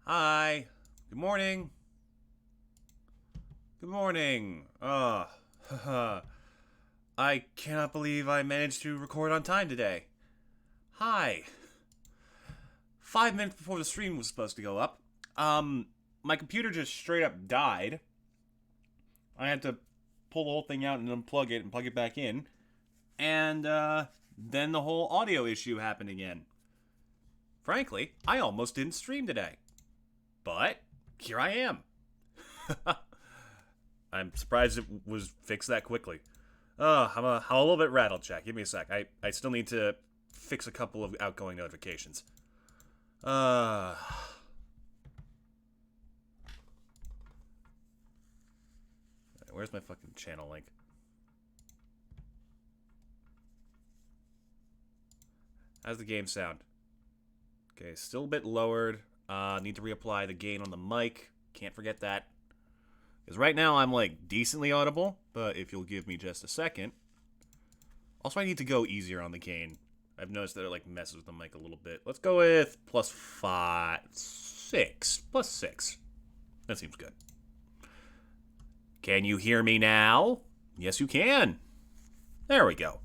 Hi. Good morning. Good morning. I cannot believe I managed to record on time today. Hi. 5 minutes before the stream was supposed to go up, my computer just straight up died. I had to pull the whole thing out and unplug it and plug it back in. And, then the whole audio issue happened again. Frankly, I almost didn't stream today. But, here I am. I'm surprised it was fixed that quickly. I'm a little bit rattled, Jack. Give me a sec. I still need to fix a couple of outgoing notifications. Where's my fucking channel link? How's the game sound? Okay, still a bit lowered. Need to reapply the gain on the mic. Can't forget that. Because right now I'm, like, decently audible, but if you'll give me just a second. Also, I need to go easier on the gain. I've noticed that it, like, messes with the mic a little bit. Let's go with +6. +6. That seems good. Can you hear me now? Yes, you can. There we go.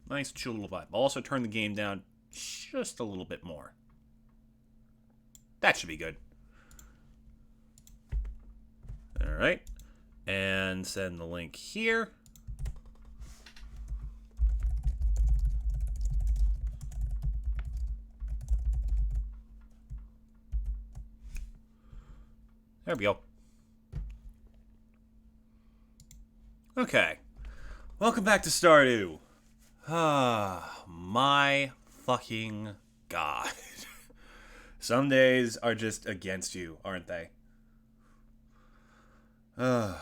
Nice, chill little vibe. I'll also turn the game down just a little bit more. That should be good. Alright. And send the link here. There we go. Okay. Welcome back to Stardew. My fucking god. Some days are just against you, aren't they? Good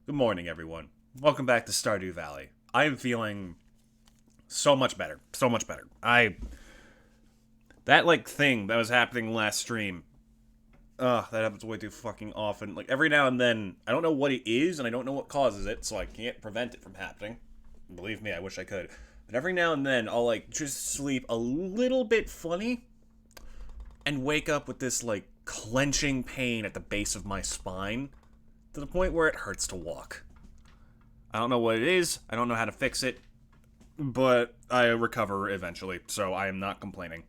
morning, everyone. Welcome back to Stardew Valley. I am feeling so much better. So much better. That, like, thing that was happening last stream, that happens way too fucking often. Like, every now and then, I don't know what it is, and I don't know what causes it, so I can't prevent it from happening. Believe me, I wish I could. But every now and then, I'll, like, just sleep a little bit funny, and wake up with this, like, clenching pain at the base of my spine, to the point where it hurts to walk. I don't know what it is, I don't know how to fix it, but I recover eventually, so I am not complaining.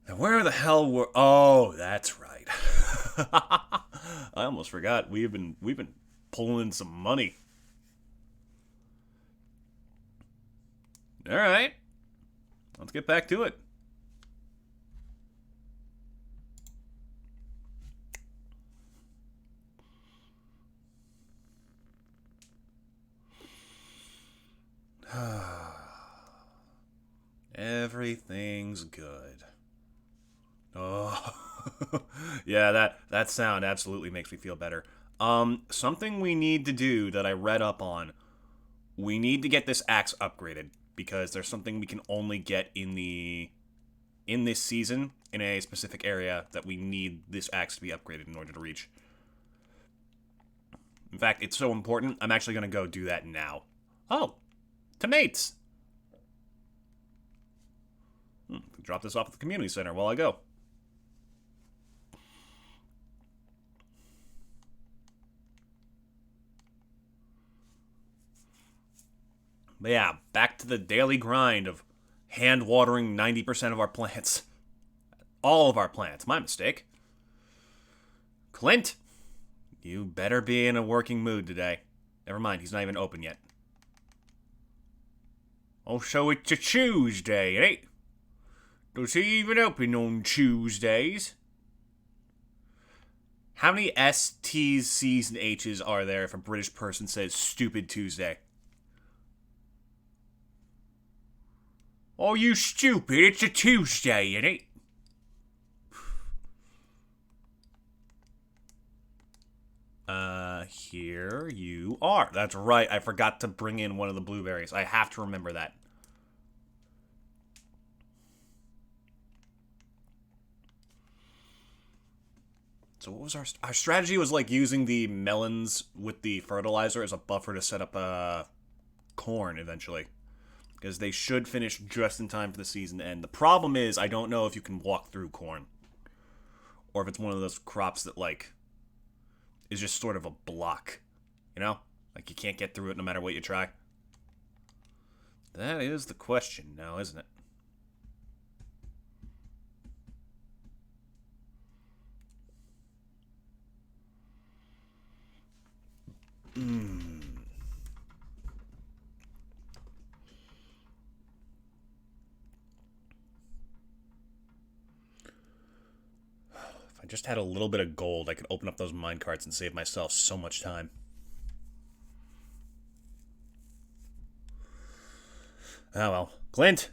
Now, where the hell were... Oh, that's right. I almost forgot. We've been pulling in some money. Alright. Let's get back to it. Everything's good. Oh, yeah, that sound absolutely makes me feel better. Something we need to do that I read up on. We need to get this axe upgraded because there's something we can only get in this season in a specific area that we need this axe to be upgraded in order to reach. In fact, it's so important, I'm actually going to go do that now. Oh, tomatoes! Drop this off at the community center while I go. But yeah, back to the daily grind of hand watering 90% of our plants. All of our plants, my mistake. Clint, you better be in a working mood today. Never mind, he's not even open yet. Oh, so it's a Tuesday, eh? Does he even open on Tuesdays? How many S, T's, C's, and H's are there if a British person says stupid Tuesday? Oh, you stupid, it's a Tuesday, ain't it? Here you are. That's right, I forgot to bring in one of the blueberries. I have to remember that. So what was our strategy was like using the melons with the fertilizer as a buffer to set up corn eventually. because they should finish just in time for the season to end. The problem is I don't know if you can walk through corn, or if it's one of those crops that, like, is just sort of a block, you know? Like, you can't get through it no matter what you try. That is the question now, isn't it? If I just had a little bit of gold, I could open up those minecarts and save myself so much time. Oh well. Clint!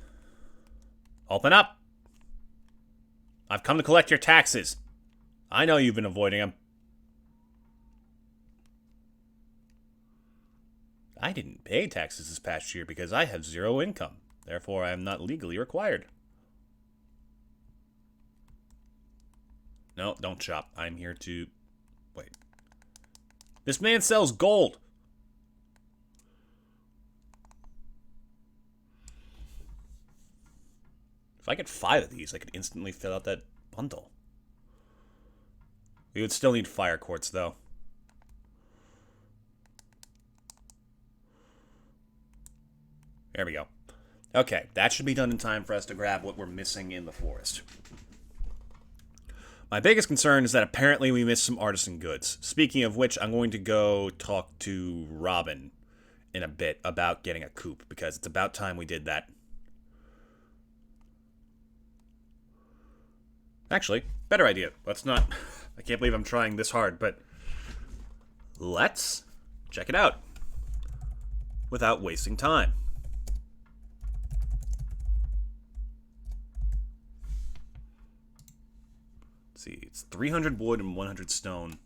Open up! I've come to collect your taxes. I know you've been avoiding them. I didn't pay taxes this past year because I have 0 income. Therefore, I am not legally required. No, don't shop. I'm here to... Wait. This man sells gold! If I get 5 of these, I could instantly fill out that bundle. We would still need fire quartz, though. There we go. Okay, that should be done in time for us to grab what we're missing in the forest. My biggest concern is that apparently we missed some artisan goods. Speaking of which, I'm going to go talk to Robin in a bit about getting a coop, because it's about time we did that. Actually, better idea. Let's not... I can't believe I'm trying this hard, but... let's check it out. Without wasting time. Let's see, it's 300 wood and 100 stone.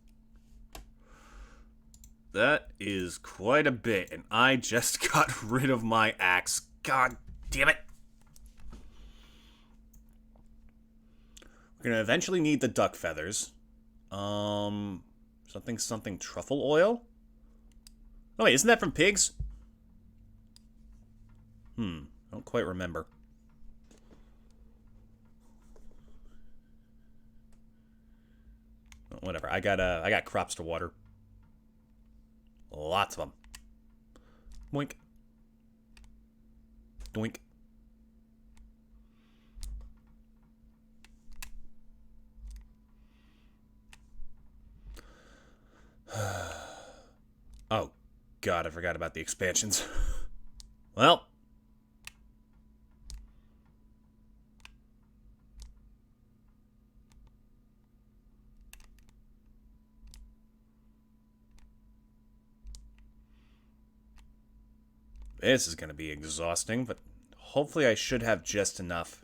That is quite a bit, and I just got rid of my axe. God damn it. We're gonna eventually need the duck feathers. Something truffle oil? Oh wait, isn't that from pigs? I don't quite remember. Oh, whatever, I got crops to water. Lots of them. Boink. Doink. Oh, God, I forgot about the expansions. Well. This is going to be exhausting, but hopefully I should have just enough.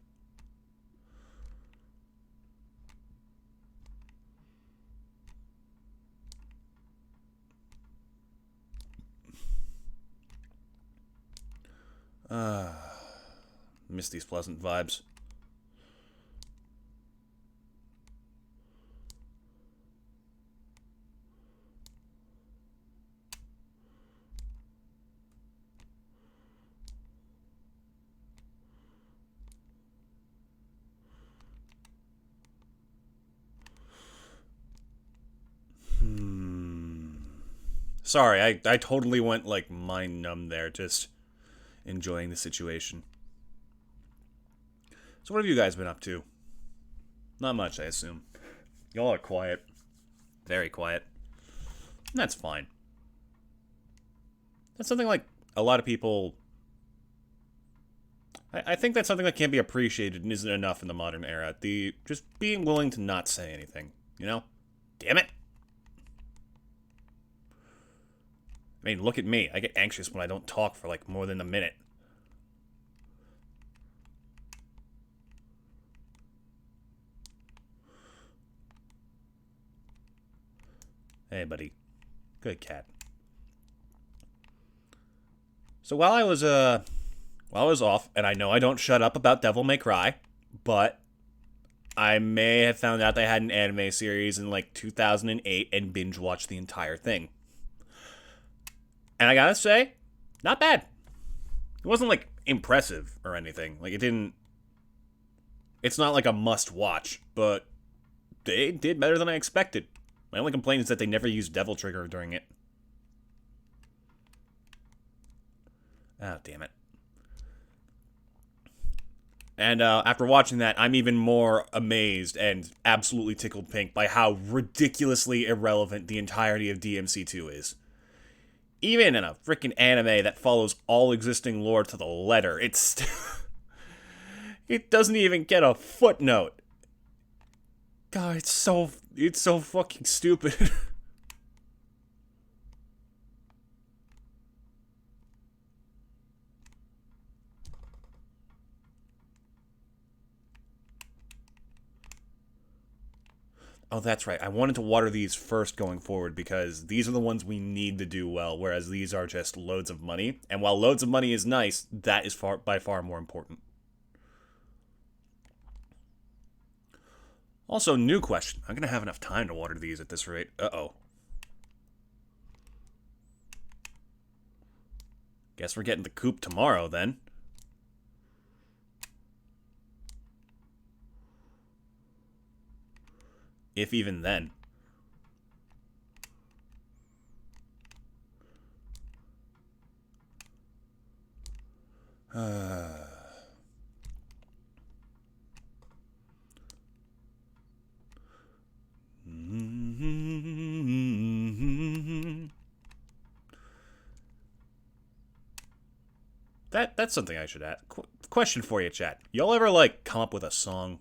Miss these pleasant vibes. Sorry, I totally went, like, mind numb there, just enjoying the situation. So what have you guys been up to? Not much, I assume. Y'all are quiet. Very quiet. And that's fine. That's something, like, a lot of people... I think that's something that can't be appreciated and isn't enough in the modern era. The just being willing to not say anything, you know? Damn it! I mean, look at me. I get anxious when I don't talk for, like, more than a minute. Hey, buddy. Good cat. So while I was off, and I know I don't shut up about Devil May Cry, but I may have found out they had an anime series in, like, 2008 and binge-watched the entire thing. And I gotta say, not bad. It wasn't, like, impressive or anything. Like, it didn't... It's not like a must-watch, but they did better than I expected. My only complaint is that they never used Devil Trigger during it. Oh, damn it. And after watching that, I'm even more amazed and absolutely tickled pink by how ridiculously irrelevant the entirety of DMC2 is. Even in a freaking anime that follows all existing lore to the letter, it doesn't even get a footnote. God, it's so fucking stupid. Oh, that's right. I wanted to water these first going forward because these are the ones we need to do well, whereas these are just loads of money. And while loads of money is nice, that is by far more important. Also, new question. I'm going to have enough time to water these at this rate. Uh-oh. Guess we're getting the coop tomorrow, then. If even then. That's something I should add. Question for you, chat. Y'all ever, like, come up with a song?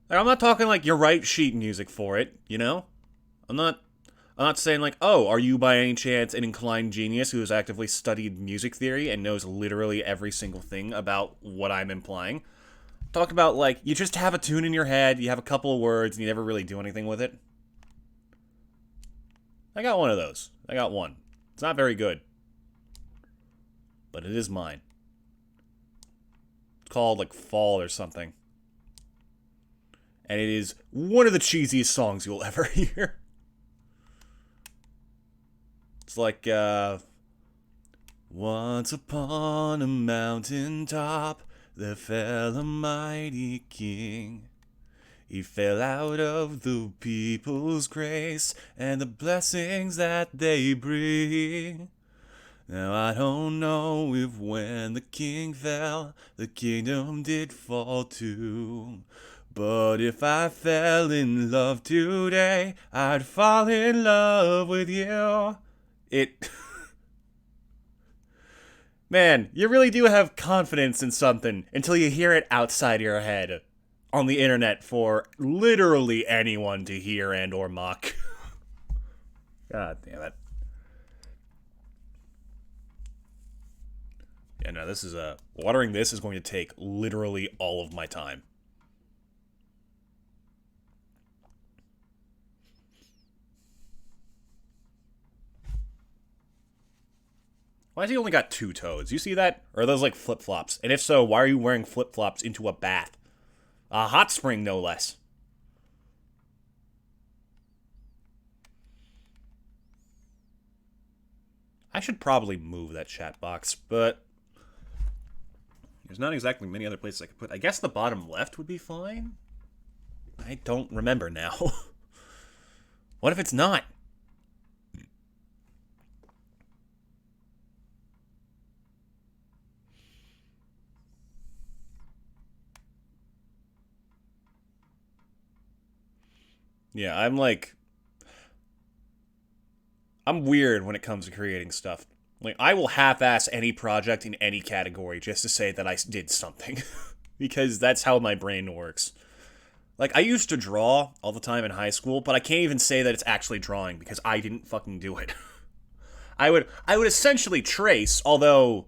Like, I'm not talking, like, you write sheet music for it, you know? I'm not saying, like, oh, are you by any chance an inclined genius who has actively studied music theory and knows literally every single thing about what I'm implying? Talk about, like, you just have a tune in your head, you have a couple of words, and you never really do anything with it. I got one of those. I got one. It's not very good. But it is mine. It's called, like, Fall or something. And it is one of the cheesiest songs you'll ever hear. It's like, once upon a mountain top, there fell a mighty king. He fell out of the people's grace and the blessings that they bring. Now I don't know if when the king fell, the kingdom did fall too. But if I fell in love today, I'd fall in love with you. Man, you really do have confidence in something until you hear it outside your head on the internet for literally anyone to hear and or mock. God damn it. Yeah, no, this is watering this is going to take literally all of my time. Why has he only got 2 toads? You see that? Or are those like flip-flops? And if so, why are you wearing flip-flops into a bath? A hot spring, no less. I should probably move that chat box, but there's not exactly many other places I could put. I guess the bottom left would be fine? I don't remember now. What if it's not? Yeah, I'm weird when it comes to creating stuff. Like, I will half-ass any project in any category just to say that I did something. Because that's how my brain works. Like, I used to draw all the time in high school, but I can't even say that it's actually drawing because I didn't fucking do it. I would essentially trace, although,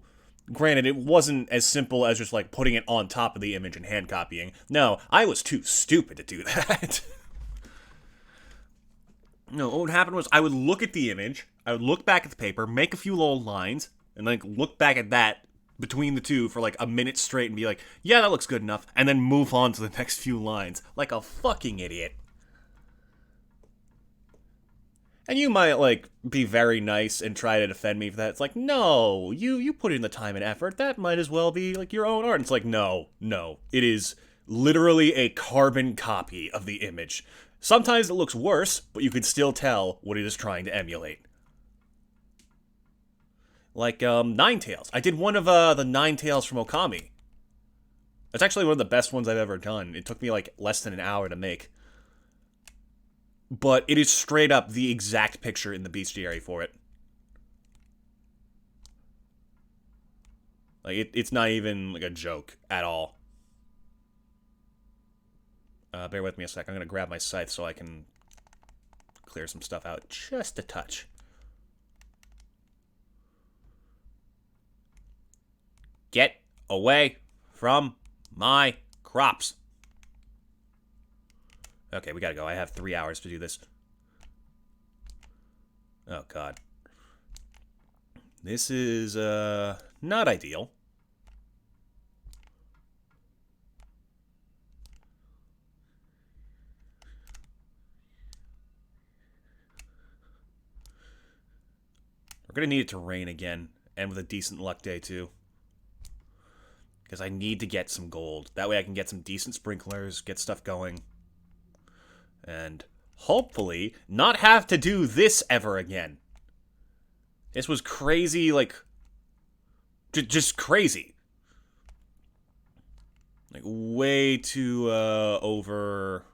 granted, it wasn't as simple as just, like, putting it on top of the image and hand copying. No, I was too stupid to do that. No, what would happen was I would look at the image, I would look back at the paper, make a few little lines, and like look back at that between the two for like a minute straight and be like, yeah, that looks good enough, and then move on to the next few lines like a fucking idiot. And you might, like, be very nice and try to defend me for that. It's like, no, you put in the time and effort. That might as well be, like, your own art. And it's like, no, no. It is literally a carbon copy of the image. Sometimes it looks worse, but you can still tell what it is trying to emulate. Like, Ninetales. I did one of, the Ninetales from Okami. It's actually one of the best ones I've ever done. It took me, like, less than an hour to make. But it is straight up the exact picture in the bestiary for it. Like, it's not even, like, a joke at all. Bear with me a sec. I'm gonna grab my scythe so I can clear some stuff out just a touch. Get away from my crops. Okay, we gotta go. I have 3 hours to do this. Oh, God. This is, not ideal. We're gonna need it to rain again, and with a decent luck day, too. Because I need to get some gold. That way I can get some decent sprinklers, get stuff going. And hopefully not have to do this ever again. This was crazy, like, just crazy. Like, way too, over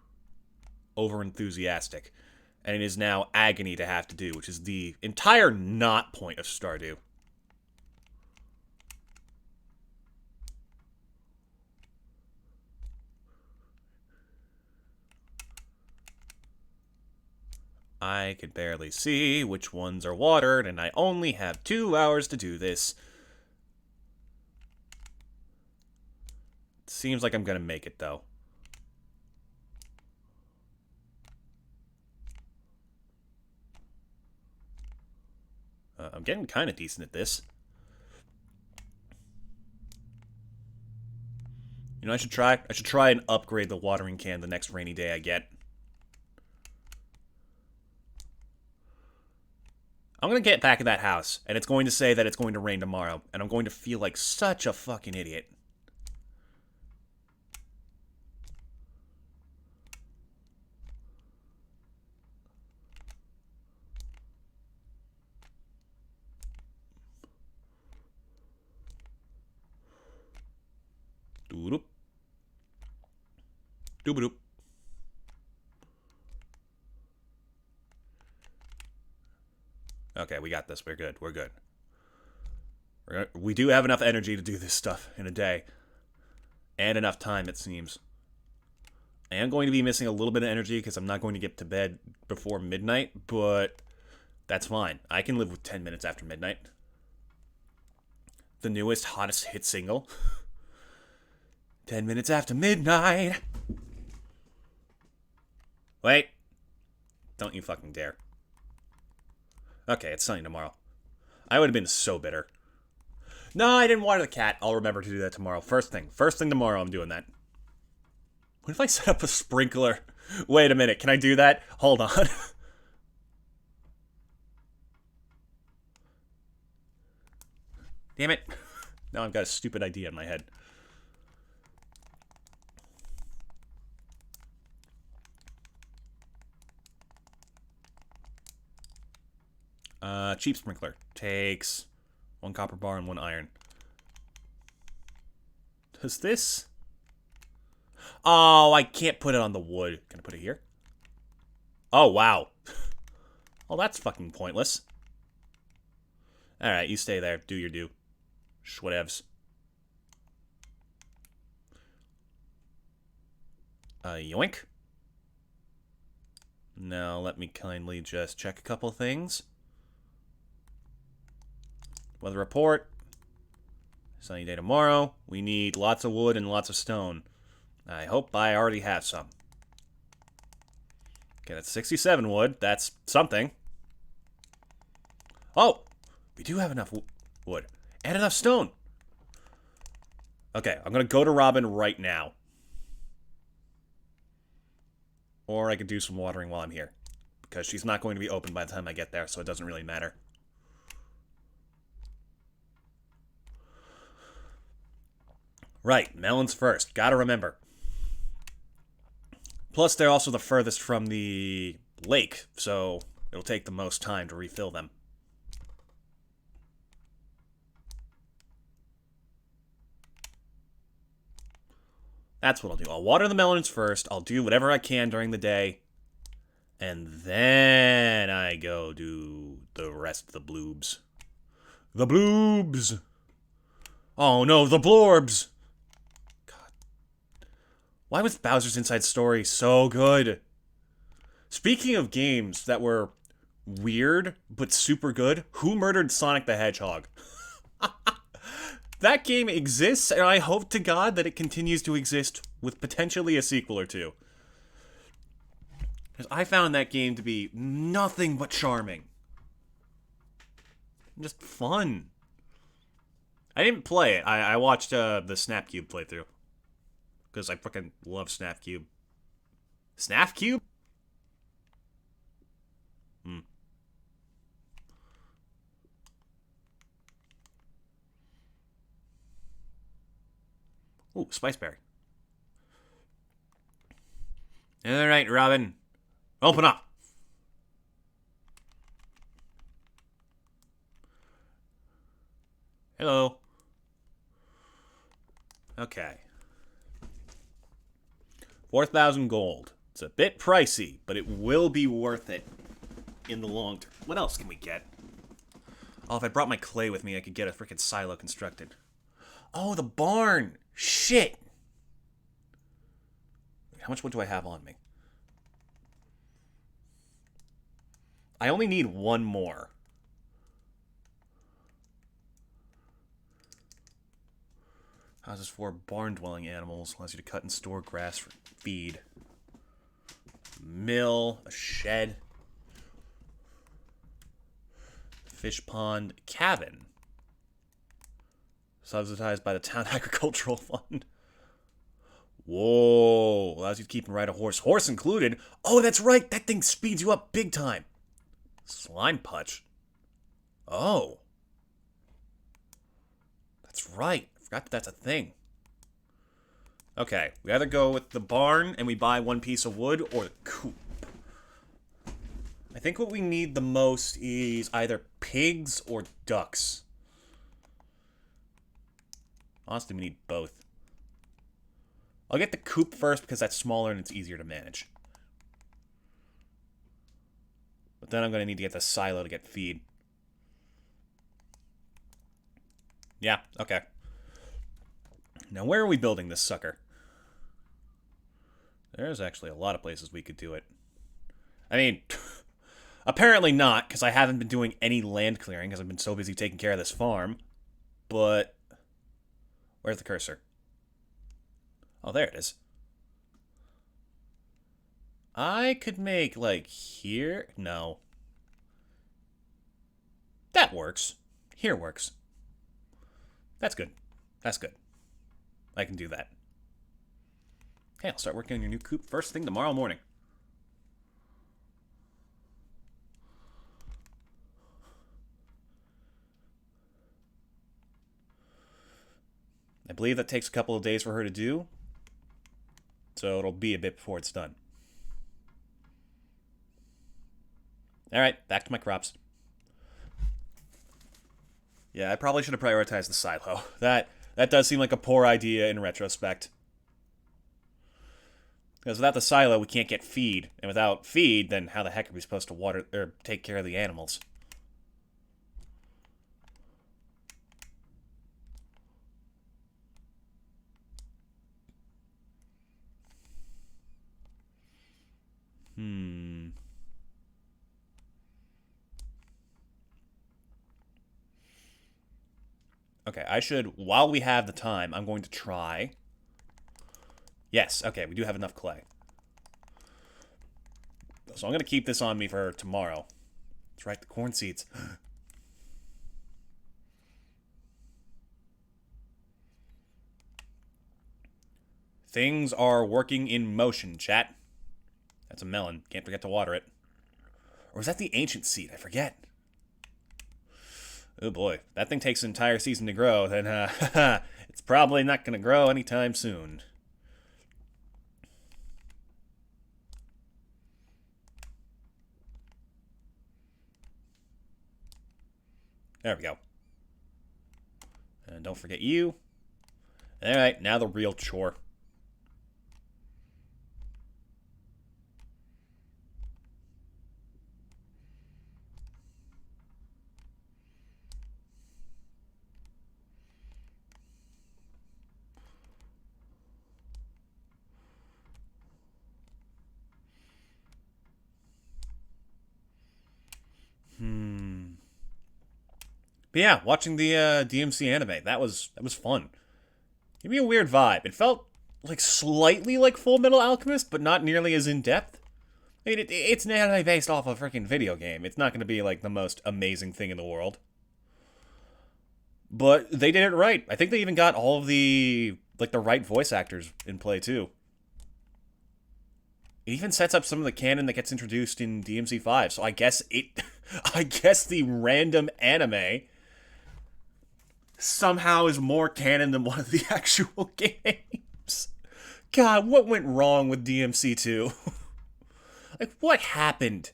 enthusiastic. And it is now agony to have to do, which is the entire not point of Stardew. I can barely see which ones are watered, and I only have 2 hours to do this. Seems like I'm gonna make it, though. I'm getting kind of decent at this. You know, I should try and upgrade the watering can the next rainy day I get. I'm gonna get back in that house, and it's going to say that it's going to rain tomorrow, and I'm going to feel like such a fucking idiot. Doop. Doop doop. Okay, we got this. We're good. We're good. We do have enough energy to do this stuff in a day. And enough time, it seems. I am going to be missing a little bit of energy because I'm not going to get to bed before midnight, but that's fine. I can live with 10 minutes after midnight. The newest, hottest hit single. 10 minutes after midnight. Wait. Don't you fucking dare. Okay, it's sunny tomorrow. I would have been so bitter. No, I didn't water the cat. I'll remember to do that tomorrow. First thing tomorrow, I'm doing that. What if I set up a sprinkler? Wait a minute, can I do that? Hold on. Damn it. Now I've got a stupid idea in my head. Cheap sprinkler. Takes 1 copper bar and 1 iron. Does this... Oh, I can't put it on the wood. Can I put it here? Oh, wow. Well, that's fucking pointless. Alright, you stay there. Do your do. Schwhatevs. Yoink. Now, let me kindly just check a couple things. Weather report. Sunny day tomorrow. We need lots of wood and lots of stone. I hope I already have some. Okay, that's 67 wood. That's something. Oh! We do have enough wood. And enough stone! Okay, I'm gonna go to Robin right now. Or I could do some watering while I'm here. because she's not going to be open by the time I get there, so it doesn't really matter. Right, melons first. Gotta remember. Plus, they're also the furthest from the lake, so it'll take the most time to refill them. That's what I'll do. I'll water the melons first. I'll do whatever I can during the day. And then I go do the rest of the bloobs. The bloobs! Oh no, the blorbs! God. Why was Bowser's Inside Story so good? Speaking of games that were weird, but super good, Who Murdered Sonic the Hedgehog? That game exists, and I hope to God that it continues to exist with potentially a sequel or two. Because I found that game to be nothing but charming. Just fun. I didn't play it. I watched the Snapcube playthrough. Because I fucking love Snapcube. Snapcube? Ooh, Spiceberry. Alright, Robin. Open up. Hello. Okay. 4,000 gold. It's a bit pricey, but it will be worth it in the long term. What else can we get? Oh, if I brought my clay with me, I could get a freaking silo constructed. Oh, the barn! Shit! How much wood do I have on me? I only need one more. Houses for barn-dwelling animals. Allows you to cut and store grass for feed. Mill. A shed. Fish pond. Cabin. Subsidized by the town agricultural fund. Whoa. Allows you to keep and ride a horse. Horse included. Oh, that's right. That thing speeds you up big time. Slime Putch. Oh. That's right. I forgot that's a thing. Okay. We either go with the barn and we buy one piece of wood or the coop. I think what we need the most is either pigs or ducks. Honestly, we need both. I'll get the coop first because that's smaller and it's easier to manage. But then I'm going to need to get the silo to get feed. Yeah, okay. Now, where are we building this sucker? There's actually a lot of places we could do it. I mean, apparently not, because I haven't been doing any land clearing because I've been so busy taking care of this farm. But where's the cursor? Oh, there it is. I could make, like, here? No. That works. Here works. That's good. That's good. I can do that. Okay, I'll start working on your new coop first thing tomorrow morning. I believe that takes a couple of days for her to do. So it'll be a bit before it's done. Alright, back to my crops. Yeah, I probably should have prioritized the silo. That does seem like a poor idea in retrospect. Because without the silo, we can't get feed. And without feed, then how the heck are we supposed to water or take care of the animals? Okay, I should, while we have the time, I'm going to try. Yes, okay, we do have enough clay. So I'm going to keep this on me for tomorrow. That's right, the corn seeds. Things are working in motion, chat. That's a melon. Can't forget to water it. Or was that the ancient seed? I forget. Oh boy, that thing takes an entire season to grow, then it's probably not going to grow anytime soon. There we go. And don't forget you. Alright, now the real chore. But yeah, watching the DMC anime, that was fun. Gave me a weird vibe. It felt like slightly like Full Metal Alchemist, but not nearly as in depth. I mean, it's an anime based off a freaking video game. It's not going to be like the most amazing thing in the world. But they did it right. I think they even got all of the right voice actors in play too. It even sets up some of the canon that gets introduced in DMC5. So I guess I guess the random anime somehow is more canon than one of the actual games. God, what went wrong with DMC2? Like, what happened?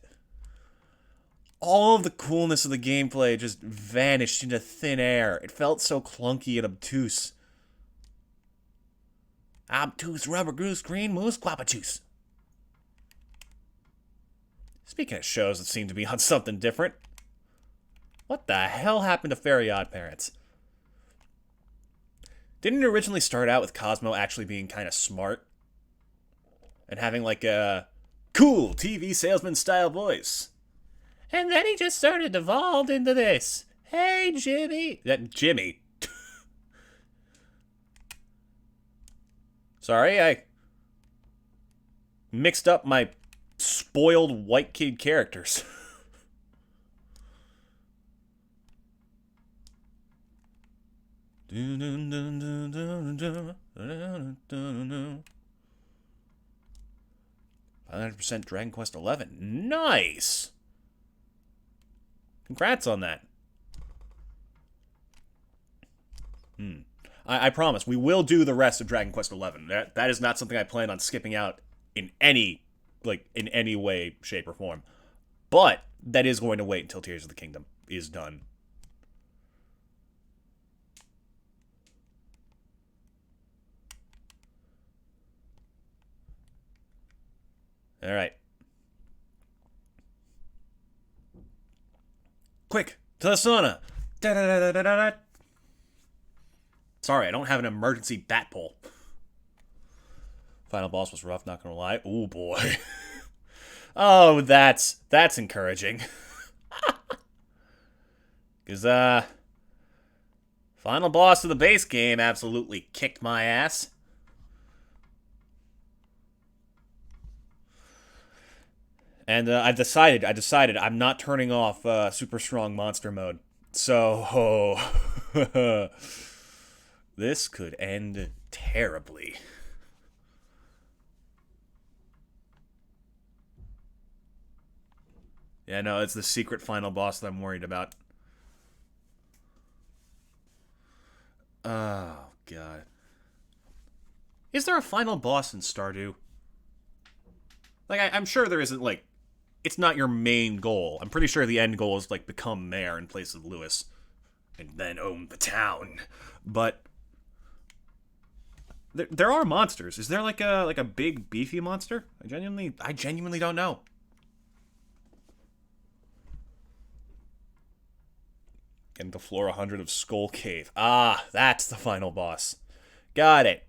All of the coolness of the gameplay just vanished into thin air. It felt so clunky and obtuse. Obtuse rubber goose green moose guapachoose. Speaking of shows that seem to be on something different, what the hell happened to Fairy Odd Parents? Didn't it originally start out with Cosmo actually being kind of smart? And having like a cool TV salesman style voice? And then he just started to evolve into this. Hey, Jimmy. That Jimmy. Sorry, I mixed up my spoiled white kid characters. %, Dragon Quest 11. Nice! Congrats on that. I promise, we will do the rest of Dragon Quest 11. That is not something I plan on skipping out in any way, shape, or form. But that is going to wait until Tears of the Kingdom is done. Alright. Quick, to the sauna! Da-da-da-da-da-da. Sorry, I don't have an emergency bat pole. Final boss was rough, not gonna lie. Ooh, boy. Oh, that's encouraging. Because, final boss of the base game absolutely kicked my ass. And I decided I'm not turning off super strong monster mode. So this could end terribly. Yeah, no, it's the secret final boss that I'm worried about. Oh, God. Is there a final boss in Stardew? Like, I'm sure there isn't, like, it's not your main goal. I'm pretty sure the end goal is, like, become mayor in place of Lewis. And then own the town. But there are monsters. Is there, like a big, beefy monster? I genuinely don't know. Getting to floor 100 of Skull Cave. Ah, that's the final boss. Got it.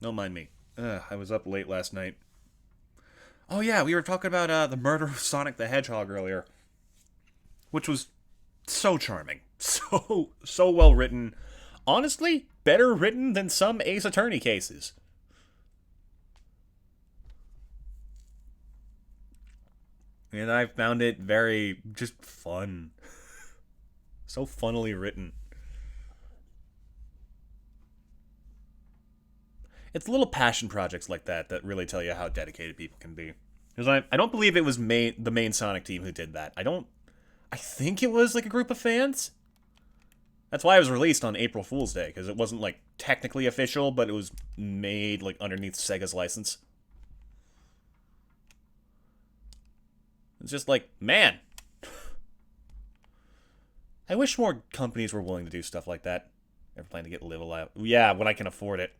Don't mind me. I was up late last night. Oh yeah, we were talking about the murder of Sonic the Hedgehog earlier. Which was so charming. So well written. Honestly, better written than some Ace Attorney cases. And I found it very just fun. So funnily written. It's little passion projects like that that really tell you how dedicated people can be. Because I don't believe it was the main Sonic team who did that. I think it was like a group of fans. That's why it was released on April Fool's Day, because it wasn't like technically official, but it was made like underneath Sega's license. It's just like, man, I wish more companies were willing to do stuff like that. Ever plan to get Live Alive? Yeah, when I can afford it.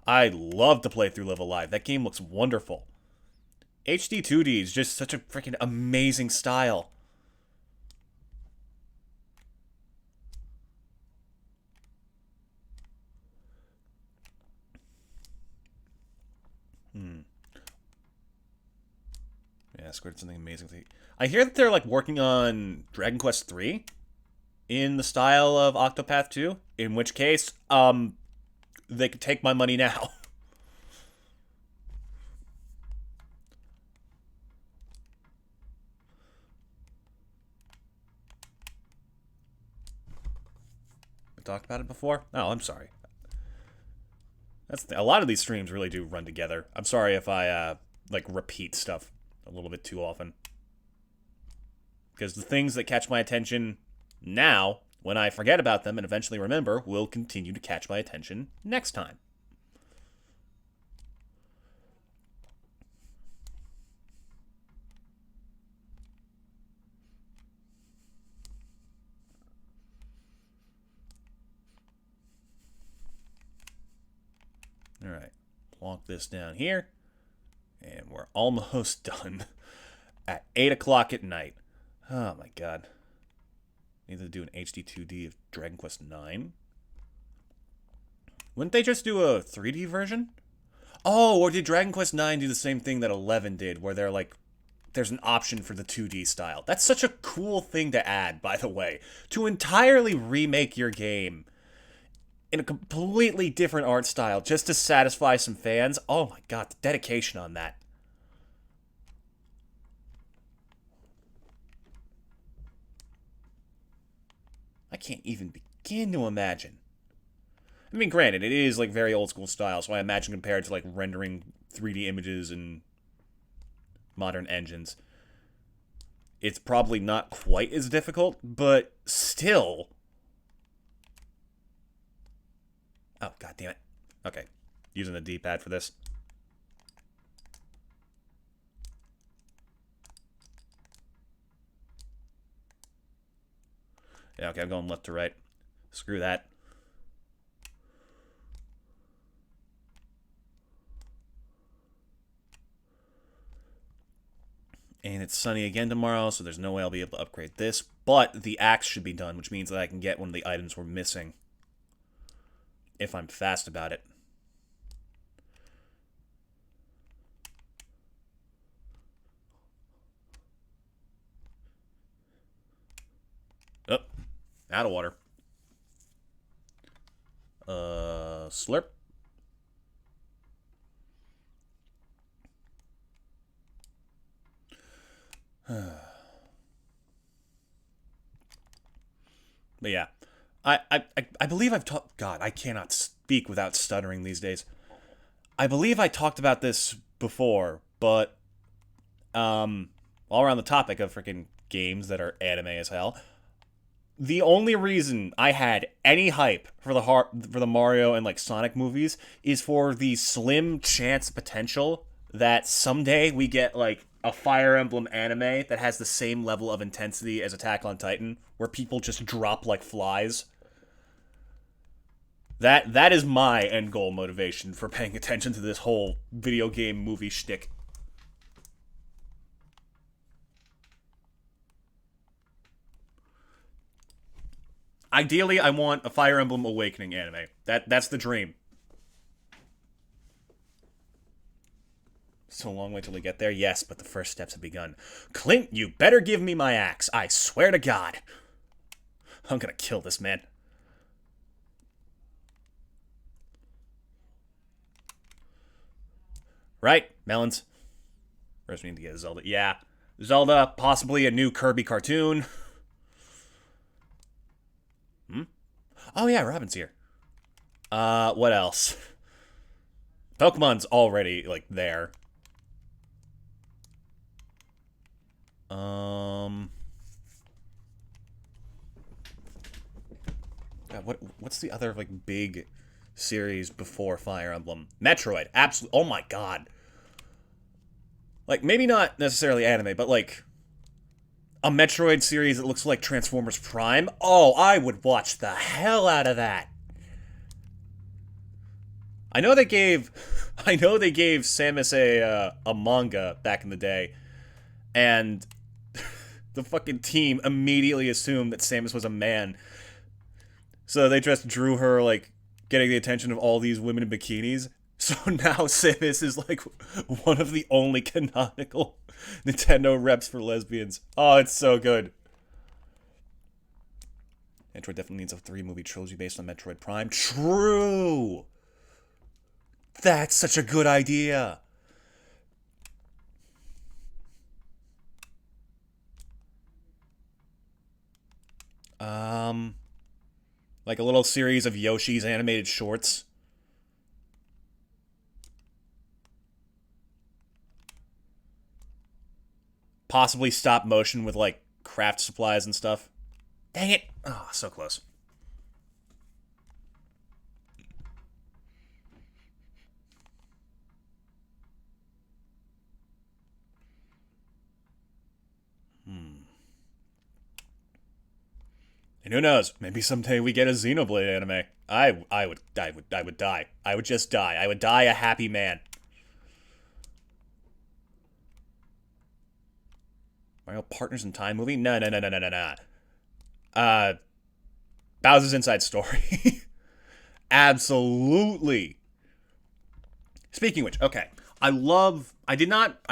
I'd love to play through Live Alive. That game looks wonderful. HD 2D is just such a freaking amazing style. Yeah, Square did something amazing. I hear that they're like working on Dragon Quest 3 in the style of Octopath 2, in which case, they could take my money now. We talked about it before? Oh, I'm sorry. A lot of these streams really do run together. I'm sorry if I like repeat stuff a little bit too often. Because the things that catch my attention now, when I forget about them and eventually remember, will continue to catch my attention next time. Alright, plonk this down here. And we're almost done at 8 o'clock at night. Oh my god. Need to do an HD 2D of Dragon Quest 9. Wouldn't they just do a 3D version? Oh, or did Dragon Quest 9 do the same thing that 11 did, where they're like, there's an option for the 2D style? That's such a cool thing to add, by the way. To entirely remake your game in a completely different art style just to satisfy some fans. Oh my god, the dedication on that. I can't even begin to imagine. I mean, granted, it is like very old school style, so I imagine compared to like rendering 3D images and modern engines, it's probably not quite as difficult, but still. Oh, god damn it. Okay, using the D-pad for this. Yeah, okay, I'm going left to right. Screw that. And it's sunny again tomorrow, so there's no way I'll be able to upgrade this. But the axe should be done, which means that I can get one of the items we're missing. If I'm fast about it. Oh, out of water. Slurp. But yeah, I believe I've talked. God, I cannot speak without stuttering these days. I believe I talked about this before, but all around the topic of freaking games that are anime as hell. The only reason I had any hype for the Mario and like Sonic movies is for the slim chance potential that someday we get like a Fire Emblem anime that has the same level of intensity as Attack on Titan, where people just drop like flies. That is my end goal motivation for paying attention to this whole video game movie shtick. Ideally, I want a Fire Emblem Awakening anime. That's the dream. So long way till we get there? Yes, but the first steps have begun. Clint, you better give me my axe. I swear to God. I'm gonna kill this man. Right, melons. First, we need to get Zelda. Yeah. Zelda, possibly a new Kirby cartoon. Hmm? Oh, yeah, Robin's here. What else? Pokemon's already, like, there. God, what's the other, like, big series before Fire Emblem? Metroid, absolutely. Oh my god. Like, maybe not necessarily anime, but, like, a Metroid series that looks like Transformers Prime. Oh, I would watch the hell out of that. I know they gave Samus a manga back in the day, and the fucking team immediately assumed that Samus was a man. So they just drew her, like, getting the attention of all these women in bikinis. So now Samus is, like, one of the only canonical Nintendo reps for lesbians. Oh, it's so good. Metroid definitely needs a 3-movie trilogy based on Metroid Prime. True! That's such a good idea. Like a little series of Yoshi's animated shorts. Possibly stop motion with, like, craft supplies and stuff. Dang it! Oh, so close. And who knows? Maybe someday we get a Xenoblade anime. I would die. I would just die. I would die a happy man. Mario Partners in Time movie? No, no, no, no, no, no, no. Bowser's Inside Story. Absolutely. Speaking of which, okay. I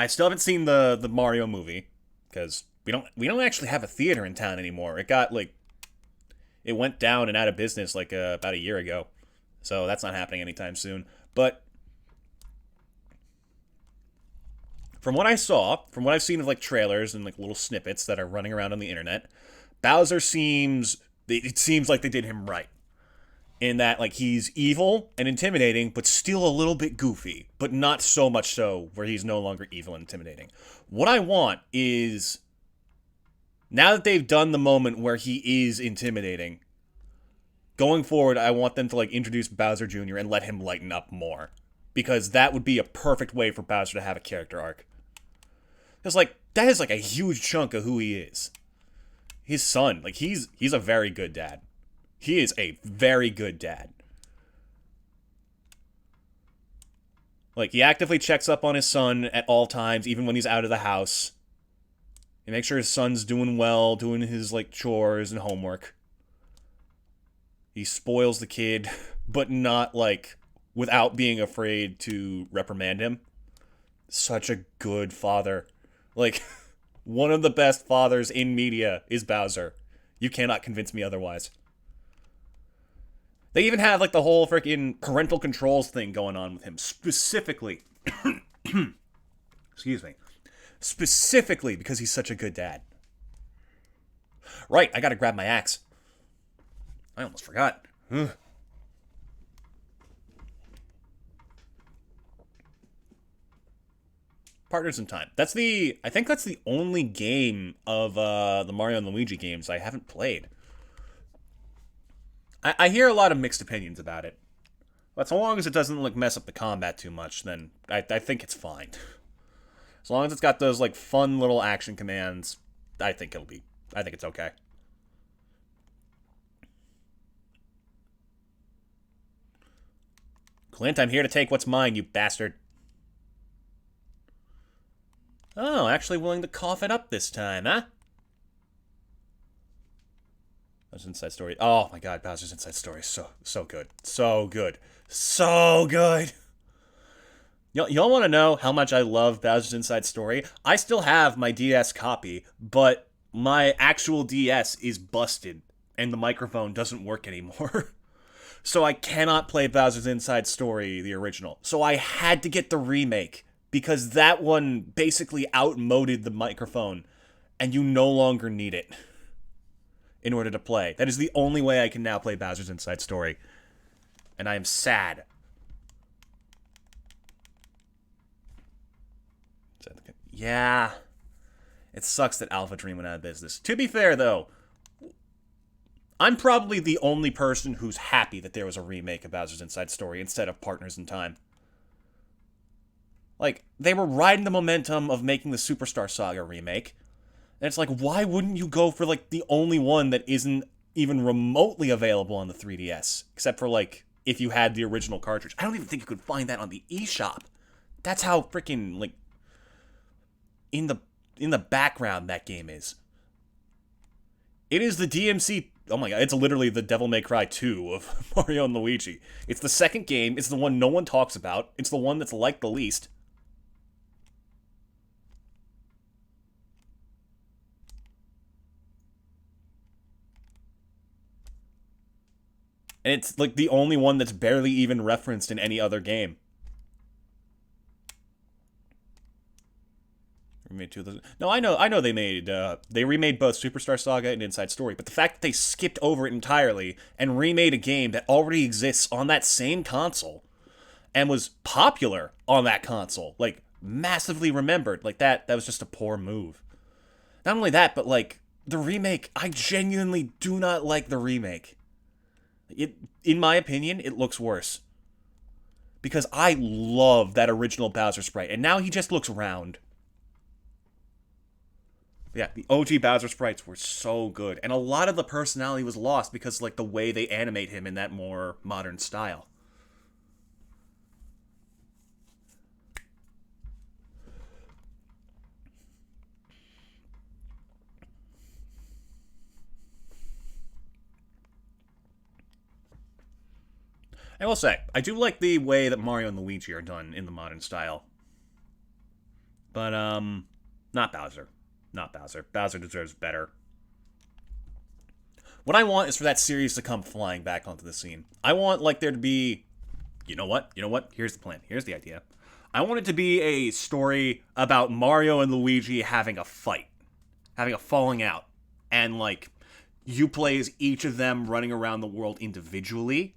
still haven't seen the Mario movie, because we don't actually have a theater in town anymore. It went down and out of business like about a year ago. So that's not happening anytime soon. But from what I've seen of, like, trailers and, like, little snippets that are running around on the internet, Bowser it seems like they did him right. In that, like, he's evil and intimidating, but still a little bit goofy, but not so much so where he's no longer evil and intimidating. What I want is, now that they've done the moment where he is intimidating, going forward, I want them to, like, introduce Bowser Jr. and let him lighten up more. Because that would be a perfect way for Bowser to have a character arc. Because, like, that is, like, a huge chunk of who he is. His son, like, he's a very good dad. He is a very good dad. Like, he actively checks up on his son at all times, even when he's out of the house. He makes sure his son's doing well, doing his, like, chores and homework. He spoils the kid, but not, like, without being afraid to reprimand him. Such a good father. Like, one of the best fathers in media is Bowser. You cannot convince me otherwise. They even have, like, the whole freaking parental controls thing going on with him. Specifically. Excuse me. Specifically because he's such a good dad. Right, I gotta grab my axe. I almost forgot. Ugh. Partners in Time. I think that's the only game of the Mario and Luigi games I haven't played. I hear a lot of mixed opinions about it. But so long as it doesn't, like, mess up the combat too much, then I think it's fine. As long as it's got those, like, fun little action commands, I think it's okay. Clint, I'm here to take what's mine, you bastard. Oh, actually willing to cough it up this time, huh? Bowser's Inside Story. Oh my god, Bowser's Inside Story is so good. So good. So good. Y'all want to know how much I love Bowser's Inside Story? I still have my DS copy, but my actual DS is busted, and the microphone doesn't work anymore. So I cannot play Bowser's Inside Story, the original. So I had to get the remake. because that one basically outmoded the microphone, and you no longer need it in order to play. That is the only way I can now play Bowser's Inside Story. And I am sad. Yeah. It sucks that Alpha Dream went out of business. To be fair, though, I'm probably the only person who's happy that there was a remake of Bowser's Inside Story instead of Partners in Time. Like, they were riding the momentum of making the Superstar Saga remake. And it's like, why wouldn't you go for, like, the only one that isn't even remotely available on the 3DS? Except for, like, if you had the original cartridge. I don't even think you could find that on the eShop. That's how freaking, like, in the background that game is. It is the DMC... Oh my god, it's literally the Devil May Cry 2 of Mario and Luigi. It's the second game. It's the one no one talks about. It's the one that's liked the least. And it's, like, the only one that's barely even referenced in any other game. Remade two of those. No, I know they remade both Superstar Saga and Inside Story, but the fact that they skipped over it entirely and remade a game that already exists on that same console and was popular on that console, like, massively remembered, like, that was just a poor move. Not only that, but, like, the remake, I genuinely do not like the remake. In my opinion, it looks worse. Because I love that original Bowser sprite, and now he just looks round. Yeah, the OG Bowser sprites were so good, and a lot of the personality was lost because, like, the way they animate him in that more modern style. I will say, I do like the way that Mario and Luigi are done in the modern style. But, not Bowser. Not Bowser. Bowser deserves better. What I want is for that series to come flying back onto the scene. I want, like, there to be... You know what? Here's the plan. Here's the idea. I want it to be a story about Mario and Luigi having a fight. Having a falling out. And, like, you play as each of them running around the world individually.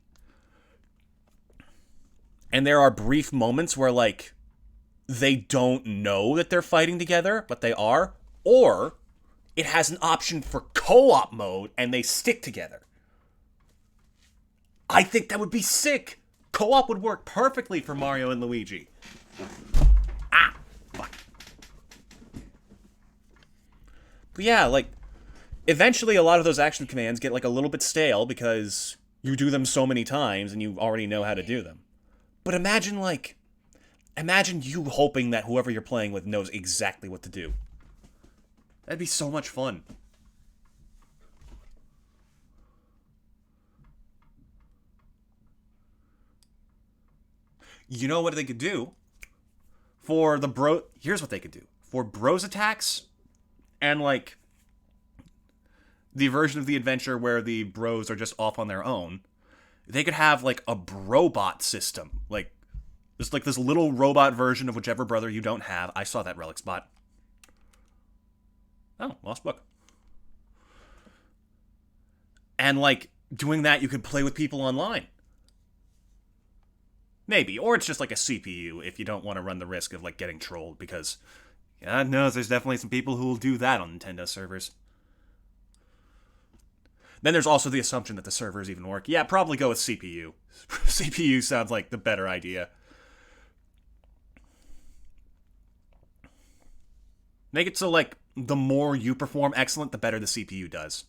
And there are brief moments where, like, they don't know that they're fighting together, but they are. Or it has an option for co-op mode, and they stick together. I think that would be sick. Co-op would work perfectly for Mario and Luigi. Ah, fuck. But yeah, like, eventually a lot of those action commands get, like, a little bit stale because you do them so many times and you already know how to do them. But imagine you hoping that whoever you're playing with knows exactly what to do. That'd be so much fun. You know what they could do? For the here's what they could do. For bros attacks, and, like, the version of the adventure where the bros are just off on their own, they could have, like, a brobot system. Like, there's, like, this little robot version of whichever brother you don't have. I saw that relic spot. Oh, lost book. And, like, doing that, you could play with people online. Maybe. Or it's just like a CPU if you don't want to run the risk of, like, getting trolled, because God knows there's definitely some people who will do that on Nintendo servers. Then there's also the assumption that the servers even work. Yeah, probably go with CPU. CPU sounds like the better idea. Make it so, like, the more you perform excellent, the better the CPU does.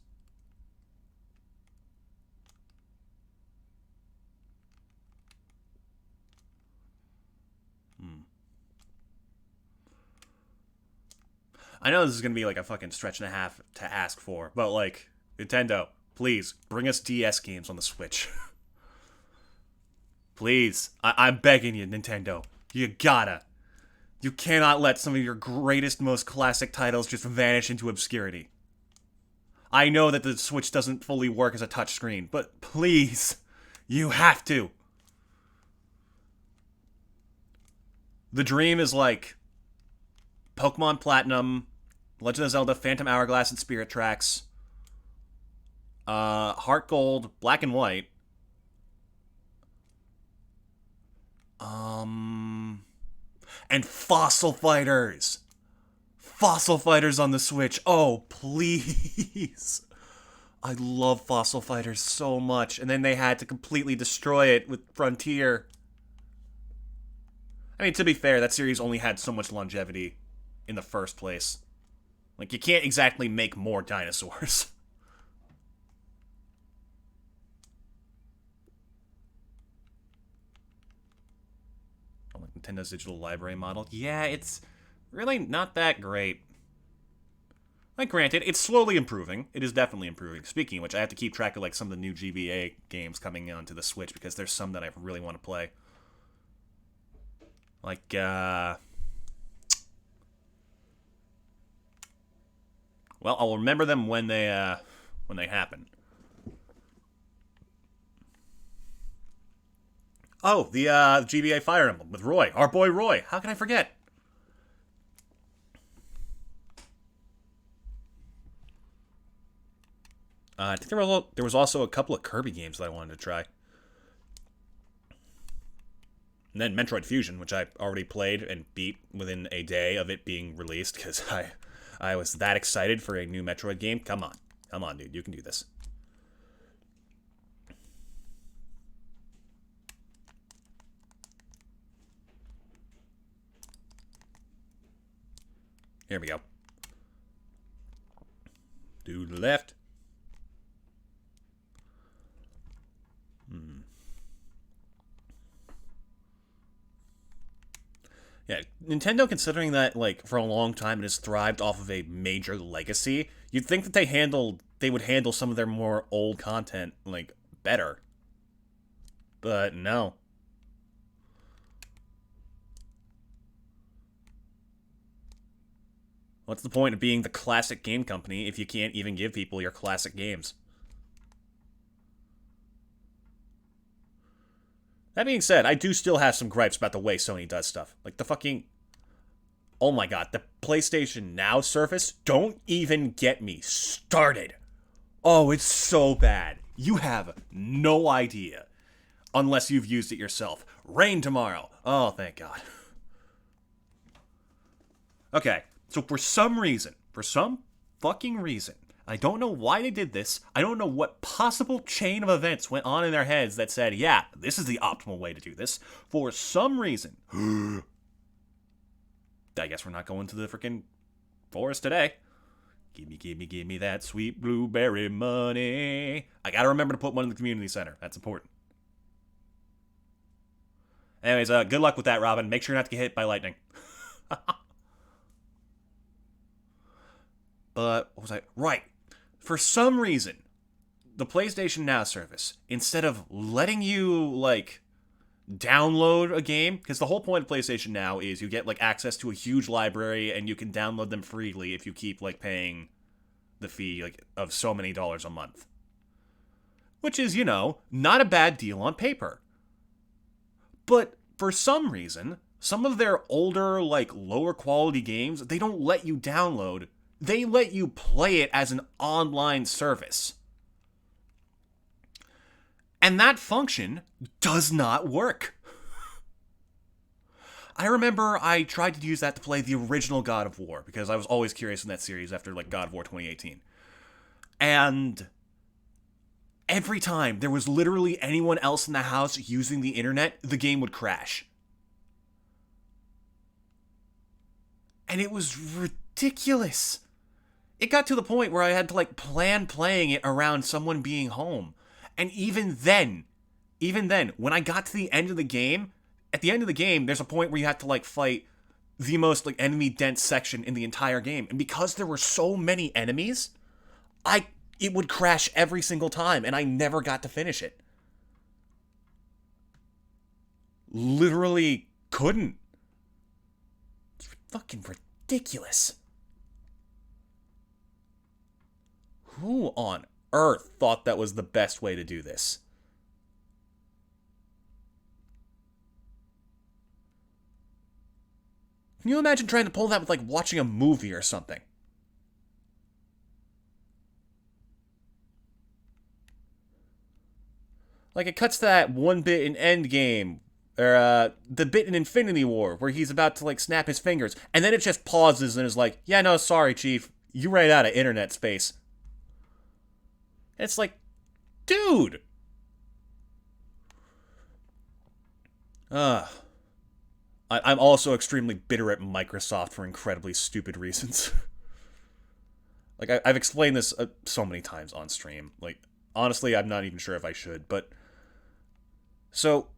I know this is going to be, like, a fucking stretch and a half to ask for, but, like, Nintendo, please, bring us DS games on the Switch. Please. I'm begging you, Nintendo. You gotta. You cannot let some of your greatest, most classic titles just vanish into obscurity. I know that the Switch doesn't fully work as a touchscreen, but please, you have to. The dream is like Pokemon Platinum, Legend of Zelda, Phantom Hourglass, and Spirit Tracks, Heart Gold, Black and White, and Fossil Fighters. Fossil Fighters on the Switch. Oh, please. I love Fossil Fighters so much. And then they had to completely destroy it with Frontier. I mean, to be fair, that series only had so much longevity in the first place. Like, you can't exactly make more dinosaurs. Oh, like Nintendo's digital library model. Yeah, it's really not that great. Like, granted, it's slowly improving. It is definitely improving. Speaking of which, I have to keep track of, like, some of the new GBA games coming onto the Switch, because there's some that I really want to play. Like, well, I'll remember them when they happen. Oh, the GBA Fire Emblem with Roy. Our boy Roy. How can I forget? I think there was also a couple of Kirby games that I wanted to try. And then Metroid Fusion, which I already played and beat within a day of it being released, because I was that excited for a new Metroid game. Come on. Come on, dude. You can do this. Here we go. To the left. Yeah, Nintendo, considering that, like, for a long time it has thrived off of a major legacy, you'd think that they would handle some of their more old content, like, better. But no. What's the point of being the classic game company if you can't even give people your classic games? That being said, I do still have some gripes about the way Sony does stuff. Like the fucking... Oh my god, the PlayStation Now Surface? Don't even get me started. Oh, it's so bad. You have no idea. Unless you've used it yourself. Rain tomorrow. Oh, thank god. Okay, so for some fucking reason, I don't know why they did this. I don't know what possible chain of events went on in their heads that said, yeah, this is the optimal way to do this. For some reason, I guess we're not going to the freaking forest today. Give me that sweet blueberry money. I gotta remember to put one in the community center. That's important. Anyways, good luck with that, Robin. Make sure not to get hit by lightning. But, what was I? Right. For some reason, the PlayStation Now service, instead of letting you, like, download a game, because the whole point of PlayStation Now is you get, like, access to a huge library, and you can download them freely if you keep, like, paying the fee, like, of so many dollars a month. Which is, you know, not a bad deal on paper. But, for some reason, some of their older, like, lower quality games, they don't let you download. They let you play it as an online service. And that function does not work. I remember I tried to use that to play the original God of War, because I was always curious in that series after, like, God of War 2018. And every time there was literally anyone else in the house using the internet, the game would crash. And it was ridiculous. It got to the point where I had to, like, plan playing it around someone being home. And even then, when I got to the end of the game, at the end of the game, there's a point where you have to, like, fight the most, like, enemy-dense section in the entire game. And because there were so many enemies, it would crash every single time, and I never got to finish it. Literally couldn't. It's fucking ridiculous. Who on earth thought that was the best way to do this? Can you imagine trying to pull that with, like, watching a movie or something? Like, it cuts to that one bit in Endgame, or, the bit in Infinity War, where he's about to, like, snap his fingers, and then it just pauses and is like, yeah, no, sorry, Chief, you ran out of internet space. And it's like, dude! Ugh. I'm also extremely bitter at Microsoft for incredibly stupid reasons. Like, I've explained this so many times on stream. Like, honestly, I'm not even sure if I should, but... So,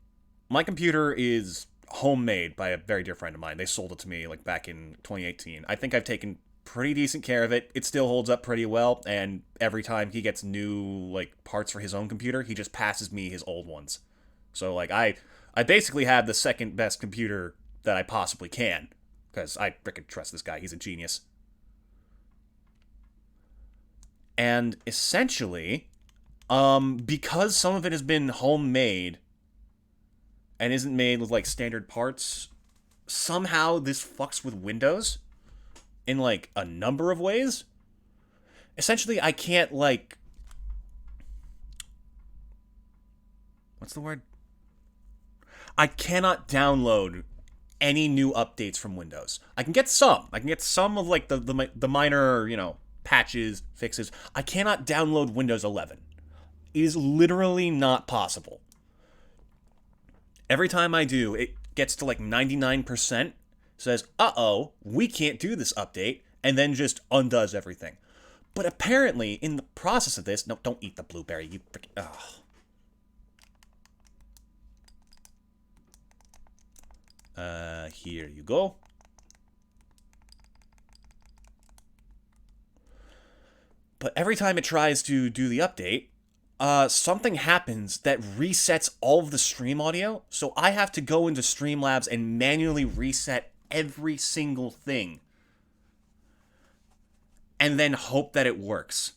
my computer is homemade by a very dear friend of mine. They sold it to me, like, back in 2018. I think I've taken pretty decent care of it. It still holds up pretty well, and every time he gets new, like, parts for his own computer, he just passes me his old ones. So, like, I basically have the second best computer that I possibly can, because I frickin' trust this guy. He's a genius. And essentially, because some of it has been homemade and isn't made with, like, standard parts, somehow this fucks with Windows in, like, a number of ways. Essentially, I can't, like... What's the word? I cannot download any new updates from Windows. I can get some. I can get some of, like, the minor, you know, patches, fixes. I cannot download Windows 11. It is literally not possible. Every time I do, it gets to, like, 99%, says, uh-oh, we can't do this update, and then just undoes everything. But apparently, in the process of this... No, don't eat the blueberry, you freaking... Ugh. Here you go. But every time it tries to do the update, something happens that resets all of the stream audio, so I have to go into Streamlabs and manually reset every single thing. And then hope that it works.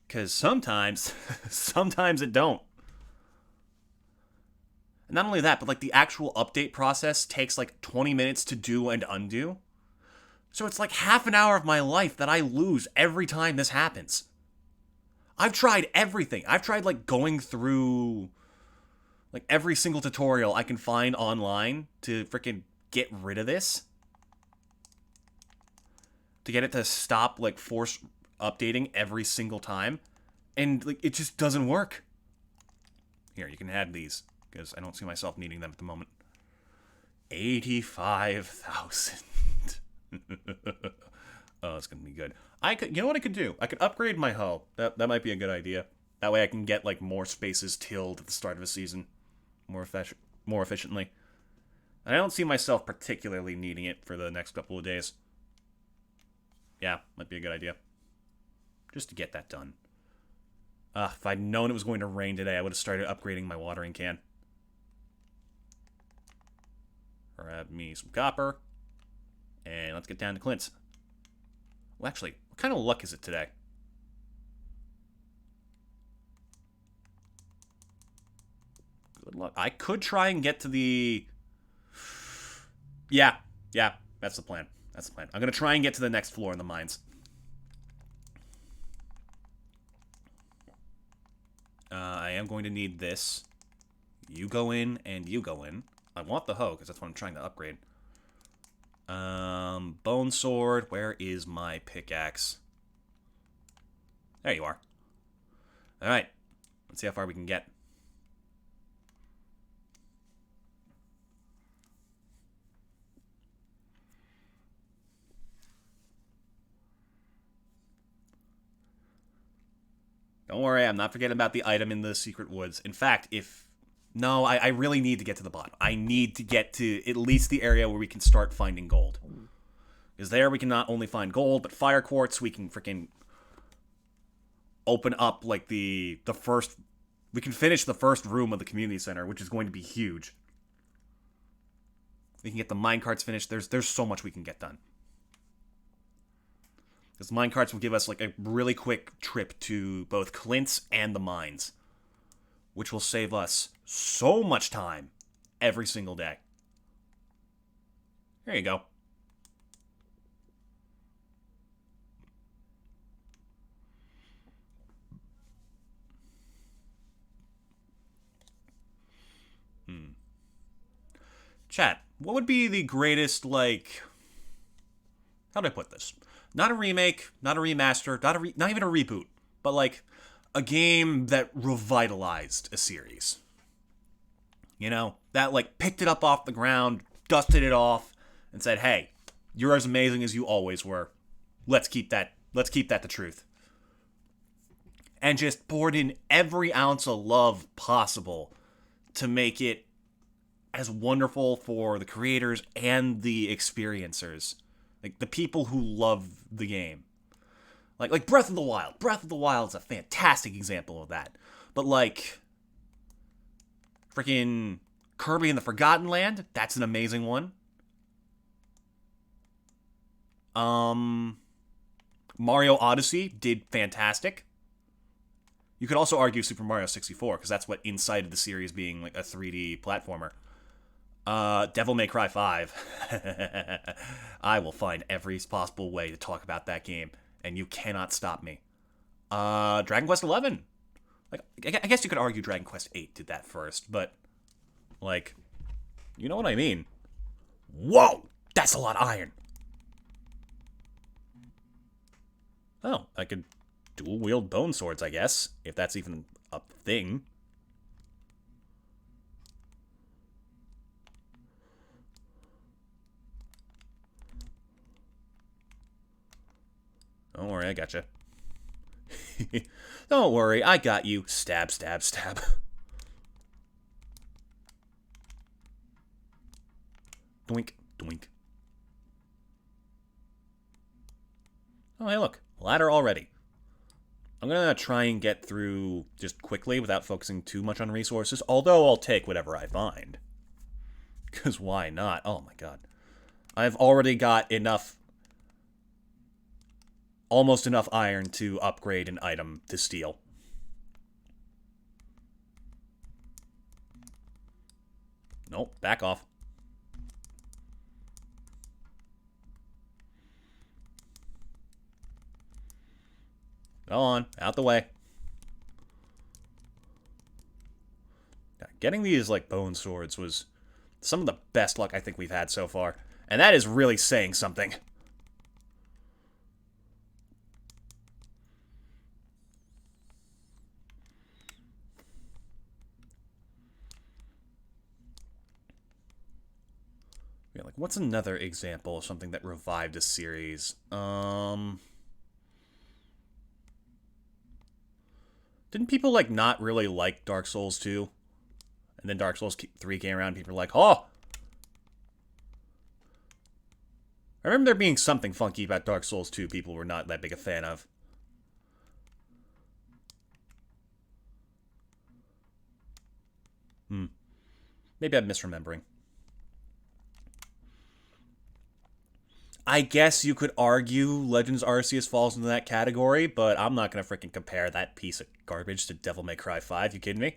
Because sometimes it don't. Not only that, but, like, the actual update process takes, like, 20 minutes to do and undo. So it's like half an hour of my life that I lose every time this happens. I've tried everything. I've tried, like, going through, like, every single tutorial I can find online to freaking get rid of this. To get it to stop, like, force updating every single time. And, like, it just doesn't work. Here, you can add these, because I don't see myself needing them at the moment. 85,000. Oh, it's gonna be good. You know what I could do? I could upgrade my hoe. That might be a good idea. That way I can get, like, more spaces tilled at the start of a season. More efficiently. And I don't see myself particularly needing it for the next couple of days. Yeah, might be a good idea. Just to get that done. If I'd known it was going to rain today, I would have started upgrading my watering can. Grab me some copper. And let's get down to Clint's. Well, actually, what kind of luck is it today? Good luck. I could try and get to the... Yeah, that's the plan. That's the plan. I'm going to try and get to the next floor in the mines. I am going to need this. You go in, and you go in. I want the hoe, because that's what I'm trying to upgrade. Bone sword. Where is my pickaxe? There you are. Alright. Let's see how far we can get. Don't worry, I'm not forgetting about the item in the secret woods. In fact, No, I really need to get to the bottom. I need to get to at least the area where we can start finding gold. Because there we can not only find gold, but fire quartz. We can freaking open up, like, the first... We can finish the first room of the community center, which is going to be huge. We can get the minecarts finished. There's so much we can get done. Because minecarts will give us, like, a really quick trip to both Clint's and the mines. Which will save us so much time every single day. There you go. Chat, what would be the greatest, like... How do I put this? Not a remake, not a remaster, not even a reboot, but like a game that revitalized a series. You know, that like picked it up off the ground, dusted it off, and said, "Hey, you're as amazing as you always were. Let's keep that. Let's keep that the truth." And just poured in every ounce of love possible to make it as wonderful for the creators and the experiencers, like the people who love the game. Like Breath of the Wild. Breath of the Wild is a fantastic example of that. But like freaking Kirby and the Forgotten Land, that's an amazing one. Mario Odyssey did fantastic. You could also argue Super Mario 64 because that's what incited the series being like a 3D platformer. Devil May Cry 5. I will find every possible way to talk about that game, and you cannot stop me. Dragon Quest 11. Like, I guess you could argue Dragon Quest 8 did that first, but like, you know what I mean? Whoa, that's a lot of iron. Oh, I could dual wield bone swords, I guess, if that's even a thing. Don't worry, I gotcha. Don't worry, I got you. Stab, stab, stab. Doink, doink. Oh, hey, look. Ladder already. I'm gonna try and get through just quickly without focusing too much on resources, although I'll take whatever I find. Because why not? Oh my god. I've already got enough... almost enough iron to upgrade an item to steel. Nope, back off. Go on, out the way. Getting these, like, bone swords was some of the best luck I think we've had so far. And that is really saying something. Yeah, like, what's another example of something that revived a series? Didn't people, like, not really like Dark Souls 2? And then Dark Souls 3 came around and people were like, oh! I remember there being something funky about Dark Souls 2 people were not that big a fan of. Maybe I'm misremembering. I guess you could argue Legends Arceus falls into that category, but I'm not gonna freaking compare that piece of garbage to Devil May Cry 5. You kidding me?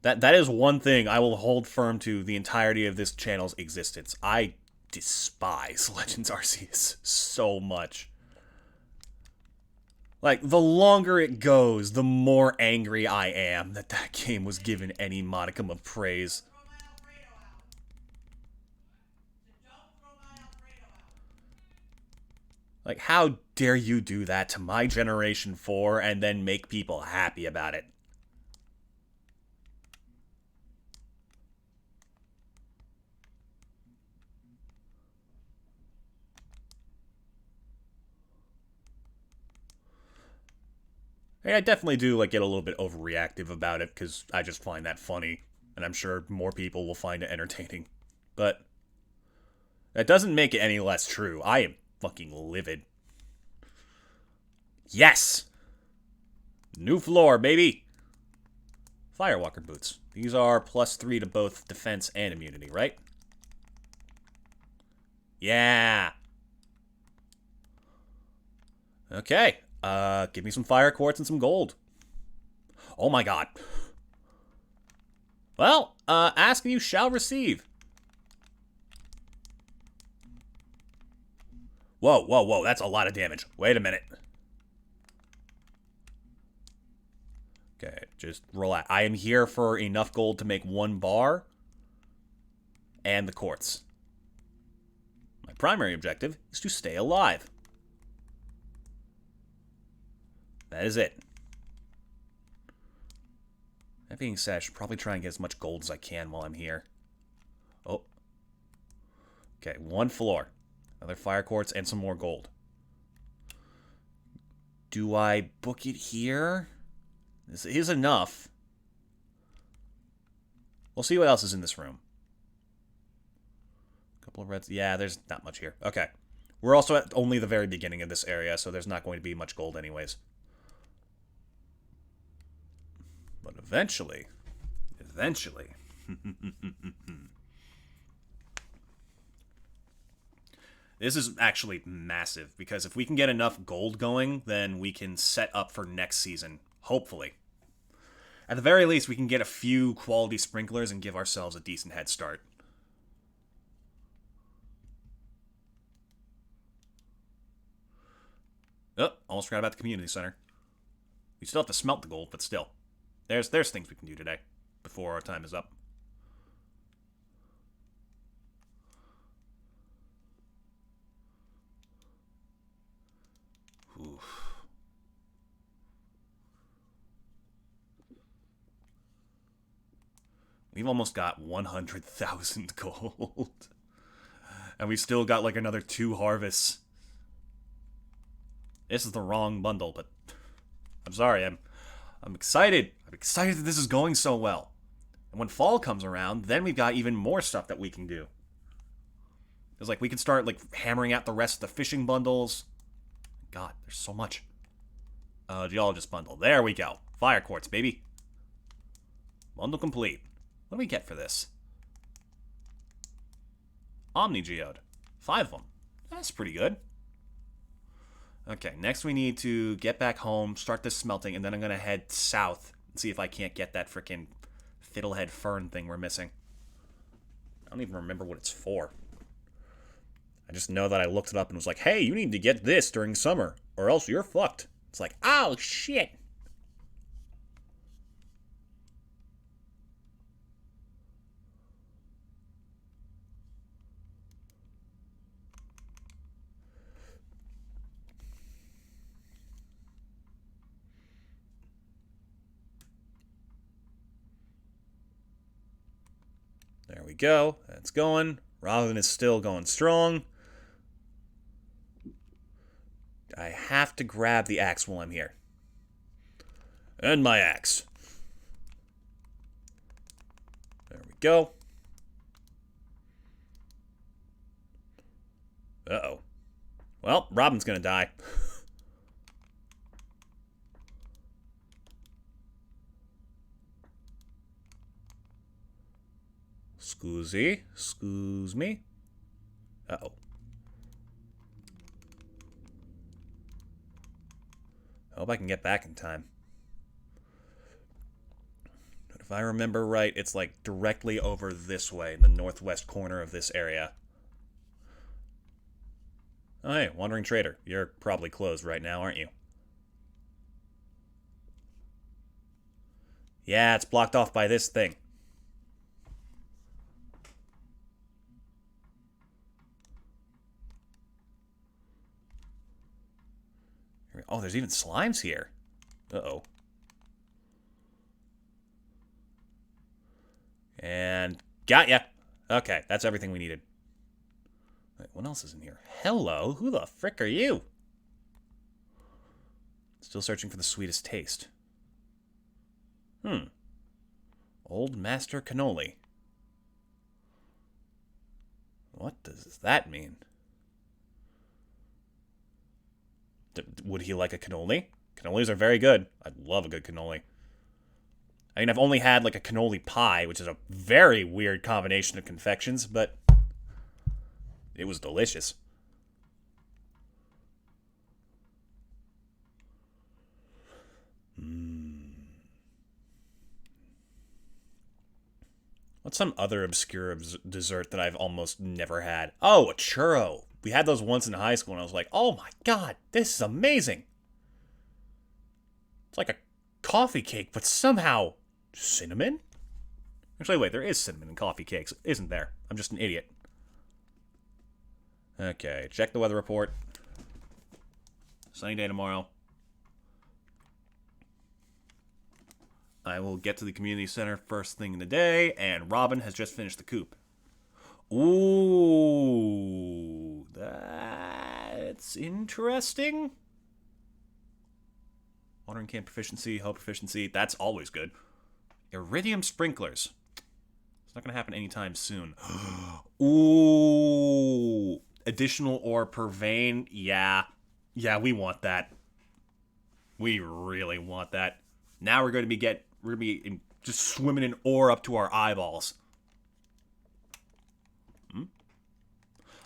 That is one thing I will hold firm to the entirety of this channel's existence. I despise Legends Arceus so much. Like, the longer it goes, the more angry I am that that game was given any modicum of praise. Like, how dare you do that to my Generation 4 and then make people happy about it? I definitely do, like, get a little bit overreactive about it, because I just find that funny, and I'm sure more people will find it entertaining. But that doesn't make it any less true. I am fucking livid. Yes! New floor, baby! Firewalker boots. These are +3 to both defense and immunity, right? Yeah! Okay. Give me some fire quartz and some gold. Oh my god. Well, ask and you shall receive. Whoa, whoa, whoa, that's a lot of damage. Wait a minute. Okay, just relax. I am here for enough gold to make 1 bar and the quartz. My primary objective is to stay alive. That is it. That being said, I should probably try and get as much gold as I can while I'm here. Oh. Okay, 1 floor. Another fire quartz and some more gold. Do I book it here? This is enough. We'll see what else is in this room. A couple of reds. Yeah, there's not much here. Okay. We're also at only the very beginning of this area, so there's not going to be much gold anyways. But eventually... This is actually massive, because if we can get enough gold going, then we can set up for next season. Hopefully. At the very least, we can get a few quality sprinklers and give ourselves a decent head start. Oh, almost forgot about the community center. We still have to smelt the gold, but still. There's things we can do today, before our time is up. Oof. We've almost got 100,000 gold. And we still got like another 2 harvests. This is the wrong bundle, but I'm sorry. I'm excited. I'm excited that this is going so well. And when fall comes around, then we've got even more stuff that we can do. It's like we can start like hammering out the rest of the fishing bundles. God, there's so much. Geologist bundle. There we go. Fire quartz, baby. Bundle complete. What do we get for this? Omni Geode. 5 of them. That's pretty good. Okay, next we need to get back home, start this smelting, and then I'm going to head south and see if I can't get that frickin' fiddlehead fern thing we're missing. I don't even remember what it's for. I just know that I looked it up and was like, hey, you need to get this during summer, or else you're fucked. It's like, oh, shit. There we go. That's going. Robin is still going strong. I have to grab the axe while I'm here. And my axe. There we go. Uh-oh. Well, Robin's gonna die. Excuse me. Uh-oh. I hope I can get back in time. But if I remember right, it's like directly over this way, in the northwest corner of this area. Oh, hey, Wandering Trader. You're probably closed right now, aren't you? Yeah, it's blocked off by this thing. Oh, there's even slimes here. Uh-oh. And got ya. Okay, that's everything we needed. Wait, what else is in here? Hello, who the frick are you? Still searching for the sweetest taste. Old Master Cannoli. What does that mean? Would he like a cannoli? Cannolis are very good. I love a good cannoli. I mean, I've only had like a cannoli pie, which is a very weird combination of confections, but it was delicious. What's some other obscure dessert that I've almost never had? Oh, a churro. We had those once in high school, and I was like, oh my god, this is amazing. It's like a coffee cake, but somehow cinnamon? Actually, wait, there is cinnamon in coffee cakes, isn't there? I'm just an idiot. Okay, check the weather report. Sunny day tomorrow. I will get to the community center first thing in the day, and Robin has just finished the coop. Ooh, that's interesting. Watering can proficiency, hoe proficiency, that's always good. Iridium sprinklers. It's not going to happen anytime soon. Ooh, additional ore per vein. Yeah, we want that. We really want that. Now we're going to be just swimming in ore up to our eyeballs.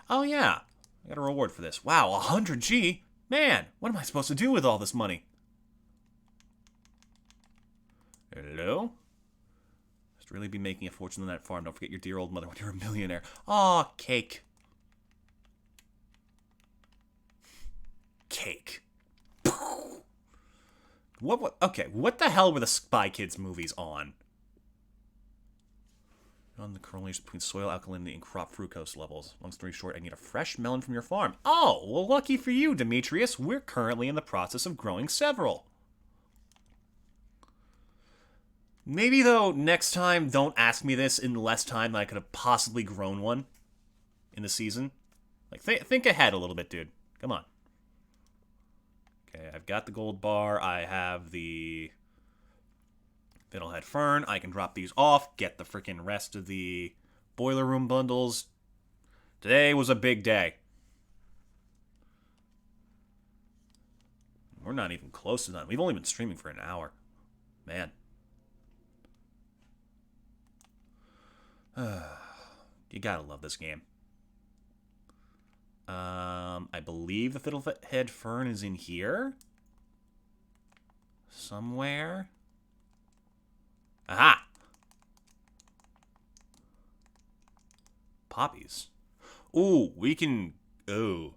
Oh yeah, I got a reward for this. Wow, 100 G? Man, what am I supposed to do with all this money? Hello? Must really be making a fortune on that farm. Don't forget your dear old mother when you're a millionaire. Aw, cake. Cake. Okay, what the hell were the Spy Kids movies on? On the correlation between soil alkalinity and crop fructose levels. Long story short, I need a fresh melon from your farm. Oh, well, lucky for you, Demetrius. We're currently in the process of growing several. Maybe, though, next time, don't ask me this in less time than I could have possibly grown one in the season. Like, think ahead a little bit, dude. Come on. Okay, I've got the gold bar. I have the Fiddlehead Fern. I can drop these off, get the freaking rest of the boiler room bundles. Today was a big day. We're not even close to done. We've only been streaming for an hour. Man. You gotta love this game. I believe the Fiddlehead Fern is in here. Somewhere. Aha! Poppies. Ooh, we can... Ooh.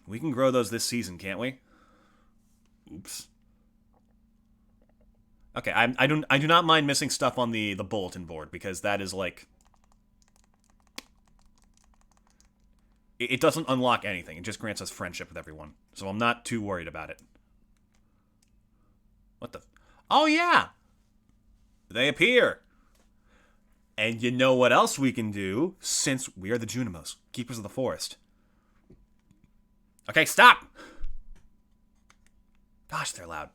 We can grow those this season, can't we? Oops. Okay, I do not mind missing stuff on the bulletin board, because that is like... It doesn't unlock anything. It just grants us friendship with everyone. So I'm not too worried about it. What the... Oh, yeah! They appear! And you know what else we can do, since we are the Junimos, Keepers of the Forest. Okay, stop! Gosh, they're loud.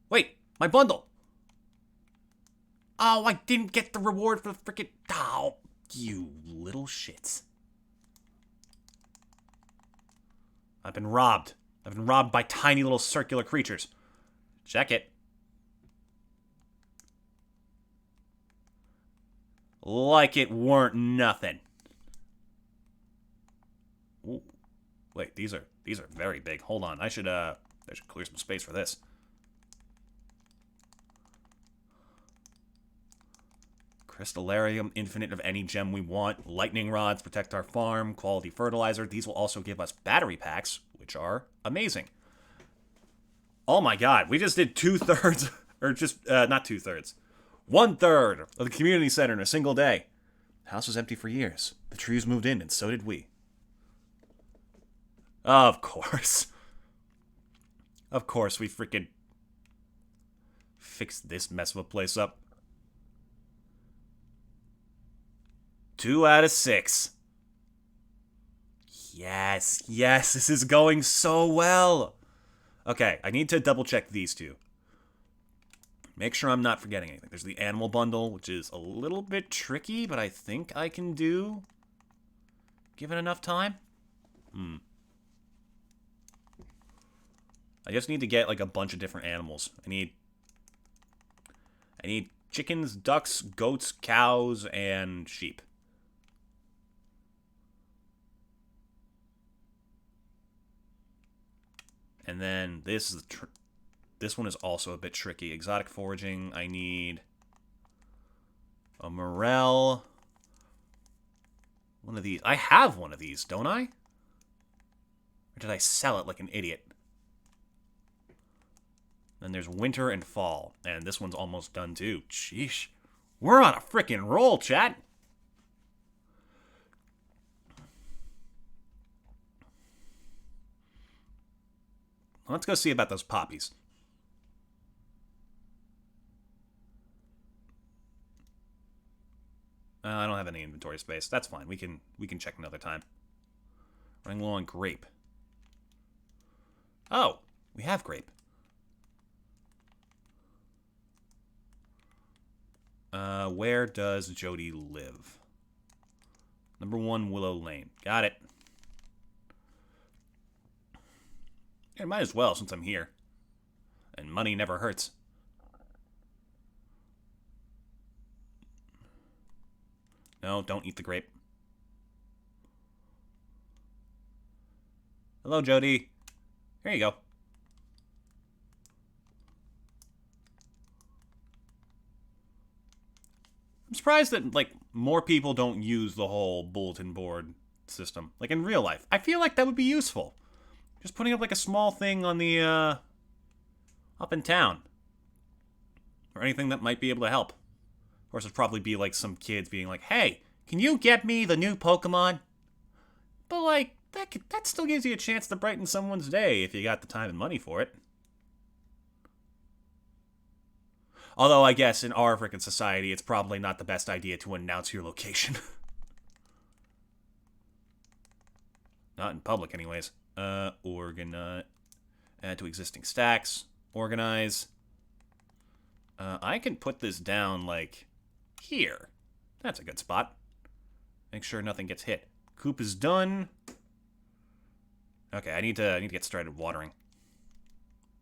Wait, my bundle! Oh, I didn't get the reward for the frickin'... Oh, you little shits. I've been robbed. I've been robbed by tiny little circular creatures. Check it. Like it weren't nothing. Ooh. Wait, these are very big. Hold on. I should clear some space for this. Crystallarium, infinite of any gem we want. Lightning rods protect our farm. Quality fertilizer. These will also give us battery packs, which are amazing. Oh my god, we just did 2/3, or just, not 2/3. 1/3 of the community center in a single day. The house was empty for years. The trees moved in, and so did we. Of course. Of course, we freaking fixed this mess of a place up. 2 out of 6. Yes, this is going so well. Okay, I need to double check these two. Make sure I'm not forgetting anything. There's the animal bundle, which is a little bit tricky, but I think I can do, given enough time. I just need to get like a bunch of different animals. I need chickens, ducks, goats, cows, and sheep. And then this is the This one is also a bit tricky. Exotic foraging, I need a morel. One of these. I have one of these, don't I? Or did I sell it like an idiot? Then there's winter and fall. And this one's almost done too. Sheesh. We're on a freaking roll, chat. Let's go see about those poppies. I don't have any inventory space. That's fine. We can check another time. Running low on grape. Oh, we have grape. Where does Jody live? Number 1, Willow Lane. Got it. Yeah, might as well since I'm here. And money never hurts. No, don't eat the grape. Hello, Jody. Here you go. I'm surprised that, like, more people don't use the whole bulletin board system. Like, in real life. I feel like that would be useful. Just putting up, like, a small thing on the, up in town. Or anything that might be able to help. Of course, it'd probably be, like, some kids being like, hey, can you get me the new Pokemon? But, like, that still gives you a chance to brighten someone's day if you got the time and money for it. Although, I guess, in our freaking society, it's probably not the best idea to announce your location. Not in public, anyways. Organize. Add to existing stacks. Organize. I can put this down, like, here. That's a good spot. Make sure nothing gets hit. Coop is done. Okay, I need to get started watering.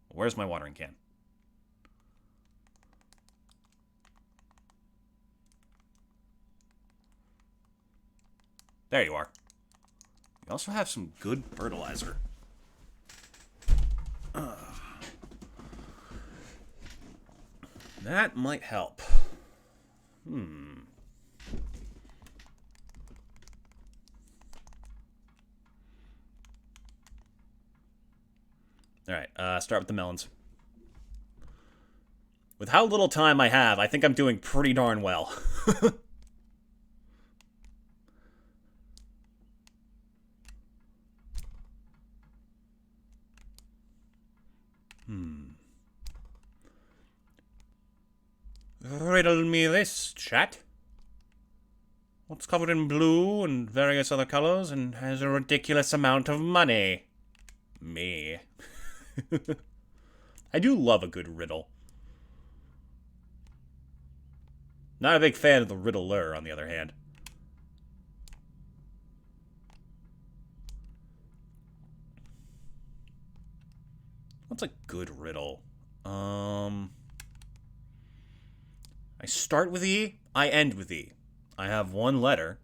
Where's my watering can? There you are. You also have some good fertilizer. That might help. Alright, start with the melons. With how little time I have, I think I'm doing pretty darn well. Riddle me this, chat. What's covered in blue and various other colors and has a ridiculous amount of money? Me. I do love a good riddle. Not a big fan of the riddler, on the other hand. What's a good riddle? I start with E, I end with E. I have one letter,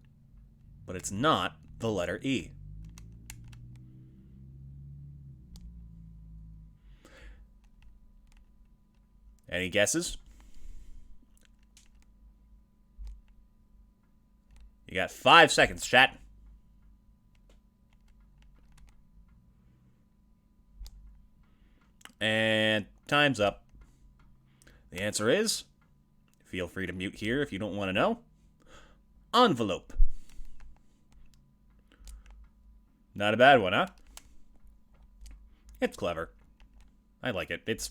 but it's not the letter E. Any guesses? You got 5 seconds, chat. And time's up. The answer is, feel free to mute here if you don't want to know, envelope. Not a bad one, huh? It's clever. I like it.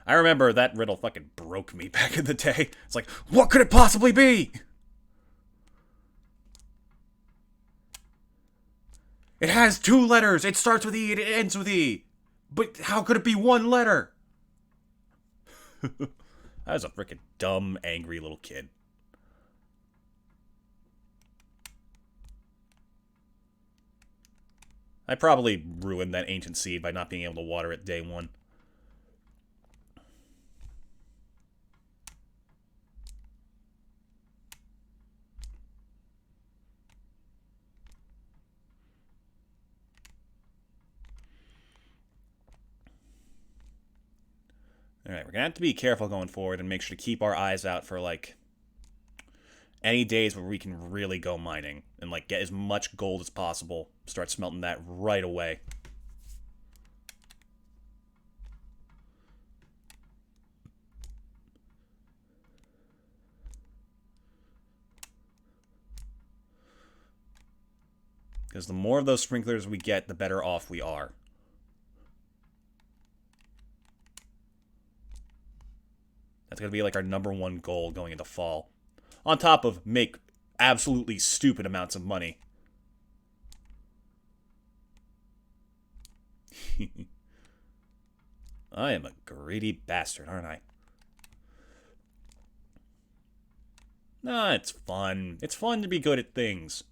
I remember that riddle fucking broke me back in the day. It's like, what could it possibly be? It has 2 letters. It starts with E and it ends with E. But how could it be 1 letter? I was a freaking dumb, angry little kid. I probably ruined that ancient seed by not being able to water it day 1. Alright, we're gonna have to be careful going forward and make sure to keep our eyes out for, like, any days where we can really go mining and, like, get as much gold as possible. Start smelting that right away. Because the more of those sprinklers we get, the better off we are. That's going to be like our #1 goal going into fall. On top of make absolutely stupid amounts of money. I am a greedy bastard, aren't I? Nah, it's fun. It's fun to be good at things.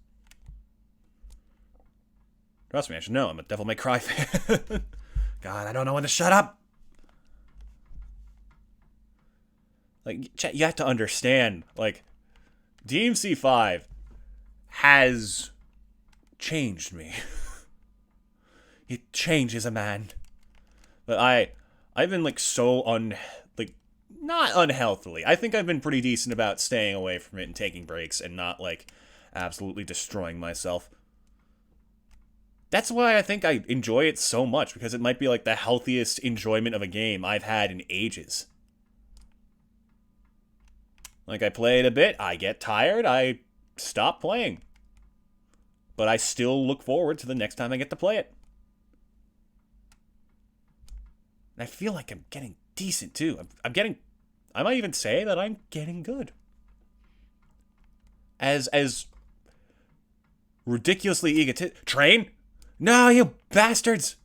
Trust me, I should know. I'm a Devil May Cry fan. God, I don't know when to shut up. Like, you have to understand, like, DMC 5 has changed me. It changes a man. But I've been, like, so not unhealthily. I think I've been pretty decent about staying away from it and taking breaks and not, like, absolutely destroying myself. That's why I think I enjoy it so much, because it might be, like, the healthiest enjoyment of a game I've had in ages. Like, I play it a bit, I get tired, I stop playing. But I still look forward to the next time I get to play it. And I feel like I'm getting decent, too. I might even say that I'm getting good. As ridiculously egotistic. Train? No, you bastards!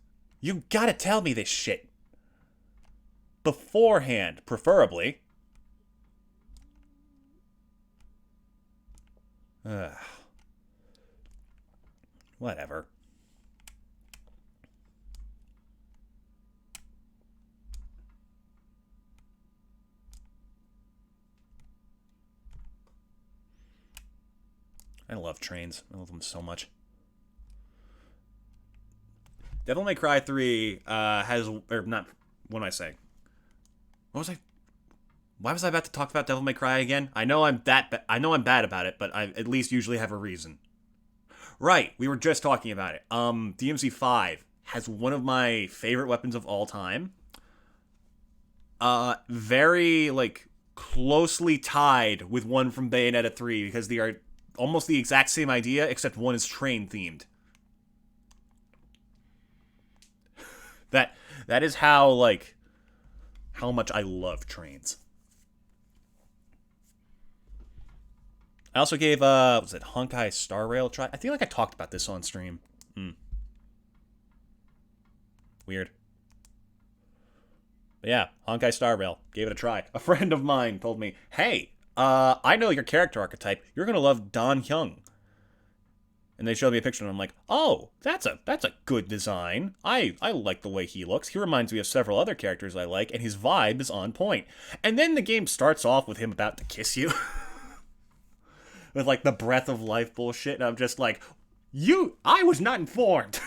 You gotta tell me this shit. Beforehand, preferably. Whatever. I love trains. I love them so much. Devil May Cry 3 has... Or not... What am I saying? What was I... Why was I about to talk about Devil May Cry again? I know I'm bad about it, but I at least usually have a reason. Right, we were just talking about it. DMC 5 has one of my favorite weapons of all time. Very, like, closely tied with one from Bayonetta 3, because they are almost the exact same idea, except one is train-themed. That is how, like, how much I love trains. I also gave, was it Honkai Star Rail a try? I feel like I talked about this on stream. Weird. But yeah, Honkai Star Rail. Gave it a try. A friend of mine told me, hey, I know your character archetype. You're gonna love Dan Hyung. And they showed me a picture, and I'm like, oh, that's a good design. I like the way he looks. He reminds me of several other characters I like, and his vibe is on point. And then the game starts off with him about to kiss you. With, like, the breath of life bullshit, and I'm just like, I was not informed.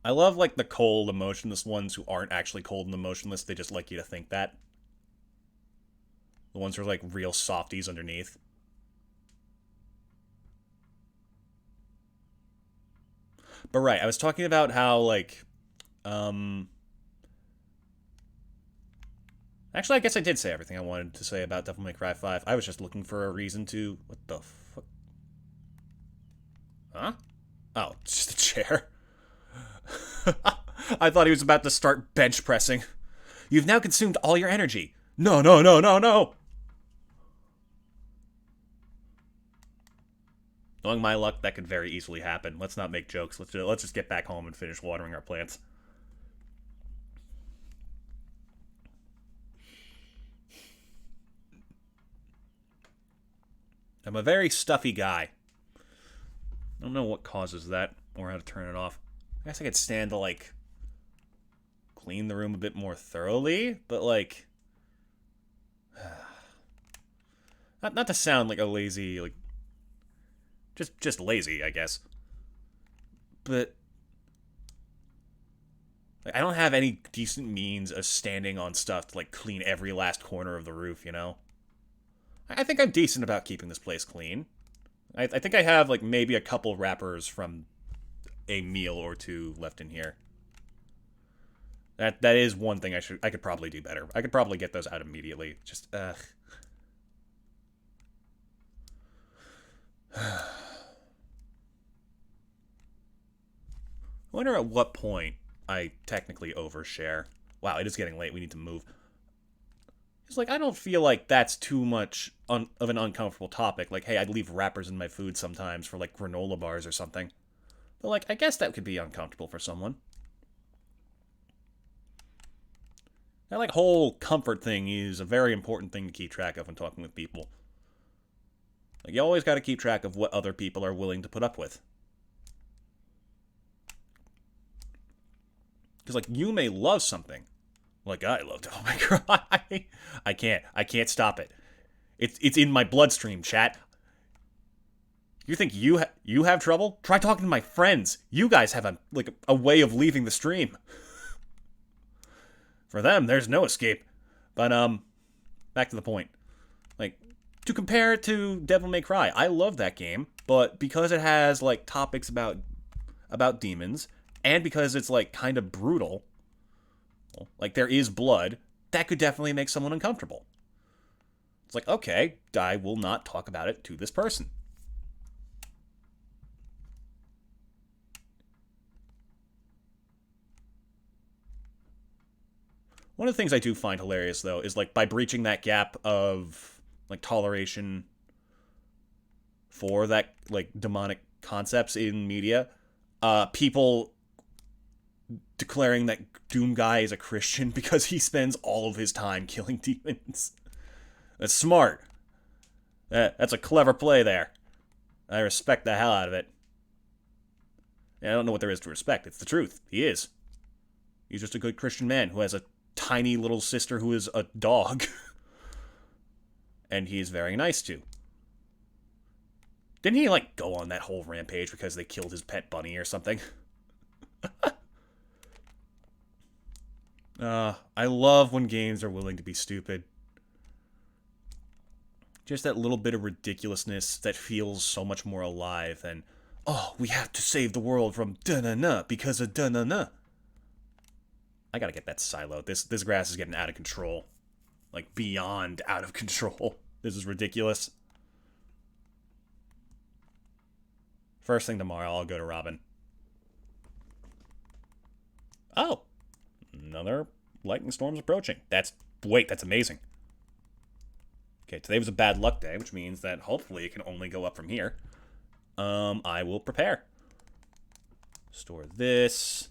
I love, like, the cold, emotionless ones who aren't actually cold and emotionless. They just like you to think that. The ones who are, like, real softies underneath. But right, I was talking about how, like, actually, I guess I did say everything I wanted to say about Devil May Cry 5. I was just looking for a reason to... What the fuck? Huh? Oh, it's just a chair. I thought he was about to start bench pressing. You've now consumed all your energy. No, no, no, no, no! Knowing my luck, that could very easily happen. Let's not make jokes. Let's just get back home and finish watering our plants. I'm a very stuffy guy. I don't know what causes that or how to turn it off. I guess I could stand to, like, clean the room a bit more thoroughly, but, like... not to sound like a lazy, like... Just lazy, I guess. But... like, I don't have any decent means of standing on stuff to, like, clean every last corner of the roof, you know? I think I'm decent about keeping this place clean. I think I have, like, maybe a couple wrappers from a meal or two left in here. That is one thing I could probably do better. I could probably get those out immediately. Just, ugh. I wonder at what point I technically overshare. Wow, it is getting late. We need to move. It's like, I don't feel like that's too much of an uncomfortable topic. Like, hey, I'd leave wrappers in my food sometimes for, like, granola bars or something. But, like, I guess that could be uncomfortable for someone. That, like, whole comfort thing is a very important thing to keep track of when talking with people. Like, you always got to keep track of what other people are willing to put up with. Because, like, you may love something. Like, I loved Oh my god. I can't stop it. It's in my bloodstream, chat. You think you have trouble? Try talking to my friends. You guys have a way of leaving the stream. For them, there's no escape. But back to the point. Like, to compare it to Devil May Cry, I love that game, but because it has like topics about demons, and because it's like kind of brutal, like there is blood, that could definitely make someone uncomfortable. It's like, okay, I will not talk about it to this person. One of the things I do find hilarious, though, is like by breaching that gap of like toleration for that like demonic concepts in media, people declaring that Doom Guy is a Christian because he spends all of his time killing demons. That's smart. That's a clever play there. I respect the hell out of it. I don't know what there is to respect. It's the truth. He is. He's just a good Christian man who has a tiny little sister who is a dog. And he is very nice to. Didn't he, like, go on that whole rampage because they killed his pet bunny or something? I love when games are willing to be stupid. Just that little bit of ridiculousness that feels so much more alive than, oh, we have to save the world from da-na-na because of da-na-na. I gotta get that silo. This grass is getting out of control. Like, beyond out of control. This is ridiculous. First thing tomorrow, I'll go to Robin. Oh. Another lightning storm's approaching. Wait, that's amazing. Okay, today was a bad luck day, which means that hopefully it can only go up from here. I will prepare. Store this.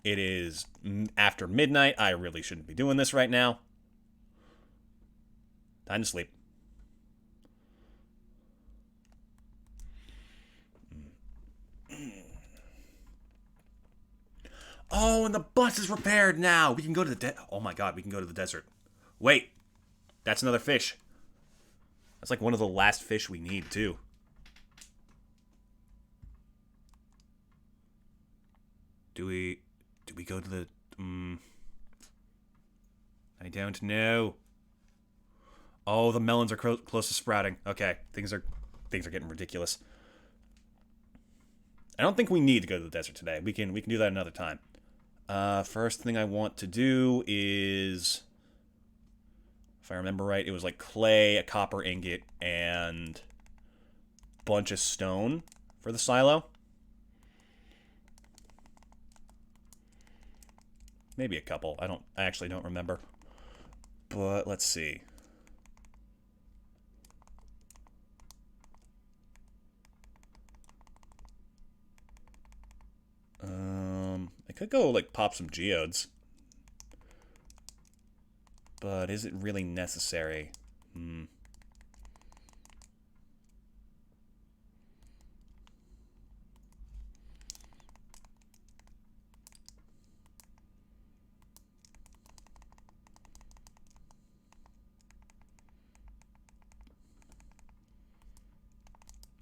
It is after midnight. I really shouldn't be doing this right now. Time to sleep. Oh, and the bus is repaired now. We can go to the oh my god, we can go to the desert. Wait. That's another fish. That's like one of the last fish we need, too. Do we go to the... I don't know. Oh, the melons are close to sprouting. Okay, things are getting ridiculous. I don't think we need to go to the desert today. We can do that another time. First thing I want to do is... If I remember right, it was like clay, a copper ingot, and a bunch of stone for the silo. Maybe a couple. I actually don't remember. But let's see. I could go like pop some geodes. But is it really necessary?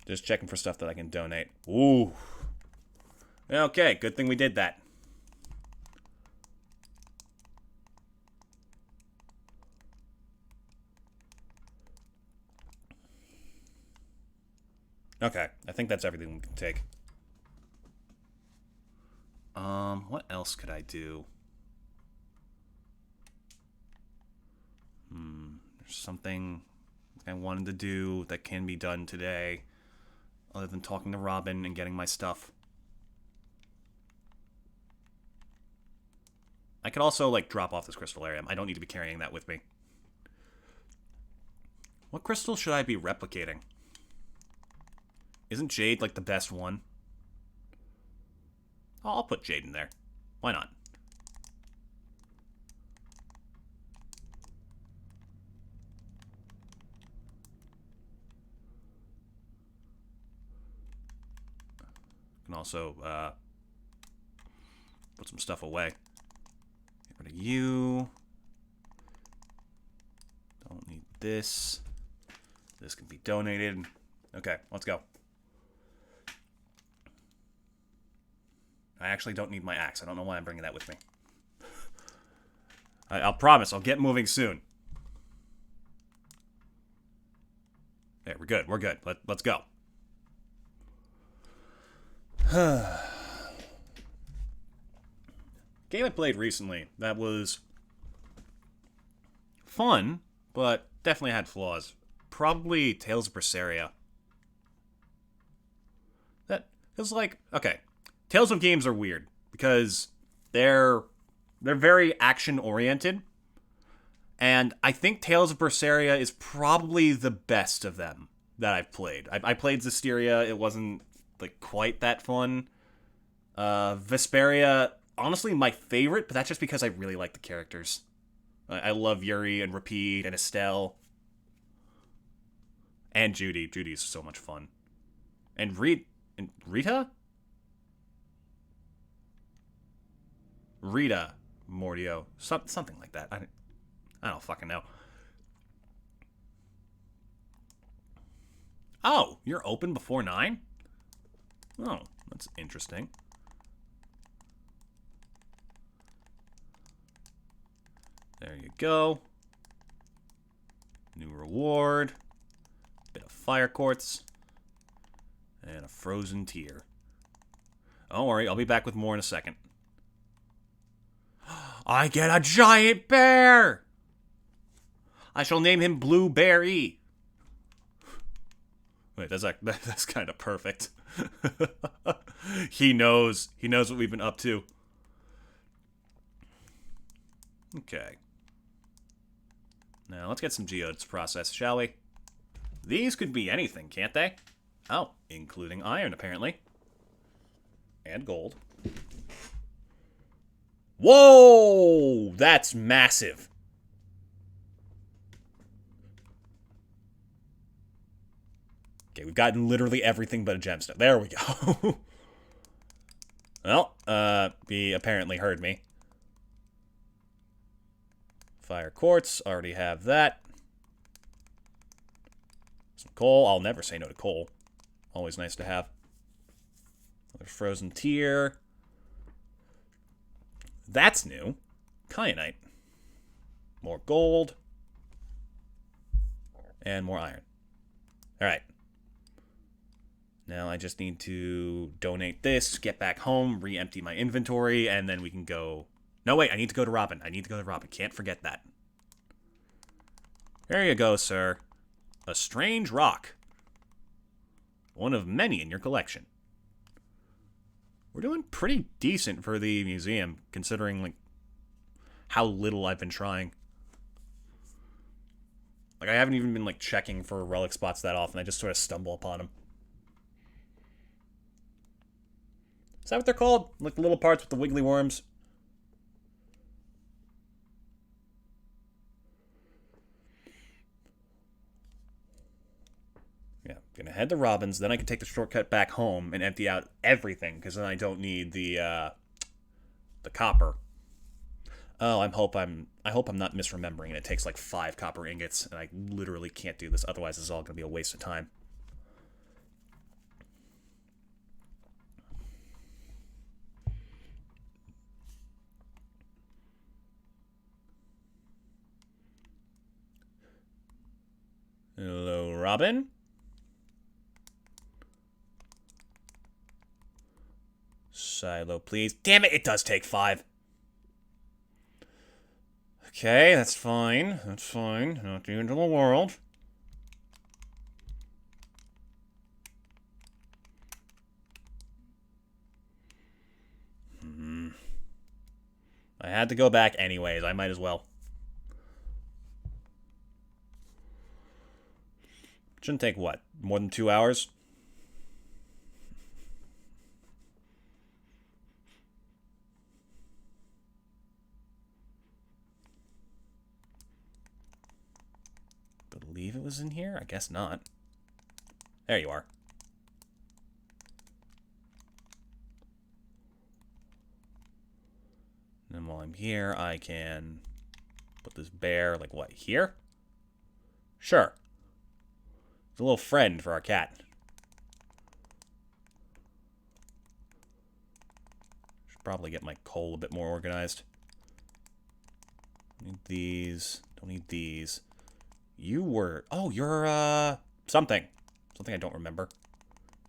Just checking for stuff that I can donate. Ooh. Okay, good thing we did that. Okay, I think that's everything we can take. What else could I do? There's something I wanted to do that can be done today, other than talking to Robin and getting my stuff. I could also, like, drop off this crystallarium. I don't need to be carrying that with me. What crystal should I be replicating? Isn't Jade, like, the best one? Oh, I'll put Jade in there. Why not? Can also, put some stuff away. Get rid of you. Don't need this. This can be donated. Okay, let's go. I actually don't need my axe. I don't know why I'm bringing that with me. I'll promise, I'll get moving soon. There, we're good. We're good. Let's go. Game I played recently that was fun, but definitely had flaws. Probably Tales of Berseria. That feels like, okay, Tales of games are weird because they're very action oriented, and I think Tales of Berseria is probably the best of them that I've played. I played Zestiria. It wasn't like quite that fun. Vesperia, honestly, my favorite, but that's just because I really like the characters. I love Yuri and Rapide and Estelle. And Judy. Judy's so much fun. And Rita? Rita Mordio. Something like that. I don't fucking know. Oh, you're open before 9? Oh, that's interesting. There you go. New reward. Bit of fire quartz. And a frozen tear. Don't worry, I'll be back with more in a second. I get a giant bear! I shall name him Blueberry. Wait, that's kind of perfect. He knows what we've been up to. Okay. Now, let's get some geodes processed, shall we? These could be anything, can't they? Oh, including iron, apparently. And gold. Whoa! That's massive. Okay, we've gotten literally everything but a gemstone. There we go. Well, he apparently heard me. Fire quartz, already have that. Some coal, I'll never say no to coal. Always nice to have. Another frozen tear. That's new. Kyanite. More gold. And more iron. Alright. Now I just need to donate this, get back home, re-empty my inventory, and then we can go... No, wait, I need to go to Robin. Can't forget that. There you go, sir. A strange rock. One of many in your collection. We're doing pretty decent for the museum, considering, like, how little I've been trying. Like, I haven't even been, like, checking for relic spots that often. I just sort of stumble upon them. Is that what they're called? Like the little parts with the wiggly worms? Yeah, gonna head to Robin's, then I can take the shortcut back home and empty out everything, because then I don't need the copper. Oh, I hope I'm not misremembering and it takes like 5 copper ingots, and I literally can't do this, otherwise this is all gonna be a waste of time. Robin? Silo, please. Damn it, it does take 5. Okay, that's fine. That's fine. Not the end of the world. I had to go back anyways. I might as well. Shouldn't take, what, more than 2 hours? Believe it was in here? I guess not. There you are. And while I'm here, I can put this bear, like, what, here? Sure. It's a little friend for our cat. Should probably get my coal a bit more organized. Need these. Don't need these. You were... Oh, you're, something. Something I don't remember.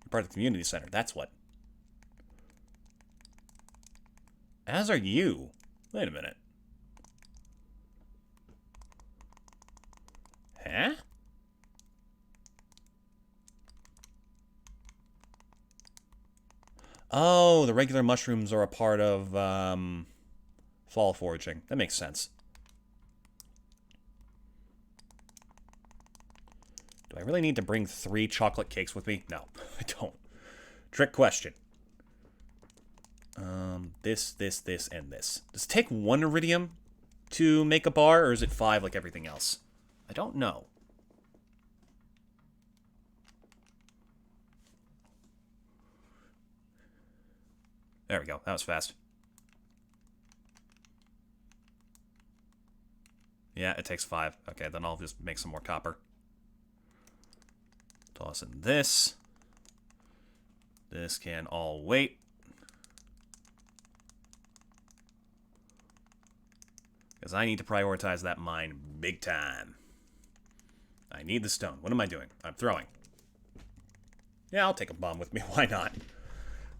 You're part of the community center. That's what. As are you. Wait a minute. Huh? Oh, the regular mushrooms are a part of, fall foraging. That makes sense. Do I really need to bring 3 chocolate cakes with me? No, I don't. Trick question. This, and this. Does it take 1 iridium to make a bar, or is it 5 like everything else? I don't know. There we go. That was fast. Yeah, it takes 5. Okay, then I'll just make some more copper. Toss in this. This can all wait. Because I need to prioritize that mine big time. I need the stone. What am I doing? I'm throwing. Yeah, I'll take a bomb with me. Why not?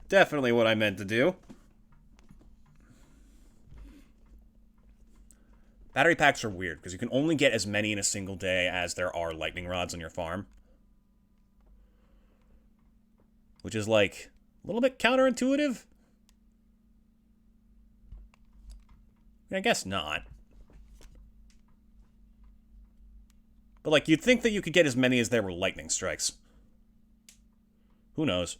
Definitely what I meant to do. Battery packs are weird, because you can only get as many in a single day as there are lightning rods on your farm. Which is, like, a little bit counterintuitive. I guess not. But, like, you'd think that you could get as many as there were lightning strikes. Who knows?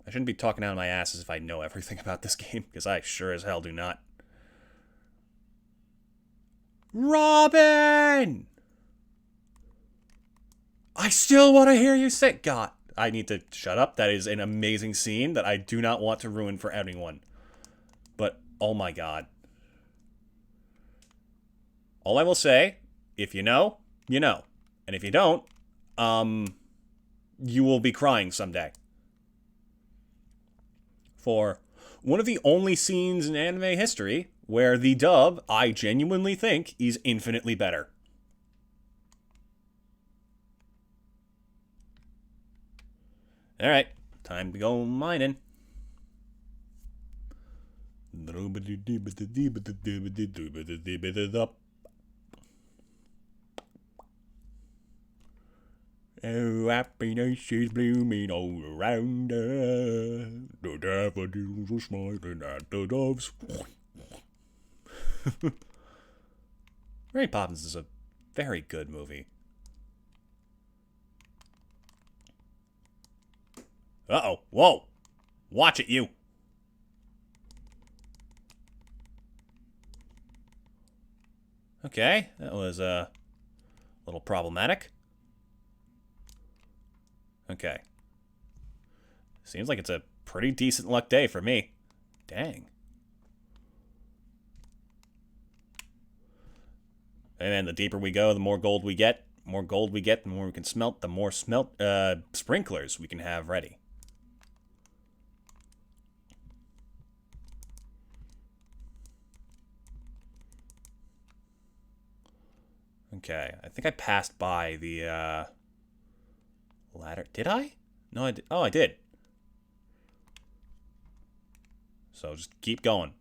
I shouldn't be talking out of my ass as if I know everything about this game, because I sure as hell do not. Robin! I still want to hear you say... God, I need to shut up. That is an amazing scene that I do not want to ruin for anyone. But, oh my god. All I will say, if you know, you know. And if you don't, you will be crying someday. For one of the only scenes in anime history where the dub, I genuinely think, is infinitely better. Alright, time to go mining. Oh, happiness is blooming all around us. The daffodils are smiling at the doves. Mary Poppins is a very good movie. Uh-oh. Whoa. Watch it, you. Okay, that was a little problematic. Okay. Seems like it's a pretty decent luck day for me. Dang. And then the deeper we go, the more gold we get. The more gold we get, the more we can smelt. The more sprinklers we can have ready. Okay, I think I passed by the, ladder. Did I? No, I did. Oh, I did. So just keep going.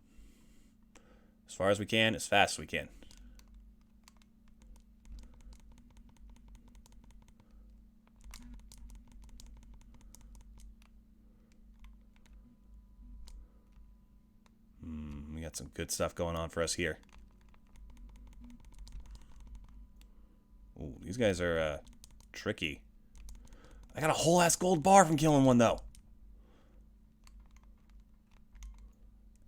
As far as we can, as fast as we can. We got some good stuff going on for us here. Ooh, these guys are, tricky. I got a whole ass gold bar from killing one, though.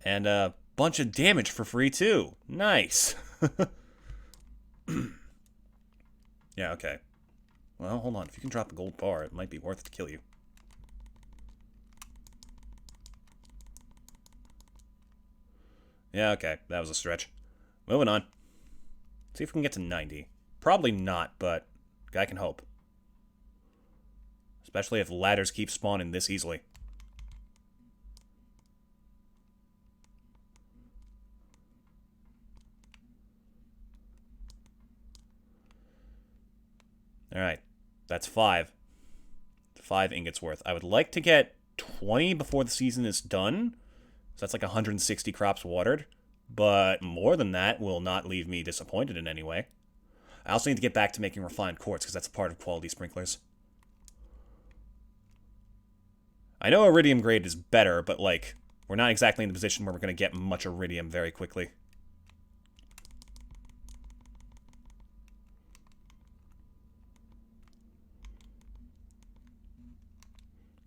And a bunch of damage for free, too. Nice. Yeah, okay. Well, hold on. If you can drop the gold bar, it might be worth it to kill you. Yeah, okay. That was a stretch. Moving on. See if we can get to 90. Probably not, but guy can hope. Especially if ladders keep spawning this easily. Alright. That's 5. 5 ingots worth. I would like to get 20 before the season is done. So that's like 160 crops watered. But more than that will not leave me disappointed in any way. I also need to get back to making refined quartz, because that's a part of quality sprinklers. I know iridium grade is better, but, like, we're not exactly in the position where we're going to get much iridium very quickly.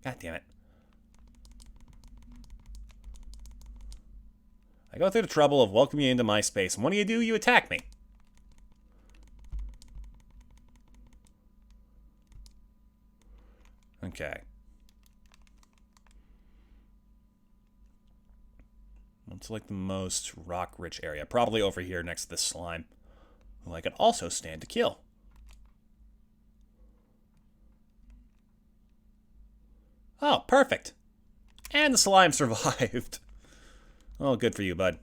God damn it. I go through the trouble of welcoming you into my space, and what do? You attack me. Okay. What's like the most rock-rich area? Probably over here next to this slime, who I could also stand to kill. Oh, perfect. And the slime survived. Oh, good for you, bud.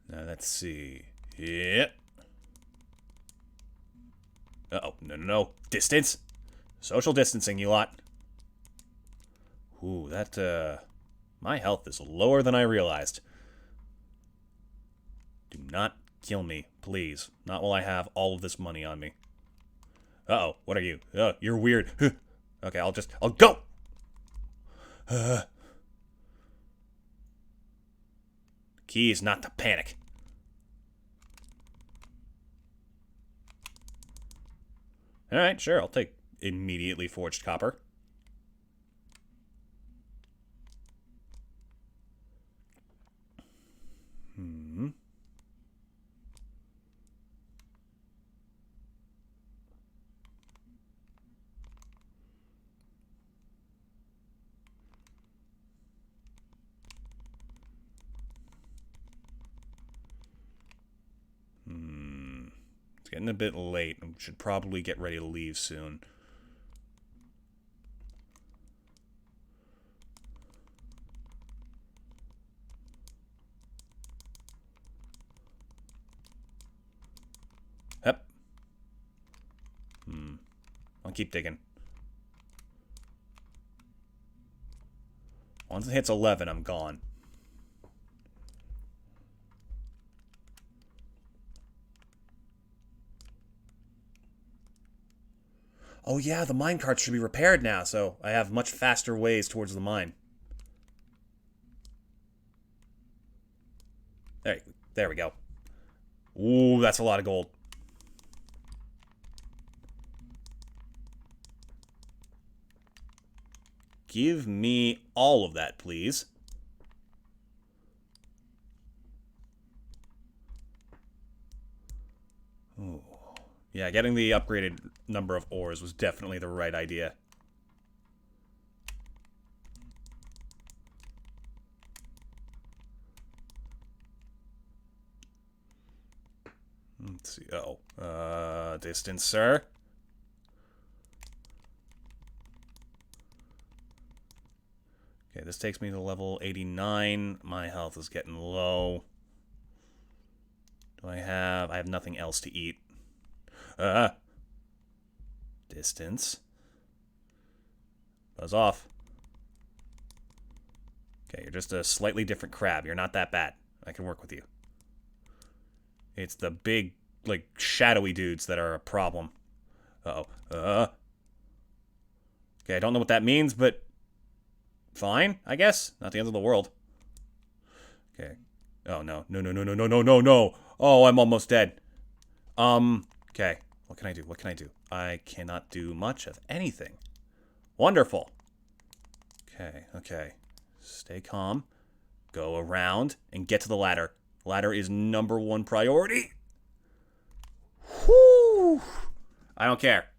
Now, let's see. Yep. Uh-oh. No, no, no. Distance. Social distancing, you lot. Ooh, that, my health is lower than I realized. Do not kill me, please. Not while I have all of this money on me. Uh-oh. What are you? You're weird. Okay, I'll go! Key is not to panic. Alright, sure, I'll take immediately forged copper. It's getting a bit late. I should probably get ready to leave soon. Yep. I'll keep digging. Once it hits 11, I'm gone. Oh yeah, the minecart should be repaired now, so I have much faster ways towards the mine. There we go. Ooh, that's a lot of gold. Give me all of that, please. Ooh. Yeah, getting the upgraded number of ores was definitely the right idea. Let's see. Uh-oh. Distance, sir. Okay, this takes me to level 89. My health is getting low. Do I have... I have nothing else to eat. Distance. Buzz off. Okay, you're just a slightly different crab. You're not that bad. I can work with you. It's the big, like, shadowy dudes that are a problem. Uh-oh. Okay, I don't know what that means, but... fine, I guess. Not the end of the world. Okay. Oh, no. No. Oh, I'm almost dead. Okay. What can I do? What can I do? I cannot do much of anything. Wonderful. Okay. Stay calm. Go around and get to the ladder. Ladder is #1 priority. Whew. I don't care.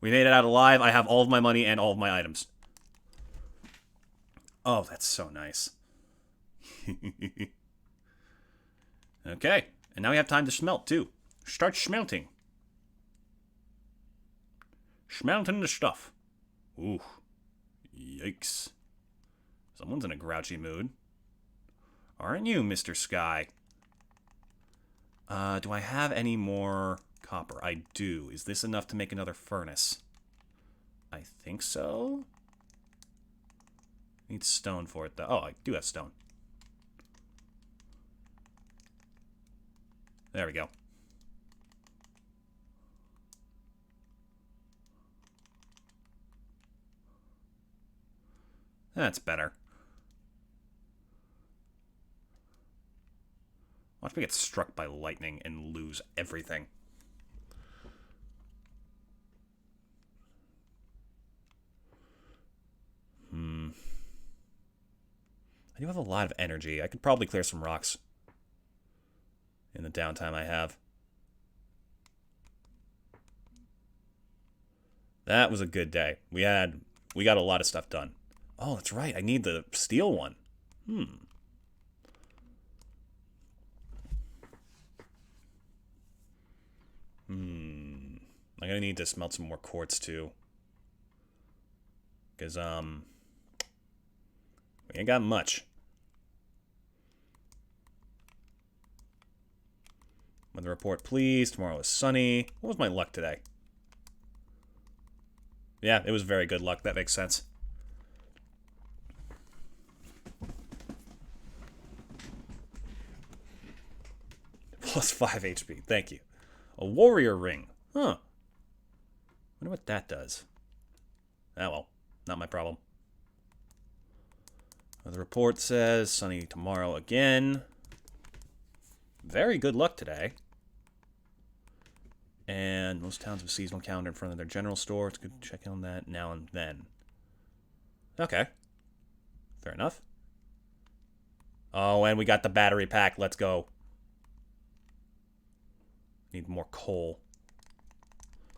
We made it out alive. I have all of my money and all of my items. Oh, that's so nice. Okay. And now we have time to smelt, too. Start smelting. Smelting the stuff. Ooh. Yikes. Someone's in a grouchy mood. Aren't you, Mr. Sky? Do I have any more copper? I do. Is this enough to make another furnace? I think so. Need stone for it, though. Oh, I do have stone. There we go. That's better. Watch me get struck by lightning and lose everything. I do have a lot of energy. I could probably clear some rocks in the downtime I have. That was a good day. We got a lot of stuff done. Oh, that's right. I need the steel one. I'm gonna need to smelt some more quartz too. Because, we ain't got much. Weather report, please. Tomorrow is sunny. What was my luck today? Yeah, it was very good luck. That makes sense. Plus 5 HP. Thank you. A warrior ring. Huh. Wonder what that does. Ah, well. Not my problem. The report says sunny tomorrow again. Very good luck today. And most towns have a seasonal calendar in front of their general store. It's good to check on that now and then. Okay. Fair enough. Oh, and we got the battery pack. Let's go. Need more coal.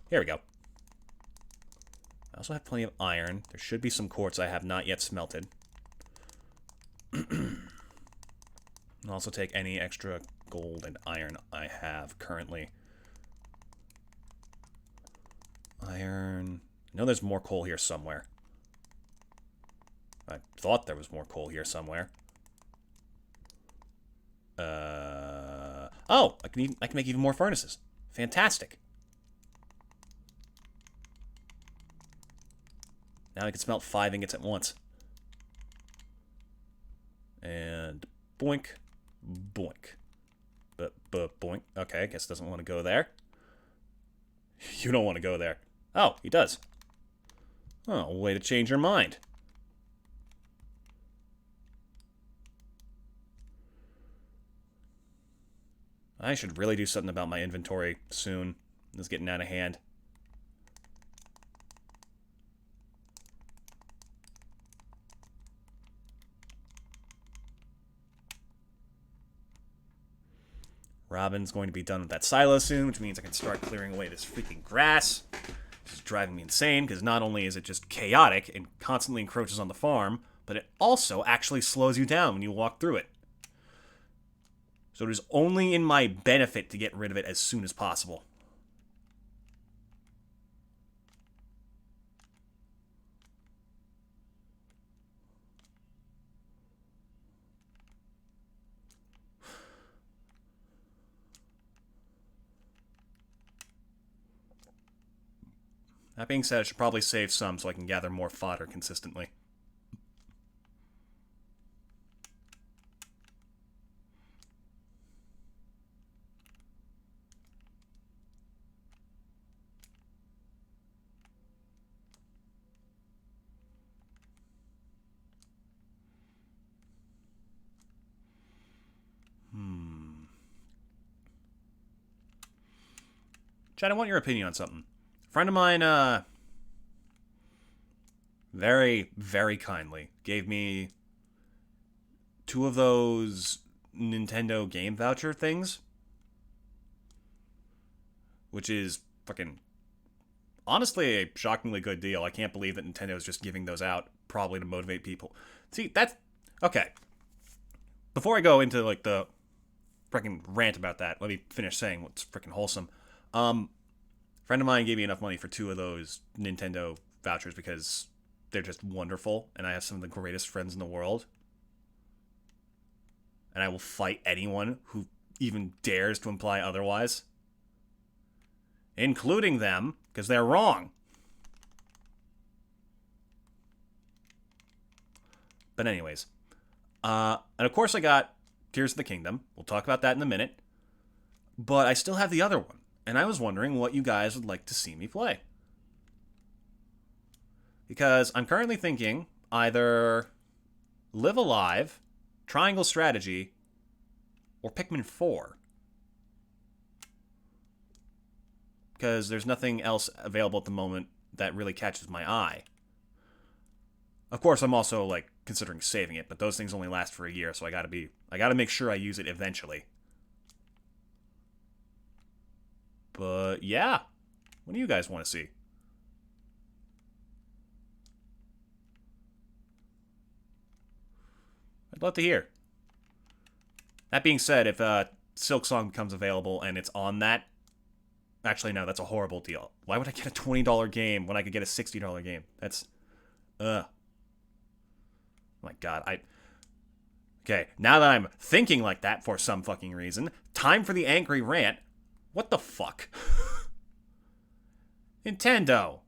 Here we go. I also have plenty of iron. There should be some quartz I have not yet smelted. I'll also take any extra gold and iron I have currently. Iron. I know there's more coal here somewhere. I thought there was more coal here somewhere. Oh, I can make even more furnaces. Fantastic. Now I can smelt 5 ingots at once. And boink, boink. But boink. Okay, I guess doesn't want to go there. You don't want to go there. Oh, he does. Oh, way to change your mind. I should really do something about my inventory soon. It's getting out of hand. Robin's going to be done with that silo soon, which means I can start clearing away this freaking grass. This is driving me insane, because not only is it just chaotic and constantly encroaches on the farm, but it also actually slows you down when you walk through it. So it is only in my benefit to get rid of it as soon as possible. That being said, I should probably save some so I can gather more fodder consistently. Chad, I want your opinion on something. A friend of mine, very, very kindly gave me two of those Nintendo game voucher things, which is fucking honestly a shockingly good deal. I can't believe that Nintendo's just giving those out, probably to motivate people. See, that's okay. Before I go into like the freaking rant about that, let me finish saying what's freaking wholesome. A friend of mine gave me enough money for two of those Nintendo vouchers because they're just wonderful, and I have some of the greatest friends in the world. And I will fight anyone who even dares to imply otherwise, including them, because they're wrong. But anyways, and of course I got Tears of the Kingdom. We'll talk about that in a minute. But I still have the other one, and I was wondering what you guys would like to see me play. Because I'm currently thinking either Live Alive, Triangle Strategy, or Pikmin 4. Because there's nothing else available at the moment that really catches my eye. Of course, I'm also like considering saving it, but those things only last for a year, so I gotta make sure I use it eventually. But yeah, what do you guys want to see? I'd love to hear. That being said, if Silk Song becomes available and it's on that, actually no, that's a horrible deal. Why would I get a $20 game when I could get a $60 game? That's, oh my god, Okay, now that I'm thinking like that for some fucking reason, time for the angry rant. What the fuck? Nintendo,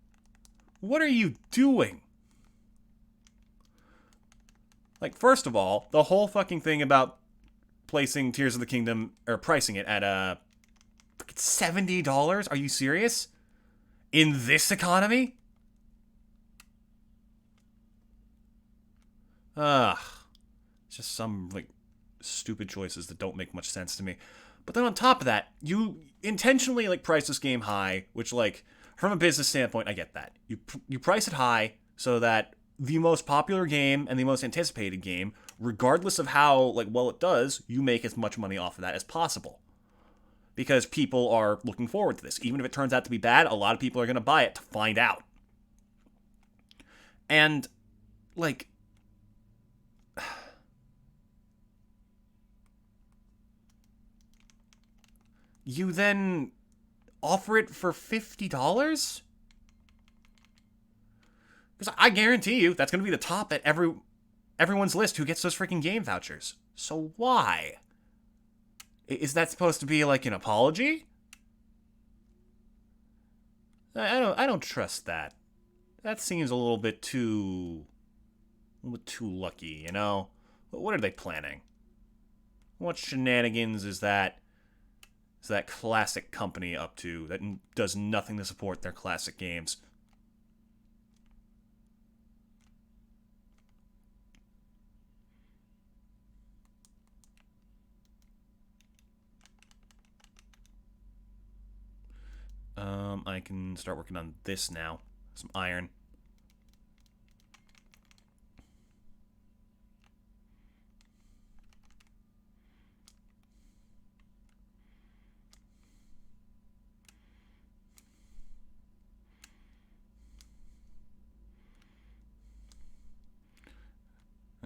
what are you doing? Like, first of all, the whole fucking thing about placing Tears of the Kingdom, or pricing it at $70? Are you serious? In this economy? Ugh. Just some, like, stupid choices that don't make much sense to me. But then on top of that, you intentionally, like, price this game high, which, like, from a business standpoint, I get that. You price it high so that the most popular game and the most anticipated game, regardless of how, like, well it does, you make as much money off of that as possible. Because people are looking forward to this. Even if it turns out to be bad, a lot of people are going to buy it to find out. And, like, you then offer it for $50? Because I guarantee you that's going to be the top at everyone's list who gets those freaking game vouchers. So why? Is that supposed to be like an apology? I don't trust that. That seems a little bit too lucky, you know? What are they planning? What shenanigans is that classic company up to that does nothing to support their classic games? I can start working on this now. Some iron.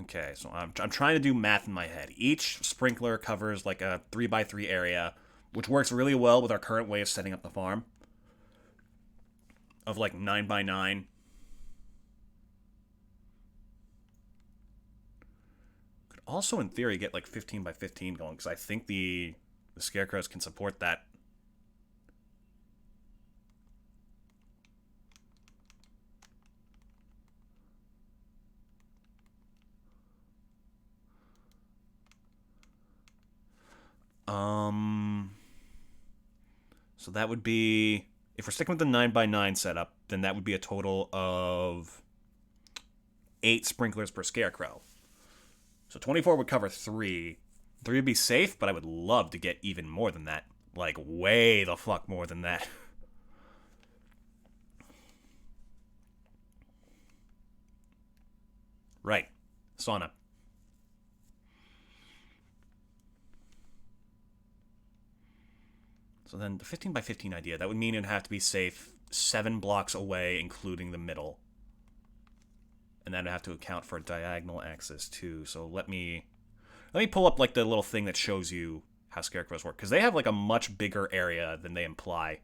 Okay, so I'm trying to do math in my head. Each sprinkler covers like a 3x3 area, which works really well with our current way of setting up the farm. Of like 9x9. Could also, in theory, get like 15x15 going, because I think the scarecrows can support that. So that would be, if we're sticking with the 9x9 setup, then that would be a total of 8 sprinklers per scarecrow. So 24 would cover 3. 3 would be safe, but I would love to get even more than that. Like, way the fuck more than that. Right. Sauna. So then the 15x15 idea, that would mean it'd have to be safe 7 blocks away, including the middle. And then I'd have to account for a diagonal axis too. So let me pull up like the little thing that shows you how scarecrows work, because they have like a much bigger area than they imply.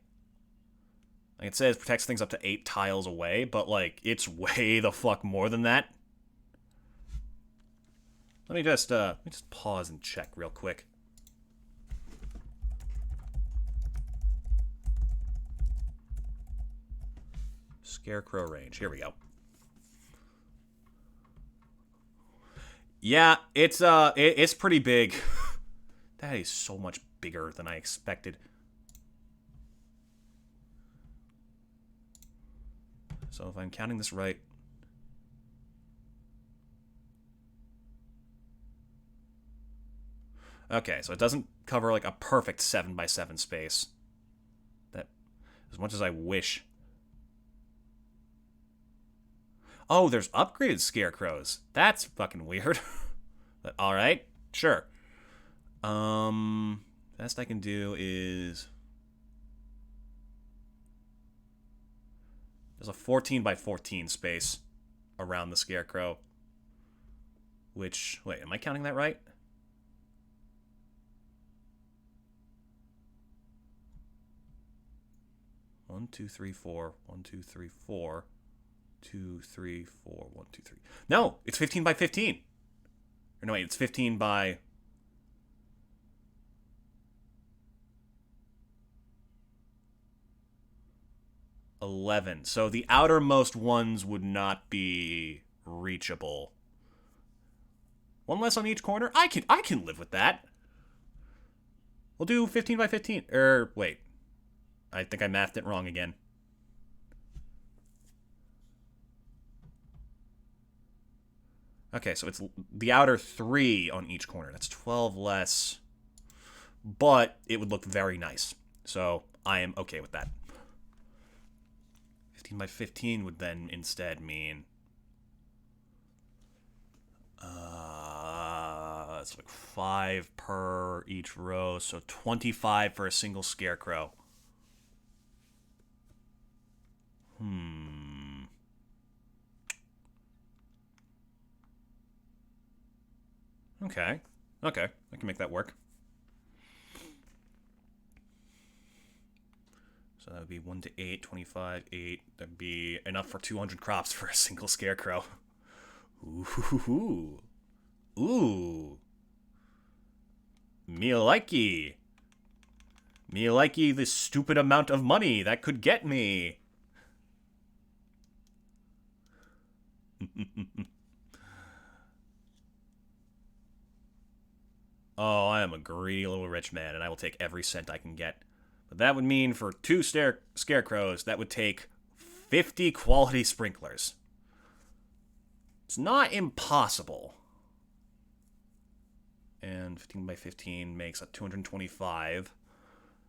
Like it says protects things up to 8 tiles away, but like it's way the fuck more than that. Let me just pause and check real quick. Scarecrow range. Here we go. Yeah, it's pretty big. That is so much bigger than I expected. So if I'm counting this right, okay, so it doesn't cover like a perfect 7x7 space. That, as much as I wish. Oh, there's upgraded scarecrows. That's fucking weird. But all right, sure. Best I can do is there's a 14x14 space around the scarecrow. Which, wait, am I counting that right? One, two, three, four. 1, 2, 3, 4. 2, 3, 4. 1, 2, 3. No, it's 15x15. Or no, wait, it's 15 by 11. So the outermost ones would not be reachable. One less on each corner? I can live with that. We'll do 15x15. Wait. I think I mathed it wrong again. Okay, so it's the outer 3 on each corner. That's 12 less. But it would look very nice. So I am okay with that. 15x15 would then instead mean it's like 5 per each row, so 25 for a single scarecrow. Okay, I can make that work. So that would be 1 to 8, 25, 8. That'd be enough for 200 crops for a single scarecrow. Ooh. Ooh. Me likey. Me likey the stupid amount of money that could get me. Oh, I am a greedy little rich man, and I will take every cent I can get. But that would mean for 2 scarecrows, that would take 50 quality sprinklers. It's not impossible. And 15x15 makes a 225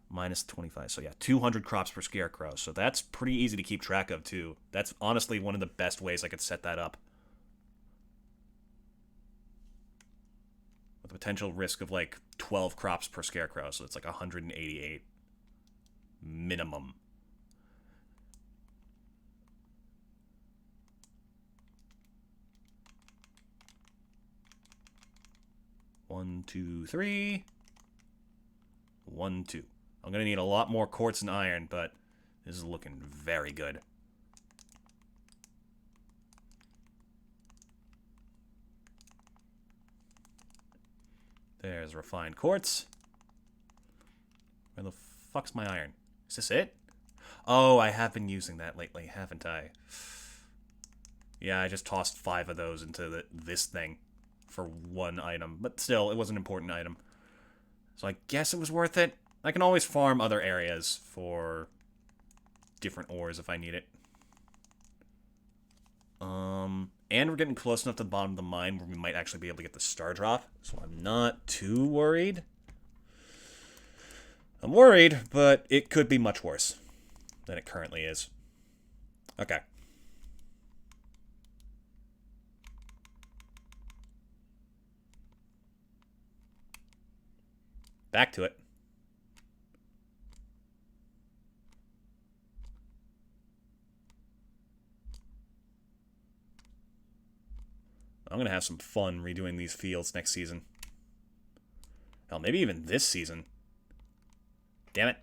minus 25. So yeah, 200 crops per scarecrow. So that's pretty easy to keep track of, too. That's honestly one of the best ways I could set that up. With the potential risk of like 12 crops per scarecrow. So it's like 188 minimum. One, two, three. 1, 2. I'm going to need a lot more quartz and iron, but this is looking very good. There's refined quartz. Where the fuck's my iron? Is this it? Oh, I have been using that lately, haven't I? Yeah, I just tossed 5 of those into this thing for 1 item. But still, it was an important item. So I guess it was worth it. I can always farm other areas for different ores if I need it. And we're getting close enough to the bottom of the mine where we might actually be able to get the star drop, so I'm not too worried. I'm worried, but it could be much worse than it currently is. Okay. Back to it. I'm going to have some fun redoing these fields next season. Hell, maybe even this season. Damn it.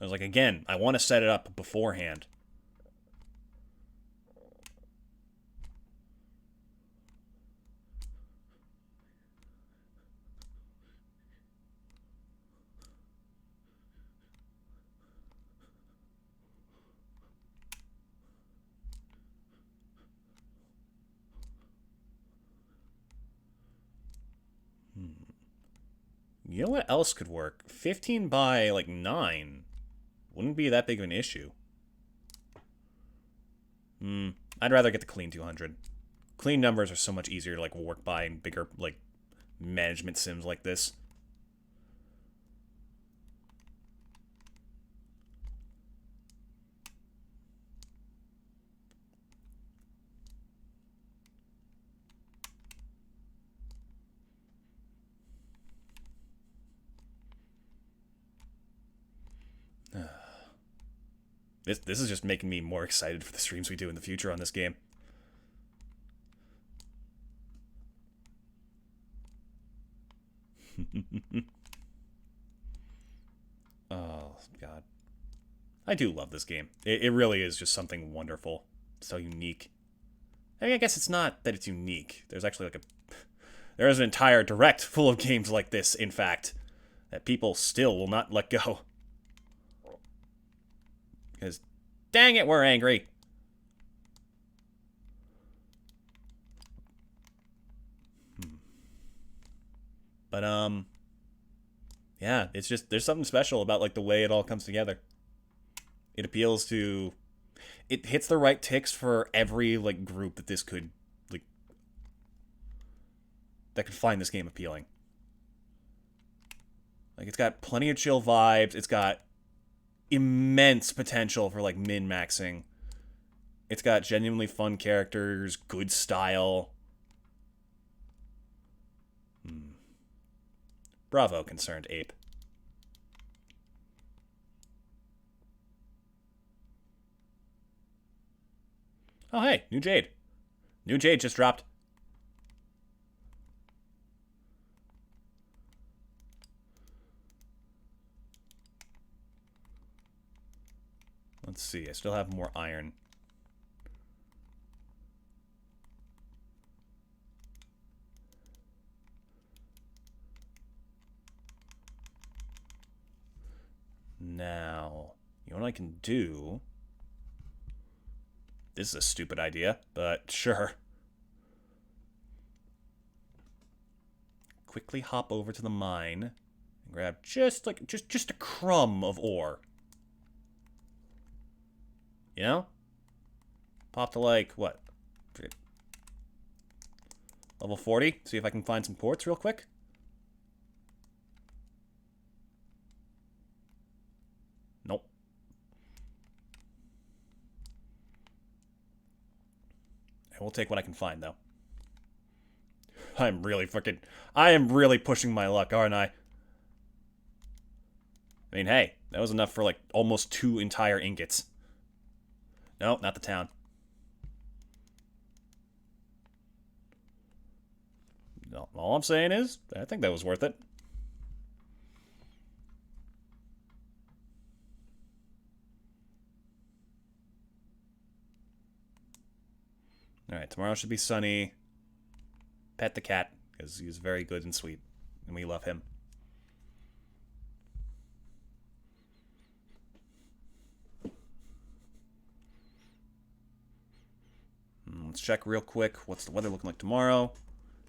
I was like, again, I want to set it up beforehand. You know what else could work? 15 by, like, 9. Wouldn't be that big of an issue. I'd rather get the clean 200. Clean numbers are so much easier to, like, work by in bigger, like, management sims like this. This is just making me more excited for the streams we do in the future on this game. Oh, God. I do love this game. It really is just something wonderful. So unique. I mean, I guess it's not that it's unique. There's actually like there is an entire direct full of games like this, in fact, that people still will not let go. Because, dang it, we're angry. But, yeah, it's just, there's something special about, like, the way it all comes together. It appeals to, it hits the right ticks for every, like, group that this could, like, that could find this game appealing. Like, it's got plenty of chill vibes. It's got immense potential for, like, min-maxing. It's got genuinely fun characters, good style. Bravo, concerned ape. Oh, hey, new jade. New jade just dropped. Let's see, I still have more iron. Now, you know what I can do? This is a stupid idea, but sure. Quickly hop over to the mine and grab just a crumb of ore. You know? Pop to like, what? Level 40? See if I can find some quartz real quick. Nope. I will take what I can find, though. I am really pushing my luck, aren't I? I mean, hey, that was enough for, like, almost 2 entire ingots. No, not the town. No, all I'm saying is, I think that was worth it. Alright, tomorrow should be sunny. Pet the cat, because he's very good and sweet, and we love him. Let's check real quick. What's the weather looking like tomorrow?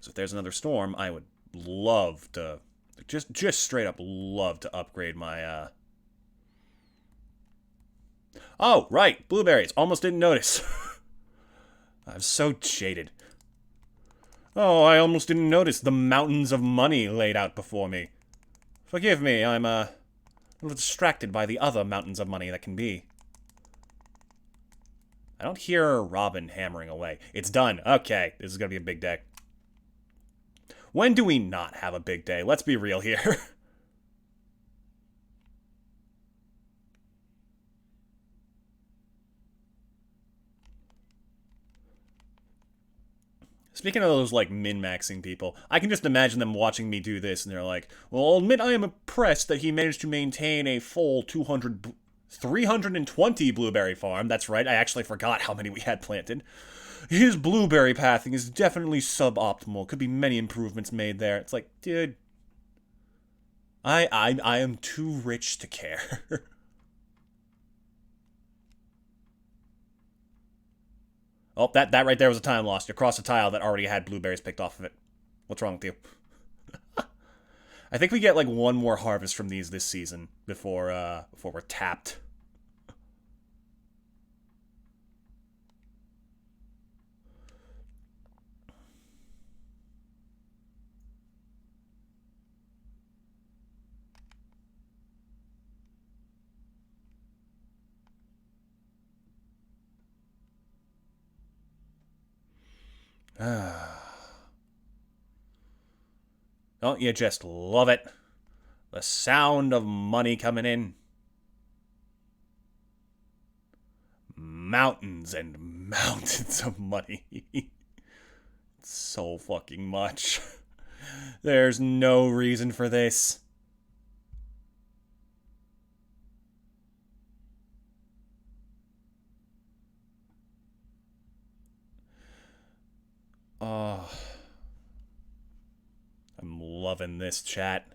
So if there's another storm, I would love to... Just straight up love to upgrade my, Oh, right! Blueberries! Almost didn't notice. I'm so jaded. Oh, I almost didn't notice the mountains of money laid out before me. Forgive me, I'm, a little distracted by the other mountains of money that can be. I don't hear Robin hammering away. It's done. Okay, this is gonna be a big day. When do we not have a big day? Let's be real here. Speaking of those, like, min-maxing people, I can just imagine them watching me do this, and they're like, well, I'll admit I am impressed that he managed to maintain a full 320 blueberry farm. That's right, I actually forgot how many we had planted. His blueberry pathing is definitely suboptimal. Could be many improvements made there. It's like, dude, I am too rich to care. Oh, that right there was a time lost. You crossed a tile that already had blueberries picked off of it. What's wrong with you? I think we get like one more harvest from these this season before we're tapped. Don't you just love it? The sound of money coming in. Mountains and mountains of money. So fucking much. There's no reason for this. Oh. I'm loving this, chat.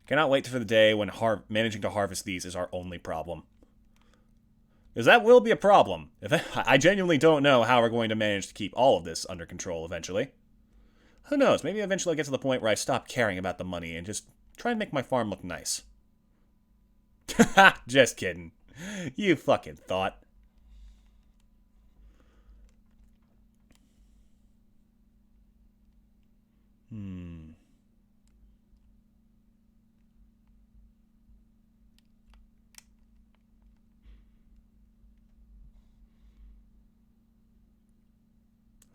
Cannot wait for the day when managing to harvest these is our only problem. Because that will be a problem. I genuinely don't know how we're going to manage to keep all of this under control eventually. Who knows, maybe eventually I'll get to the point where I stop caring about the money and just try and make my farm look nice. Just kidding. You fucking thought.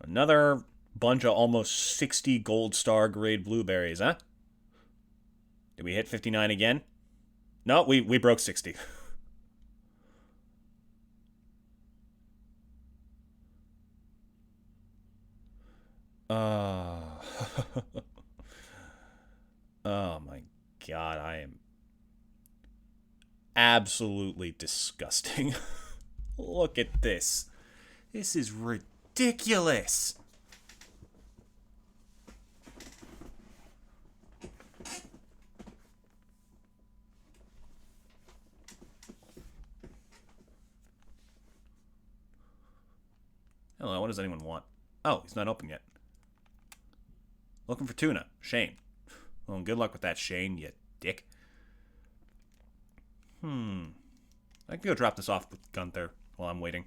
Another bunch of almost 60 gold star grade blueberries, huh? Did we hit 59 again? No, we broke 60. Oh my god, I am absolutely disgusting. Look at this. This is ridiculous. Hello, what does anyone want? Oh, he's not open yet. Looking for tuna. Shane. Well, good luck with that, Shane, you dick. I can go drop this off with Gunther while I'm waiting.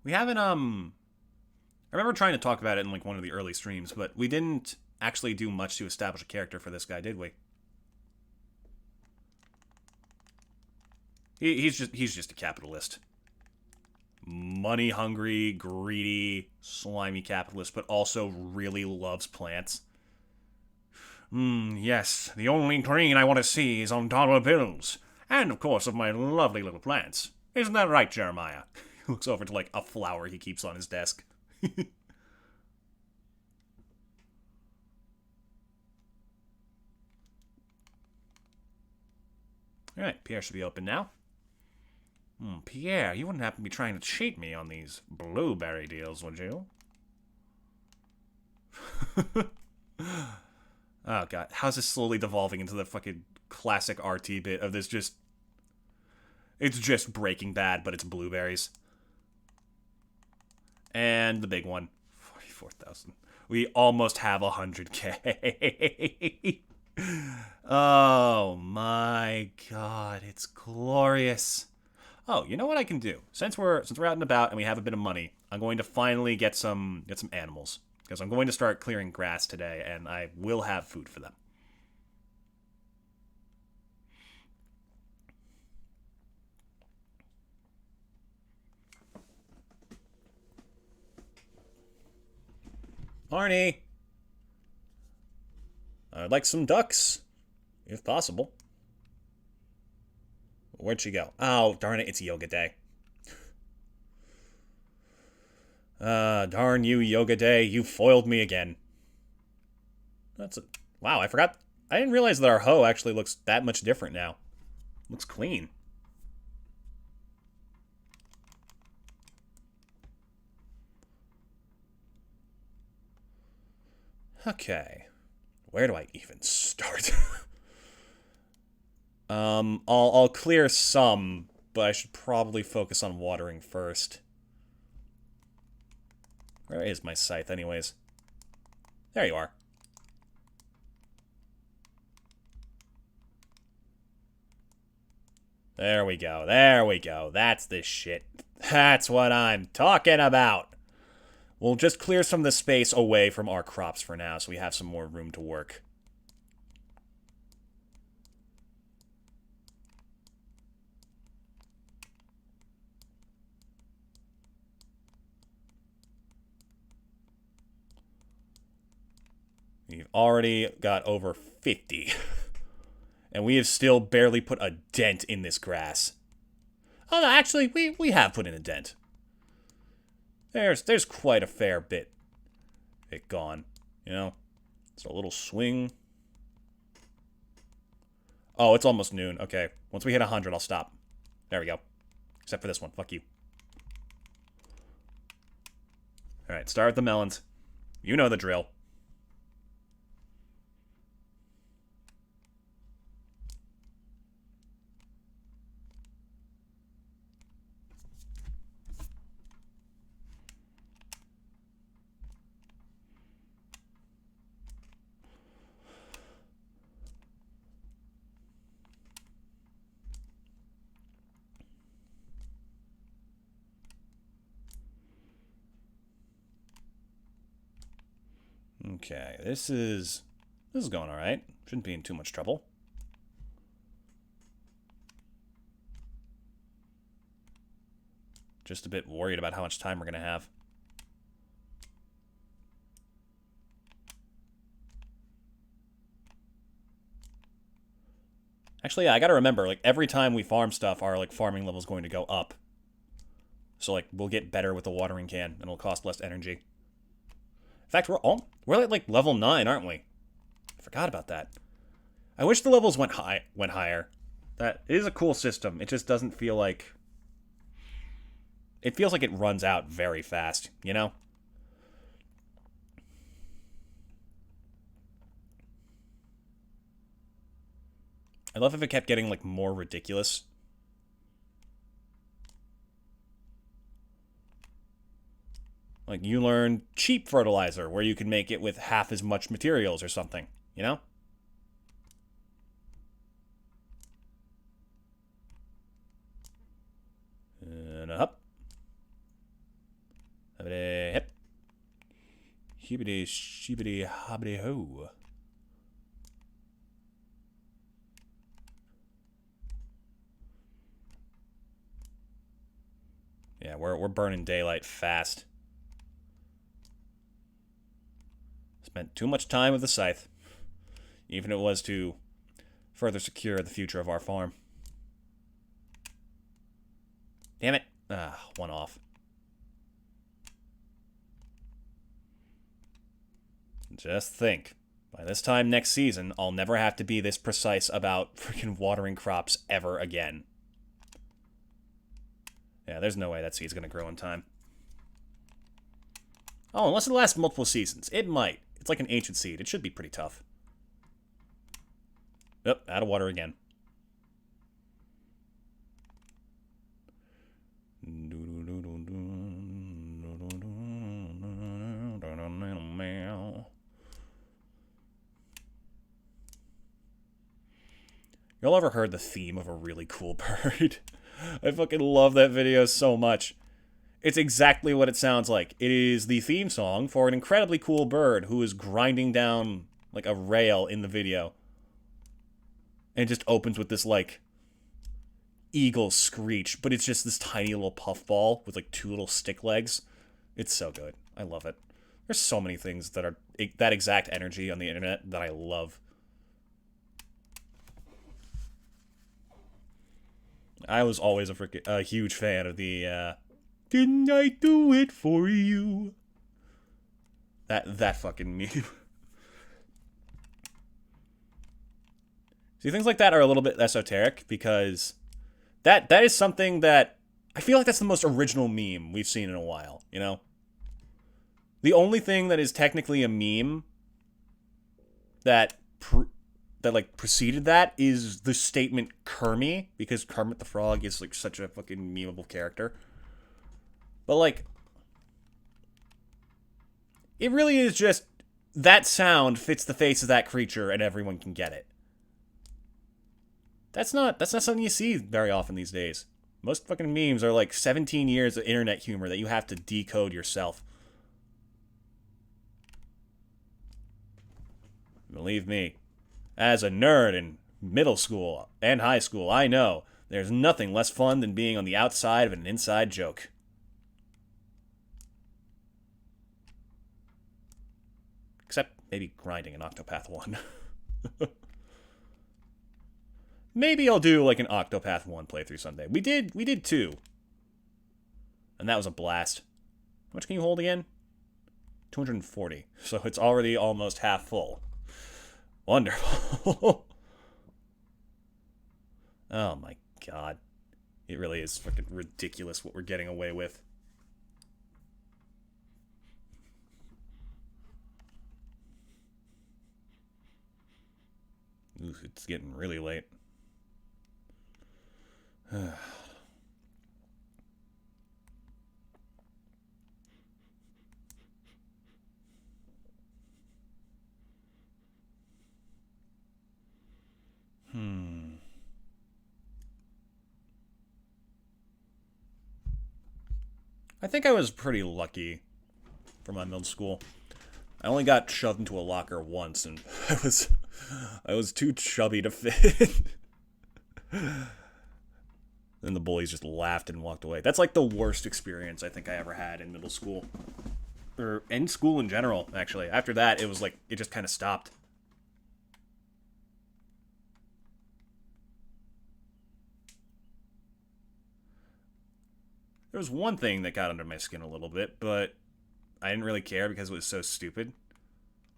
We haven't, I remember trying to talk about it in, like, one of the early streams, but we didn't actually do much to establish a character for this guy, did we? He's just a capitalist. Money-hungry, greedy, slimy capitalist, but also really loves plants. Yes, the only green I want to see is on dollar bills. And, of course, of my lovely little plants. Isn't that right, Jeremiah? He looks over to, like, a flower he keeps on his desk. Alright, Pierre should be open now. Pierre, you wouldn't happen to be trying to cheat me on these blueberry deals, would you? Oh god, how's this slowly devolving into the fucking classic RT bit of this just... It's just Breaking Bad, but it's blueberries. And the big one, 44,000. We almost have 100k. Oh my god, it's glorious. Oh, you know what I can do? Since we're out and about and we have a bit of money, I'm going to finally get some animals. Because I'm going to start clearing grass today, and I will have food for them. Arnie! I'd like some ducks, if possible. Where'd she go? Oh, darn it, it's yoga day. Darn you, yoga day, you foiled me again. That's a... Wow, I forgot. I didn't realize that our hoe actually looks that much different now. Looks clean. Okay. Where do I even start? I'll clear some, but I should probably focus on watering first. Where is my scythe, anyways? There you are. There we go. There we go. That's this shit. That's what I'm talking about. We'll just clear some of the space away from our crops for now, so we have some more room to work. We've already got over 50. And we have still barely put a dent in this grass. Oh, no, actually, we have put in a dent. There's quite a fair bit gone, you know? It's a little swing. Oh, it's almost noon. Okay, once we hit 100, I'll stop. There we go. Except for this one. Fuck you. Alright, start with the melons. You know the drill. Okay, this is going alright. Shouldn't be in too much trouble. Just a bit worried about how much time we're going to have. Actually, yeah, I gotta remember, like, every time we farm stuff, our, like, farming level's going to go up. So, like, we'll get better with the watering can, and it'll cost less energy. In fact, we're at, like, level 9, aren't we? I forgot about that. I wish the levels went higher. That is a cool system. It just doesn't feel like... It feels like it runs out very fast, you know? I love if it kept getting, like, more ridiculous. Like, you learn cheap fertilizer, where you can make it with half as much materials or something, you know? And up. Hip. Hibbity shibbity hobbity ho. Yeah, we're burning daylight fast. Spent too much time with the scythe. Even if it was to further secure the future of our farm. Damn it. Ah, one off. Just think. By this time next season, I'll never have to be this precise about freaking watering crops ever again. Yeah, there's no way that seed's gonna grow in time. Oh, unless it lasts multiple seasons. It might. It's like an ancient seed. It should be pretty tough. Yep, out of water again. Y'all ever heard the theme of a really cool bird? I fucking love that video so much. It's exactly what it sounds like. It is the theme song for an incredibly cool bird who is grinding down, like, a rail in the video. And it just opens with this, like, eagle screech, but it's just this tiny little puffball with, like, 2 little stick legs. It's so good. I love it. There's so many things that are that exact energy on the internet that I love. I was always a huge fan of the, didn't I do it for you? That fucking meme. See, things like that are a little bit esoteric, because that is something that I feel like that's the most original meme we've seen in a while, you know? The only thing that is technically a meme that like preceded that is the statement Kermie, because Kermit the Frog is like such a fucking memeable character. But like, it really is just that sound fits the face of that creature and everyone can get it. That's not something you see very often these days. Most fucking memes are like 17 years of internet humor that you have to decode yourself. Believe me, as a nerd in middle school and high school, I know there's nothing less fun than being on the outside of an inside joke. Except maybe grinding in Octopath 1. Maybe I'll do like an Octopath 1 playthrough someday. We did 2. And that was a blast. How much can you hold again? 240. So it's already almost half full. Wonderful. Oh my god. It really is fucking ridiculous what we're getting away with. Ooh, it's getting really late. I think I was pretty lucky for my middle school. I only got shoved into a locker once, and I was too chubby to fit. Then the bullies just laughed and walked away. That's like the worst experience I think I ever had in middle school. Or in school in general, actually. After that, it was like, it just kind of stopped. There was one thing that got under my skin a little bit, but I didn't really care because it was so stupid.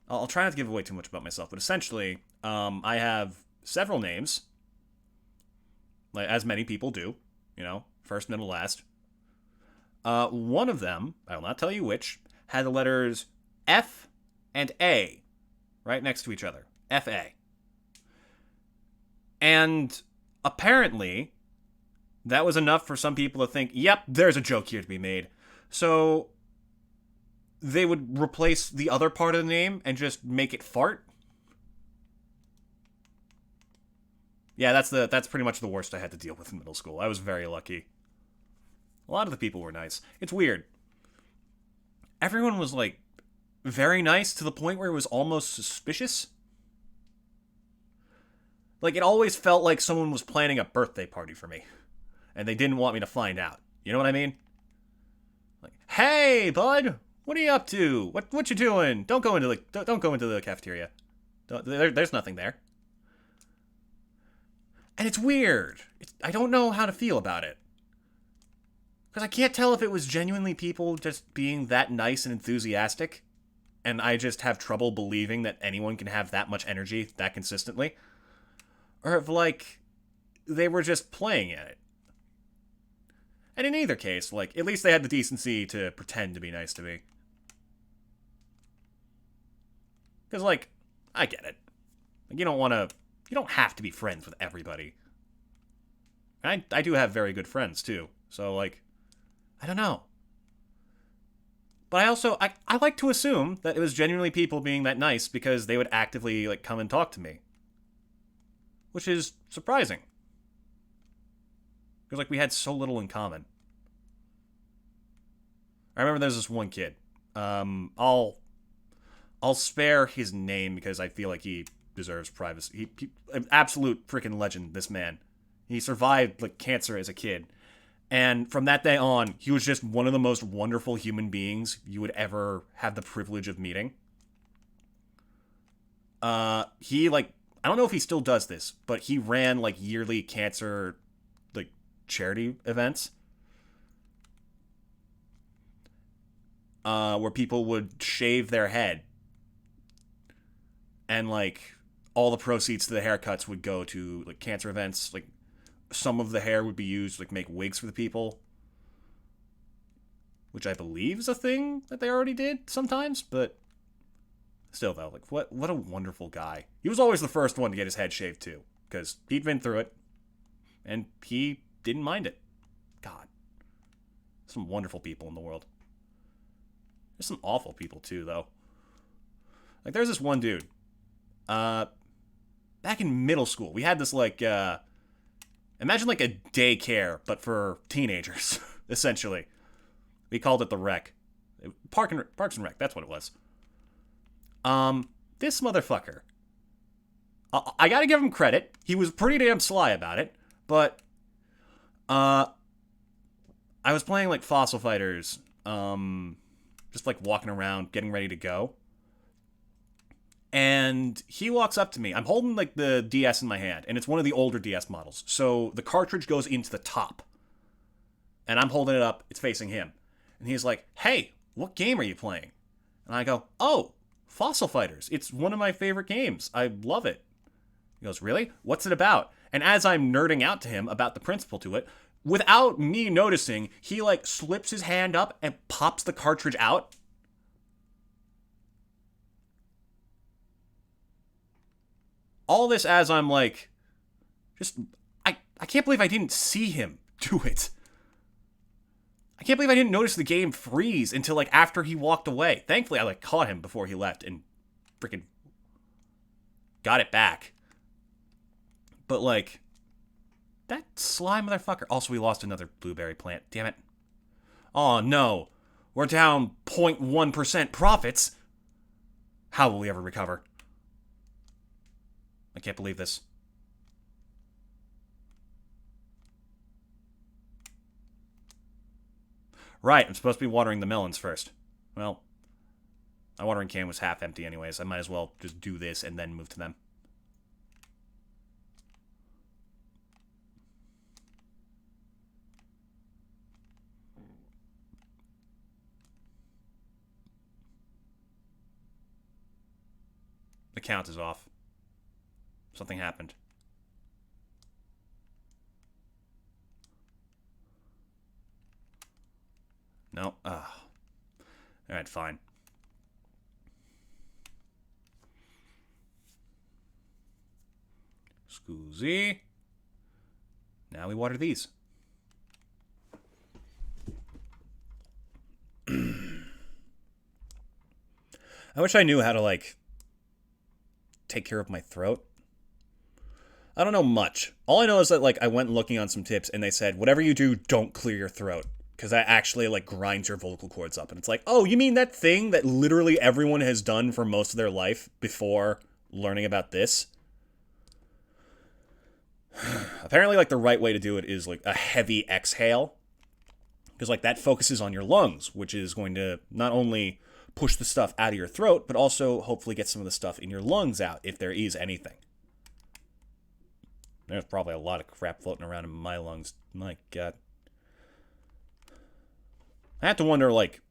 I'll try not to give away too much about myself, but essentially, I have several names, like as many people do, you know, first, middle, last. One of them, I will not tell you which, had the letters F and A right next to each other. F-A. And apparently, that was enough for some people to think, yep, there's a joke here to be made. So they would replace the other part of the name and just make it fart. Yeah, that's pretty much the worst I had to deal with in middle school. I was very lucky. A lot of the people were nice. It's weird. Everyone was like very nice to the point where it was almost suspicious. Like, it always felt like someone was planning a birthday party for me. And they didn't want me to find out. You know what I mean? Like, hey, bud, what are you up to? What you doing? Don't go into the cafeteria. There's nothing there. And it's weird. I don't know how to feel about it. Because I can't tell if it was genuinely people just being that nice and enthusiastic, and I just have trouble believing that anyone can have that much energy that consistently, or if, like, they were just playing at it. And in either case, like, at least they had the decency to pretend to be nice to me. Because, like, I get it. Like, you don't have to be friends with everybody. I do have very good friends, too. So, like, I don't know. But I like to assume that it was genuinely people being that nice because they would actively, like, come and talk to me. Which is surprising. Because, like, we had so little in common. I remember there's this one kid. I'll spare his name because I feel like he deserves privacy. An absolute freaking legend, this man. He survived, like, cancer as a kid. And from that day on, he was just one of the most wonderful human beings you would ever have the privilege of meeting. He, like, I don't know if he still does this, but he ran, like, yearly cancer, like, charity events. Where people would shave their head. And, like, all the proceeds to the haircuts would go to, like, cancer events. Like, some of the hair would be used to, like, make wigs for the people. Which I believe is a thing that they already did sometimes, but still, though, like, what a wonderful guy. He was always the first one to get his head shaved, too, because he'd been through it, and he didn't mind it. God. Some wonderful people in the world. There's some awful people, too, though. Like, there's this one dude. Back in middle school, we had this, like, imagine, like, a daycare, but for teenagers, essentially. We called it the Rec. Parks and Rec, that's what it was. This motherfucker. I gotta give him credit. He was pretty damn sly about it, but, I was playing, like, Fossil Fighters, just, like, walking around, getting ready to go. And he walks up to me. I'm holding, like, the DS in my hand, and it's one of the older DS models. So the cartridge goes into the top. And I'm holding it up. It's facing him. And he's like, hey, what game are you playing? And I go, oh, Fossil Fighters. It's one of my favorite games. I love it. He goes, really? What's it about? And as I'm nerding out to him about the principle to it, without me noticing, he, like, slips his hand up and pops the cartridge out. All this as I'm, like, I can't believe I didn't see him do it. I can't believe I didn't notice the game freeze until, like, after he walked away. Thankfully, I, like, caught him before he left and freaking got it back. But, like, that sly motherfucker. Also, we lost another blueberry plant. Damn it. Oh, no. We're down 0.1% profits. How will we ever recover? I can't believe this. Right, I'm supposed to be watering the melons first. Well, my watering can was half empty anyways. I might as well just do this and then move to them. The count is off. Something happened. No. Alright, fine. Scusi. Now we water these. I wish I knew how to, like, take care of my throat. I don't know much. All I know is that, like, I went looking on some tips and they said, whatever you do, don't clear your throat. Because that actually, like, grinds your vocal cords up. And it's like, oh, you mean that thing that literally everyone has done for most of their life before learning about this? Apparently, like, the right way to do it is, like, a heavy exhale. Because, like, that focuses on your lungs, which is going to not only push the stuff out of your throat, but also hopefully get some of the stuff in your lungs out, if there is anything. There's probably a lot of crap floating around in my lungs. My God. I have to wonder, like,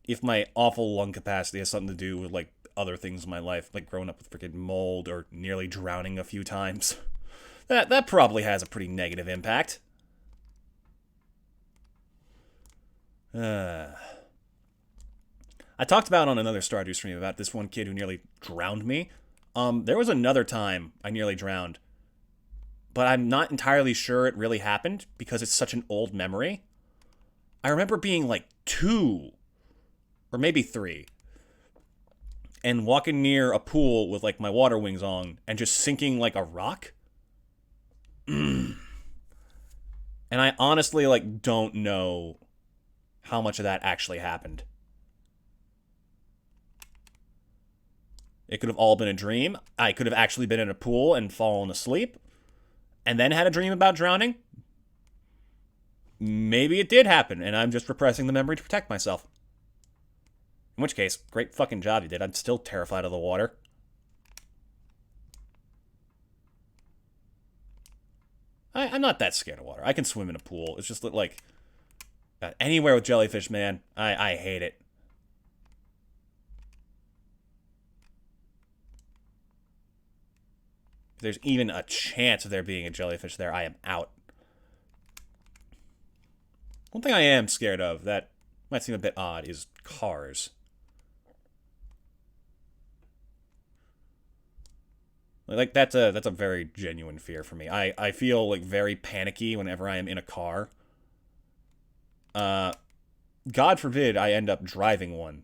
if my awful lung capacity has something to do with, like, other things in my life, like growing up with freaking mold or nearly drowning a few times. That probably has a pretty negative impact. I I talked about on another Stardew stream about this one kid who nearly drowned me. There was another time I nearly drowned, but I'm not entirely sure it really happened because it's such an old memory. I remember being like 2 or maybe 3 and walking near a pool with like my water wings on and just sinking like a rock. And I honestly like don't know how much of that actually happened. It could have all been a dream. I could have actually been in a pool and fallen asleep and then had a dream about drowning. Maybe it did happen and I'm just repressing the memory to protect myself. In which case, great fucking job you did. I'm still terrified of the water. I'm not that scared of water. I can swim in a pool. It's just that, like, anywhere with jellyfish, man, I hate it. If there's even a chance of there being a jellyfish there, I am out. One thing I am scared of that might seem a bit odd is cars. Like that's a very genuine fear for me. I feel like very panicky whenever I am in a car. God forbid I end up driving one.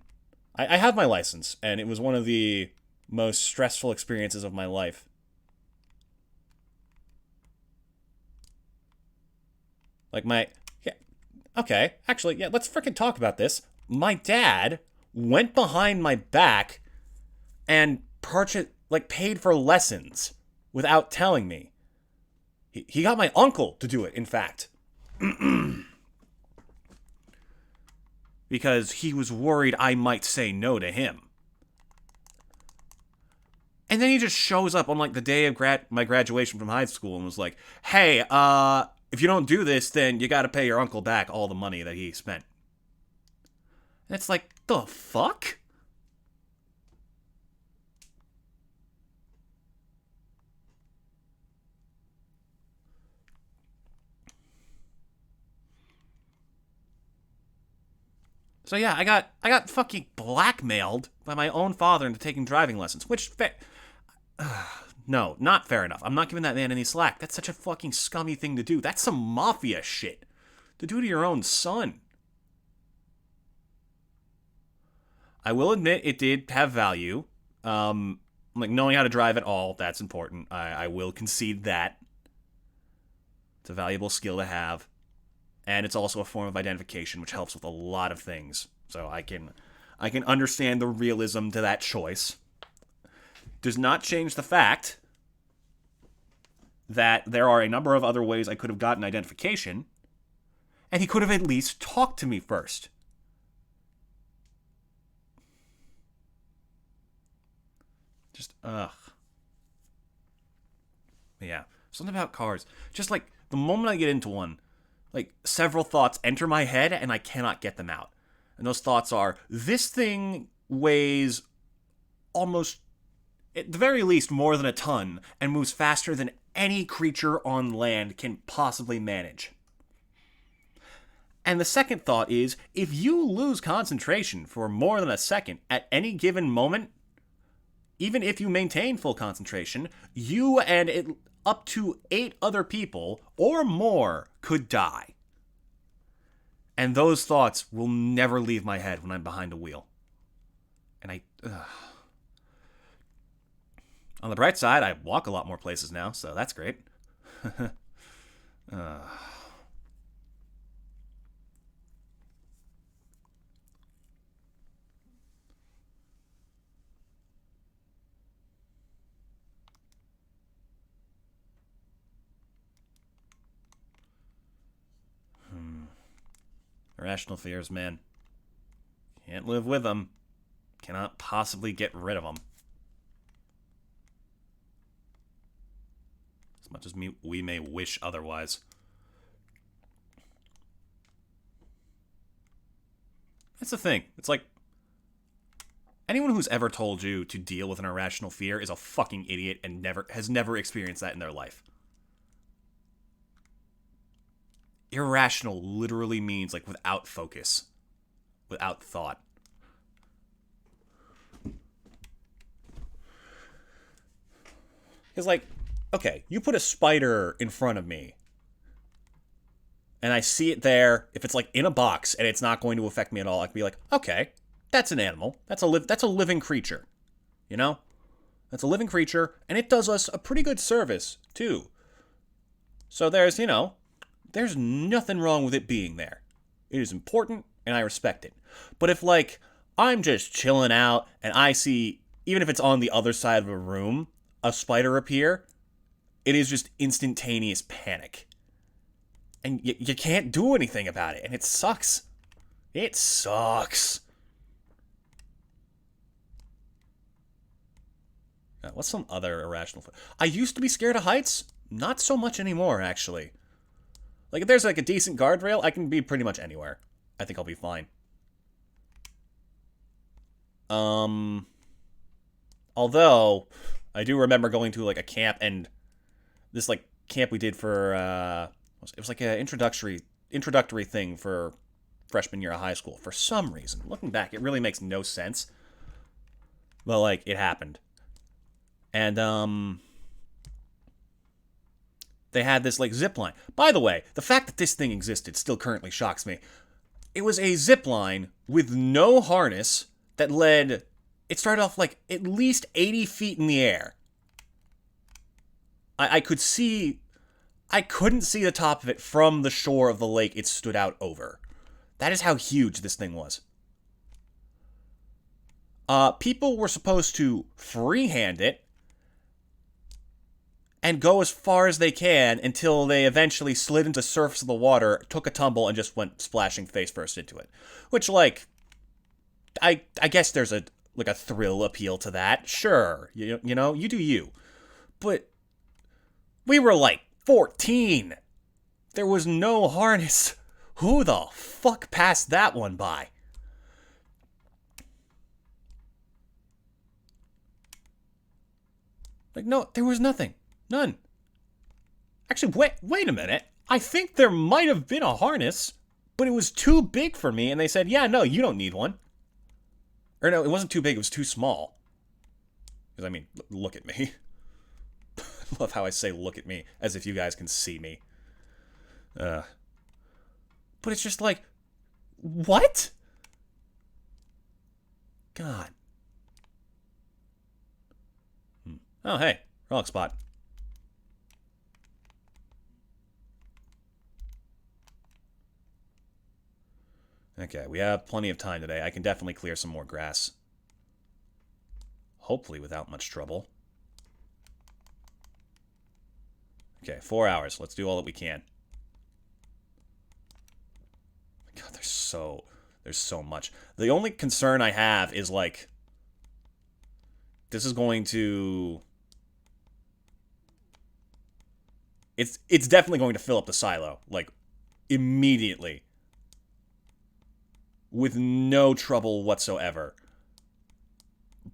I have my license, and it was one of the most stressful experiences of my life. Like yeah, okay, actually, yeah, let's freaking talk about this. My dad went behind my back and paid for lessons without telling me. He got my uncle to do it, in fact. Because he was worried I might say no to him. And then he just shows up on like the day of my graduation from high school and was like, "Hey, if you don't do this, then you got to pay your uncle back all the money that he spent." And it's like, the fuck? So yeah, I got fucking blackmailed by my own father into taking driving lessons, which no, not fair enough. I'm not giving that man any slack. That's such a fucking scummy thing to do. That's some mafia shit to do to your own son. I will admit it did have value. Like knowing how to drive at all, that's important. I will concede that. It's a valuable skill to have. And it's also a form of identification, which helps with a lot of things. So I can understand the realism to that choice. Does not change the fact that there are a number of other ways I could have gotten identification, and he could have at least talked to me first. Just, ugh. Yeah. Something about cars. Just like, the moment I get into one, like, several thoughts enter my head and I cannot get them out. And those thoughts are, this thing weighs almost, at the very least, more than a ton and moves faster than any creature on land can possibly manage. And the second thought is, if you lose concentration for more than a second at any given moment, even if you maintain full concentration, you and up to 8 other people or more could die. And those thoughts will never leave my head when I'm behind a wheel. And on the bright side, I walk a lot more places now, so that's great. Irrational fears, man. Can't live with them. Cannot possibly get rid of them. As much as we may wish otherwise. That's the thing. It's like, anyone who's ever told you to deal with an irrational fear is a fucking idiot and has never experienced that in their life. Irrational literally means like without focus, without thought. It's like, okay, you put a spider in front of me, and I see it there. If it's like in a box and it's not going to affect me at all, I can be like, okay, that's an animal. That's a living creature. You know? That's a living creature, and it does us a pretty good service, too. So there's, there's nothing wrong with it being there. It is important, and I respect it. But if, like, I'm just chilling out, and I see, even if it's on the other side of a room, a spider appear, it is just instantaneous panic. And you can't do anything about it, and it sucks. It sucks. What's some other irrational... I used to be scared of heights. Not so much anymore, actually. Like, if there's, like, a decent guardrail, I can be pretty much anywhere. I think I'll be fine. Although, I do remember going to, like, a camp, and this, like, camp we did for, it was like an introductory thing for freshman year of high school. For some reason. Looking back, it really makes no sense. But, like, it happened. And, they had this, like, zip line. By the way, the fact that this thing existed still currently shocks me. It was a zip line with no harness that led... It started off, like, at least 80 feet in the air. I could see... I couldn't see the top of it from the shore of the lake it stood out over. That is how huge this thing was. People were supposed to freehand it and go as far as they can until they eventually slid into the surface of the water, took a tumble, and just went splashing face first into it. Which, like, I guess there's a thrill appeal to that. Sure, you know, you do you. But we were like 14. There was no harness. Who the fuck passed that one by? Like, no, there was nothing. None. Actually, wait a minute. I think there might have been a harness, but it was too big for me, and they said, yeah, no, you don't need one. Or no, it wasn't too big, it was too small. Because, I mean, look at me. I love how I say look at me, as if you guys can see me. But it's just like, what? God. Oh, hey, relic spot. Okay, we have plenty of time today. I can definitely clear some more grass. Hopefully without much trouble. Okay, 4 hours. Let's do all that we can. God, there's so much. The only concern I have is, like, this is going to... It's definitely going to fill up the silo, like, immediately. With no trouble whatsoever.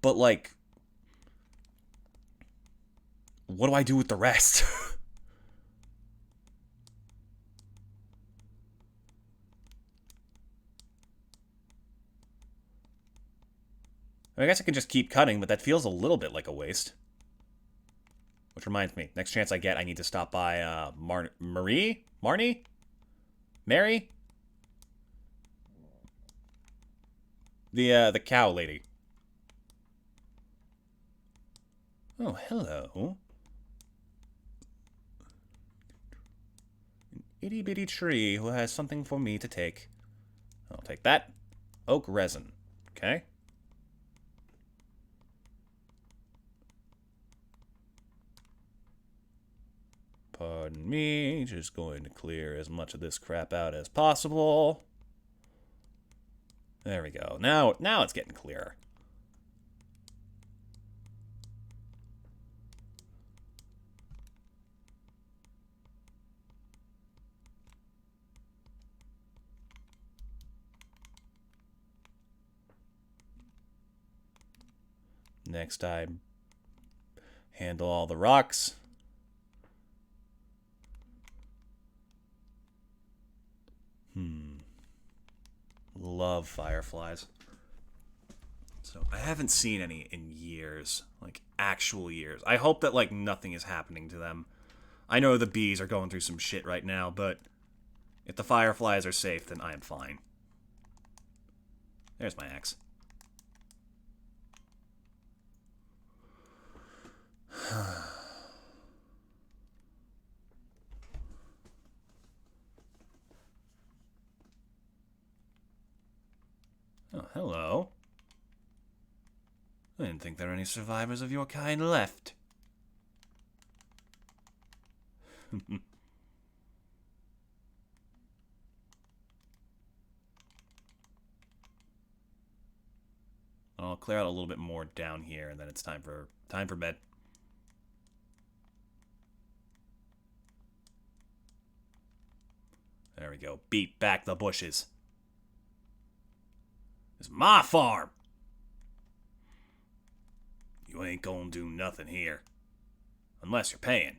But, like, what do I do with the rest? I guess I could just keep cutting, but that feels a little bit like a waste. Which reminds me, next chance I get, I need to stop by Marnie? Mary? The cow lady. Oh, hello. An itty-bitty tree who has something for me to take. I'll take that. Oak resin. Okay. Pardon me, just going to clear as much of this crap out as possible. There we go. Now it's getting clearer. Next, I handle all the rocks. Love fireflies. So I haven't seen any in years, like actual years. I hope that like nothing is happening to them. I know the bees are going through some shit right now, but if the fireflies are safe, then I am fine. There's my axe. Oh, hello. I didn't think there were any survivors of your kind left. I'll clear out a little bit more down here, and then it's time for bed. There we go. Beat back the bushes. It's my farm. You ain't gonna do nothing here. Unless you're paying.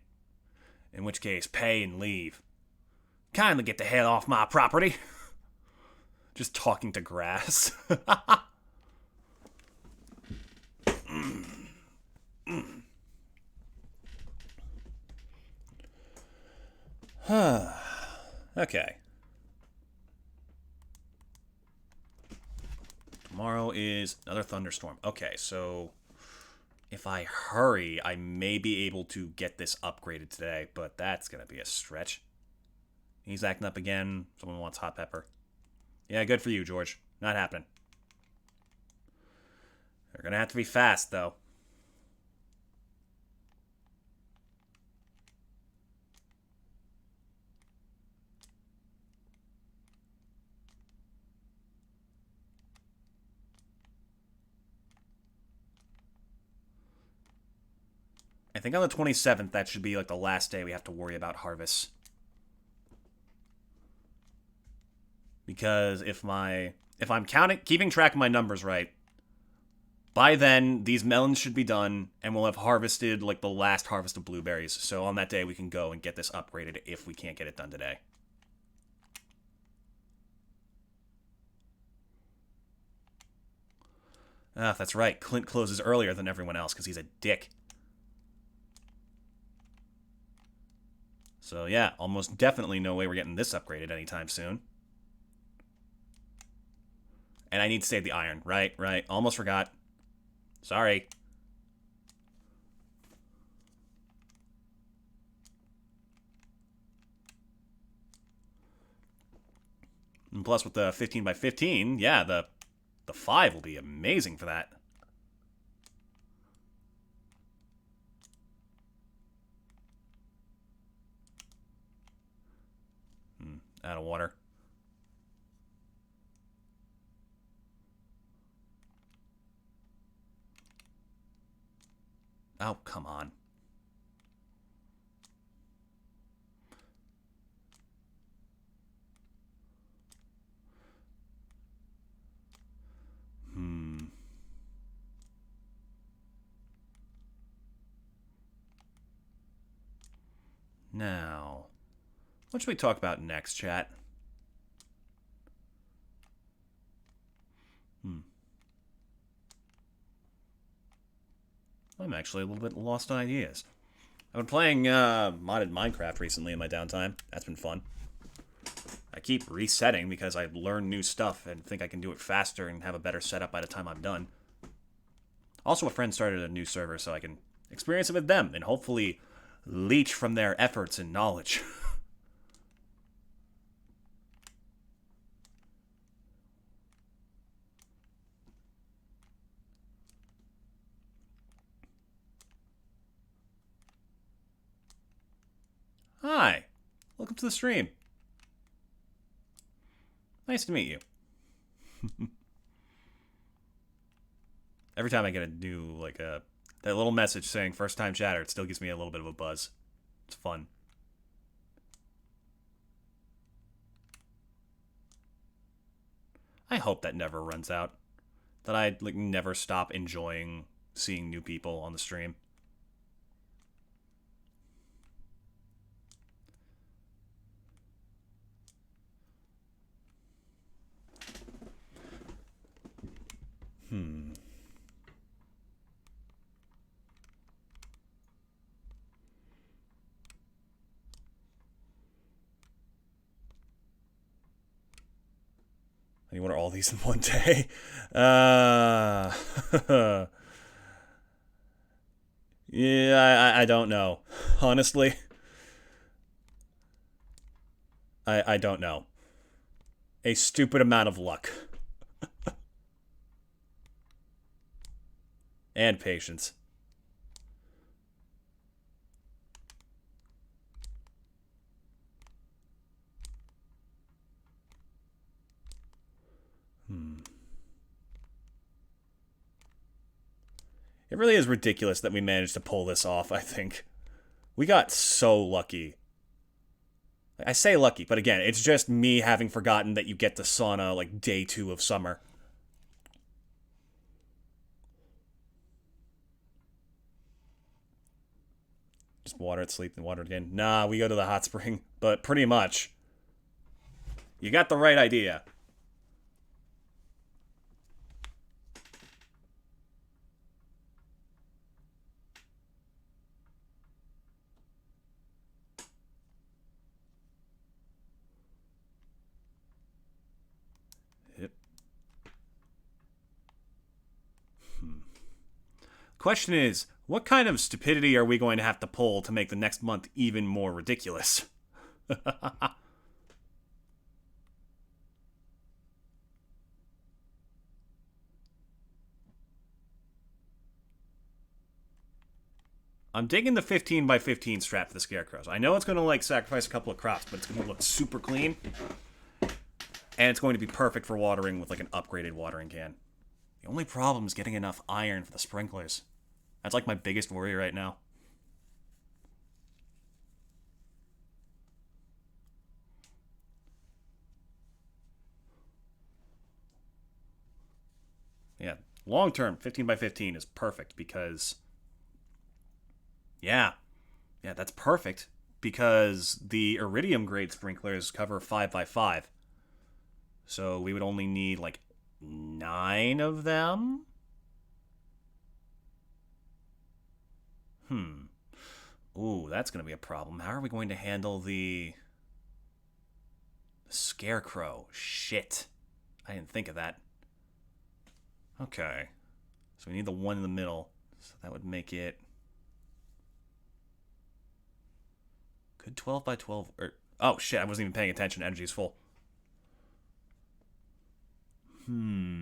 In which case, pay and leave. Kindly get the hell off my property. Just talking to grass. Okay. Tomorrow is another thunderstorm. Okay, so if I hurry, I may be able to get this upgraded today, but that's going to be a stretch. He's acting up again. Someone wants hot pepper. Yeah, good for you, George. Not happening. They're going to have to be fast, though. I think on the 27th, that should be like the last day we have to worry about harvests. Because if I'm keeping track of my numbers right, by then these melons should be done, and we'll have harvested like the last harvest of blueberries. So on that day we can go and get this upgraded if we can't get it done today. Ah, that's right. Clint closes earlier than everyone else because he's a dick. So yeah, almost definitely no way we're getting this upgraded anytime soon. And I need to save the iron. Right. Almost forgot. Sorry. And plus with the 15 by 15, yeah, the 5 will be amazing for that. Out of water. Oh, come on. Now, what should we talk about next, chat? I'm actually a little bit lost on ideas. I've been playing modded Minecraft recently in my downtime. That's been fun. I keep resetting because I learn new stuff and think I can do it faster and have a better setup by the time I'm done. Also, a friend started a new server so I can experience it with them and hopefully leech from their efforts and knowledge. Hi. Welcome to the stream. Nice to meet you. Every time I get a new, like, that little message saying first time chatter, it still gives me a little bit of a buzz. It's fun. I hope that never runs out. That I, like, never stop enjoying seeing new people on the stream. You order all these in one day? Uh, yeah, I don't know. Honestly, I don't know. A stupid amount of luck. And patience. It really is ridiculous that we managed to pull this off, I think. We got so lucky. I say lucky, but again, it's just me having forgotten that you get the sauna like day 2 of summer. Just water it, sleep, and water it again. Nah, we go to the hot spring, but pretty much. You got the right idea. Yep. Question is, what kind of stupidity are we going to have to pull to make the next month even more ridiculous? I'm digging the 15 by 15 strat for the scarecrows. I know it's going to like sacrifice a couple of crops, but it's going to look super clean. And it's going to be perfect for watering with like an upgraded watering can. The only problem is getting enough iron for the sprinklers. That's like my biggest worry right now. Yeah, long term, 15 by 15 is perfect because... Yeah, that's perfect because the iridium grade sprinklers cover 5 by 5. So we would only need like 9 of them? Ooh, that's going to be a problem. How are we going to handle the scarecrow? Shit. I didn't think of that. Okay. So we need the one in the middle. So that would make it... Could 12 by 12... Oh, shit, I wasn't even paying attention. Energy's full. I'm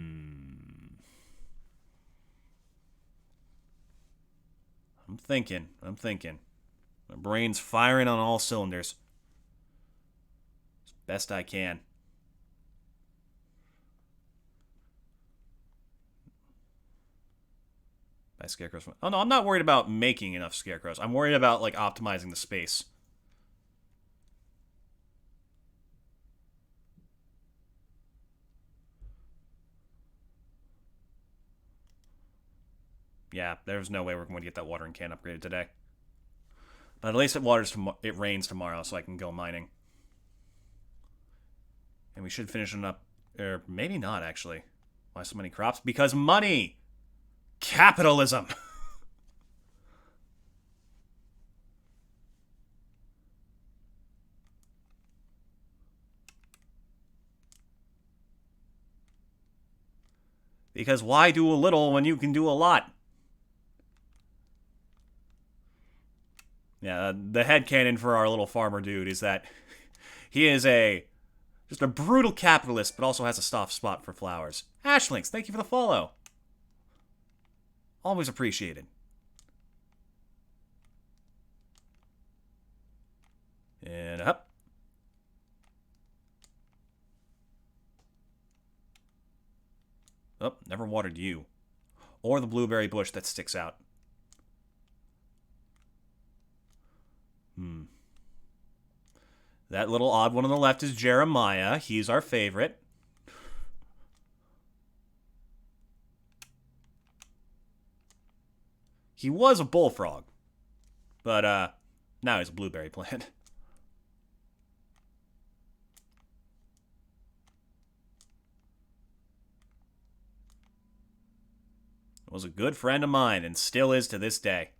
thinking. My brain's firing on all cylinders. As best I can. By scarecrows. Oh no, I'm not worried about making enough scarecrows. I'm worried about like optimizing the space. Yeah, there's no way we're going to get that watering can upgraded today. But at least it rains tomorrow, so I can go mining. And we should finish it up, or maybe not actually. Why so many crops? Because money, capitalism. Because why do a little when you can do a lot? Yeah, the headcanon for our little farmer dude is that he is just a brutal capitalist, but also has a soft spot for flowers. Ashlinks, thank you for the follow. Always appreciated. And up. Oh, never watered you. Or the blueberry bush that sticks out. That little odd one on the left is Jeremiah. He's our favorite. He was a bullfrog. But, now he's a blueberry plant. Was a good friend of mine and still is to this day.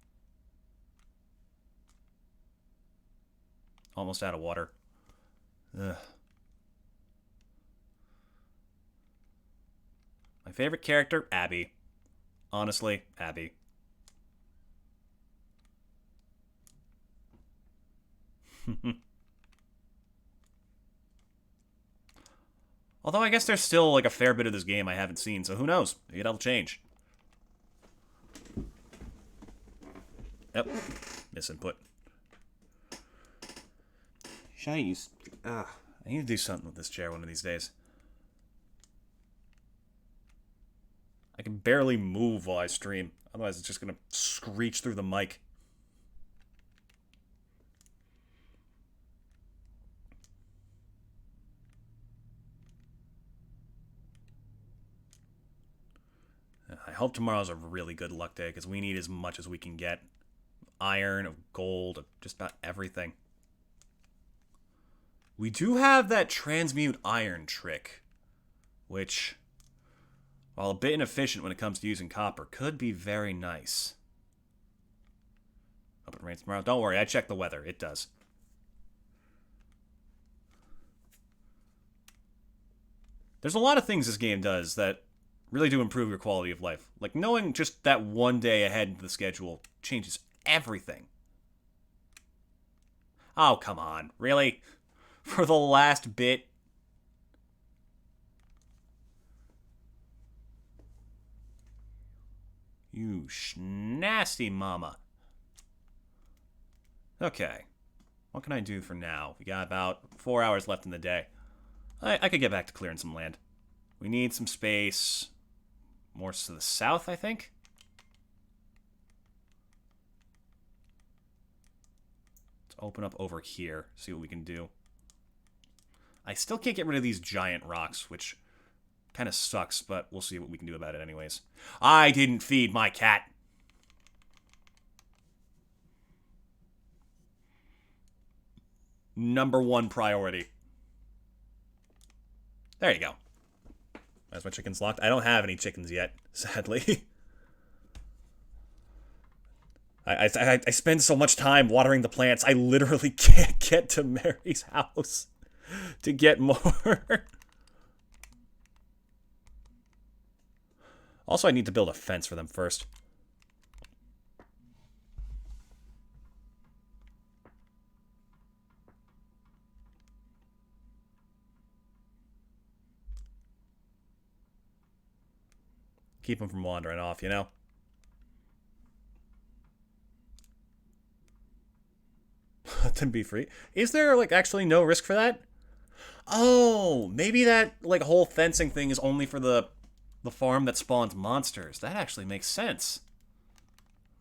Almost out of water. Ugh. favorite character, Abby. Honestly, Abby. Although I guess there's still like a fair bit of this game I haven't seen, so who knows? Maybe that'll change. Yep. Misinput. Should I use... I need to do something with this chair one of these days. I can barely move while I stream. Otherwise it's just gonna screech through the mic. I hope tomorrow's a really good luck day, because we need as much as we can get. Iron, of gold, of just about everything. We do have that transmute iron trick, which, while a bit inefficient when it comes to using copper, could be very nice. Hope it rains tomorrow. Don't worry, I checked the weather. It does. There's a lot of things this game does that really do improve your quality of life. Like, knowing just that one day ahead into the schedule changes everything. Oh, come on. Really? For the last bit? You nasty mama. Okay. What can I do for now? We got about 4 hours left in the day. I could get back to clearing some land. We need some space. More to the south, I think? Let's open up over here, see what we can do. I still can't get rid of these giant rocks, which kind of sucks, but we'll see what we can do about it anyways. I didn't feed my cat. #1 priority. There you go. That's my chickens locked. I don't have any chickens yet, sadly. I spend so much time watering the plants, I literally can't get to Mary's house to get more. Also, I need to build a fence for them first. Keep them from wandering off, you know? Let them be free. Is there, like, actually no risk for that? Oh, maybe that, like, whole fencing thing is only for the farm that spawns monsters. That actually makes sense.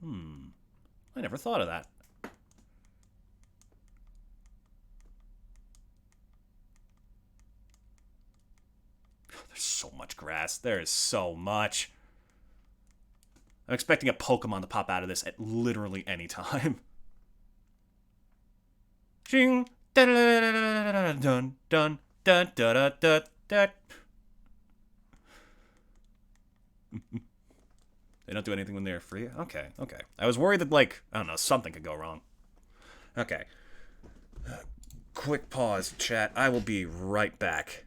I never thought of that. There's so much grass. There is so much. I'm expecting a Pokemon to pop out of this at literally any time. Ching! Dun dun dun dun dun dun dun dun. They don't do anything when they're free? Okay, okay. I was worried that, like, I don't know, something could go wrong. Okay. Quick pause, chat. I will be right back.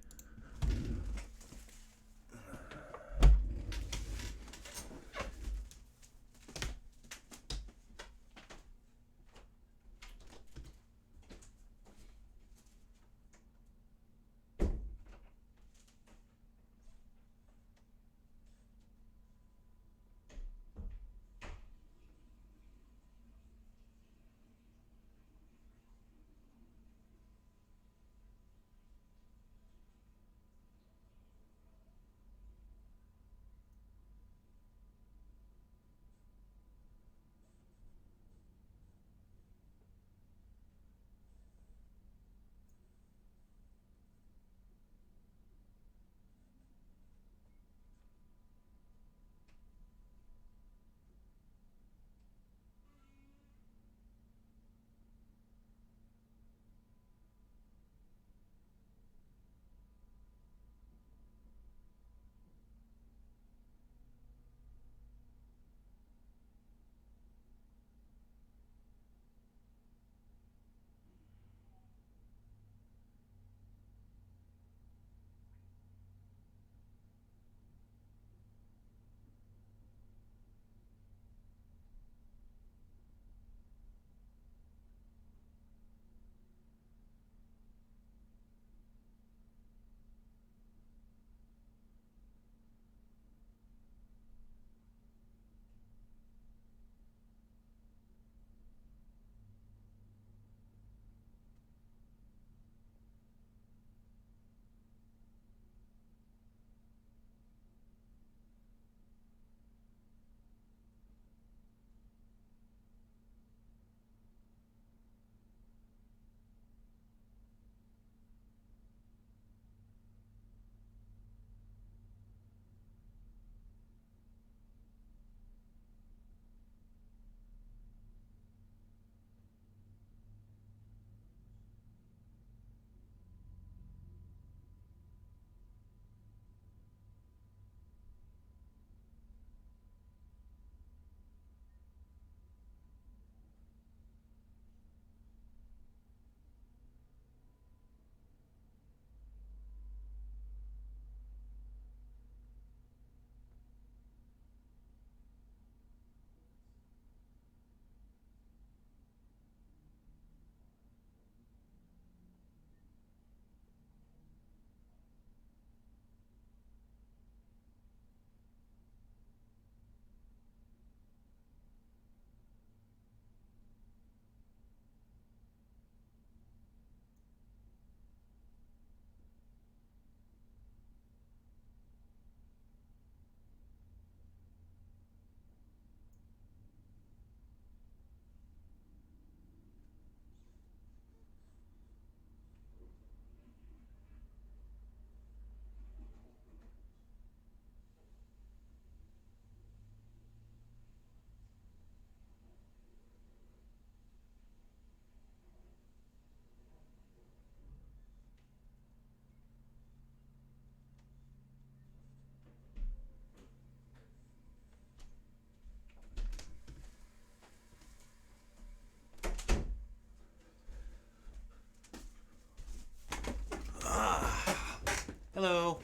Hello.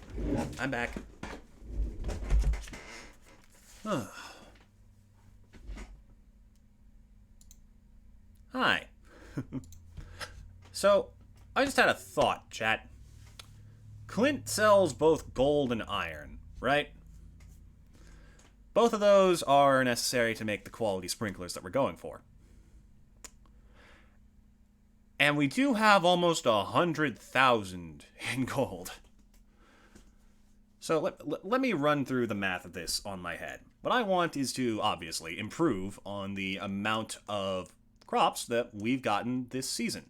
I'm back. Hi. So, I just had a thought, chat. Clint sells both gold and iron, right? Both of those are necessary to make the quality sprinklers that we're going for. And we do have almost 100,000 in gold. So let me run through the math of this on my head. What I want is to, obviously, improve on the amount of crops that we've gotten this season.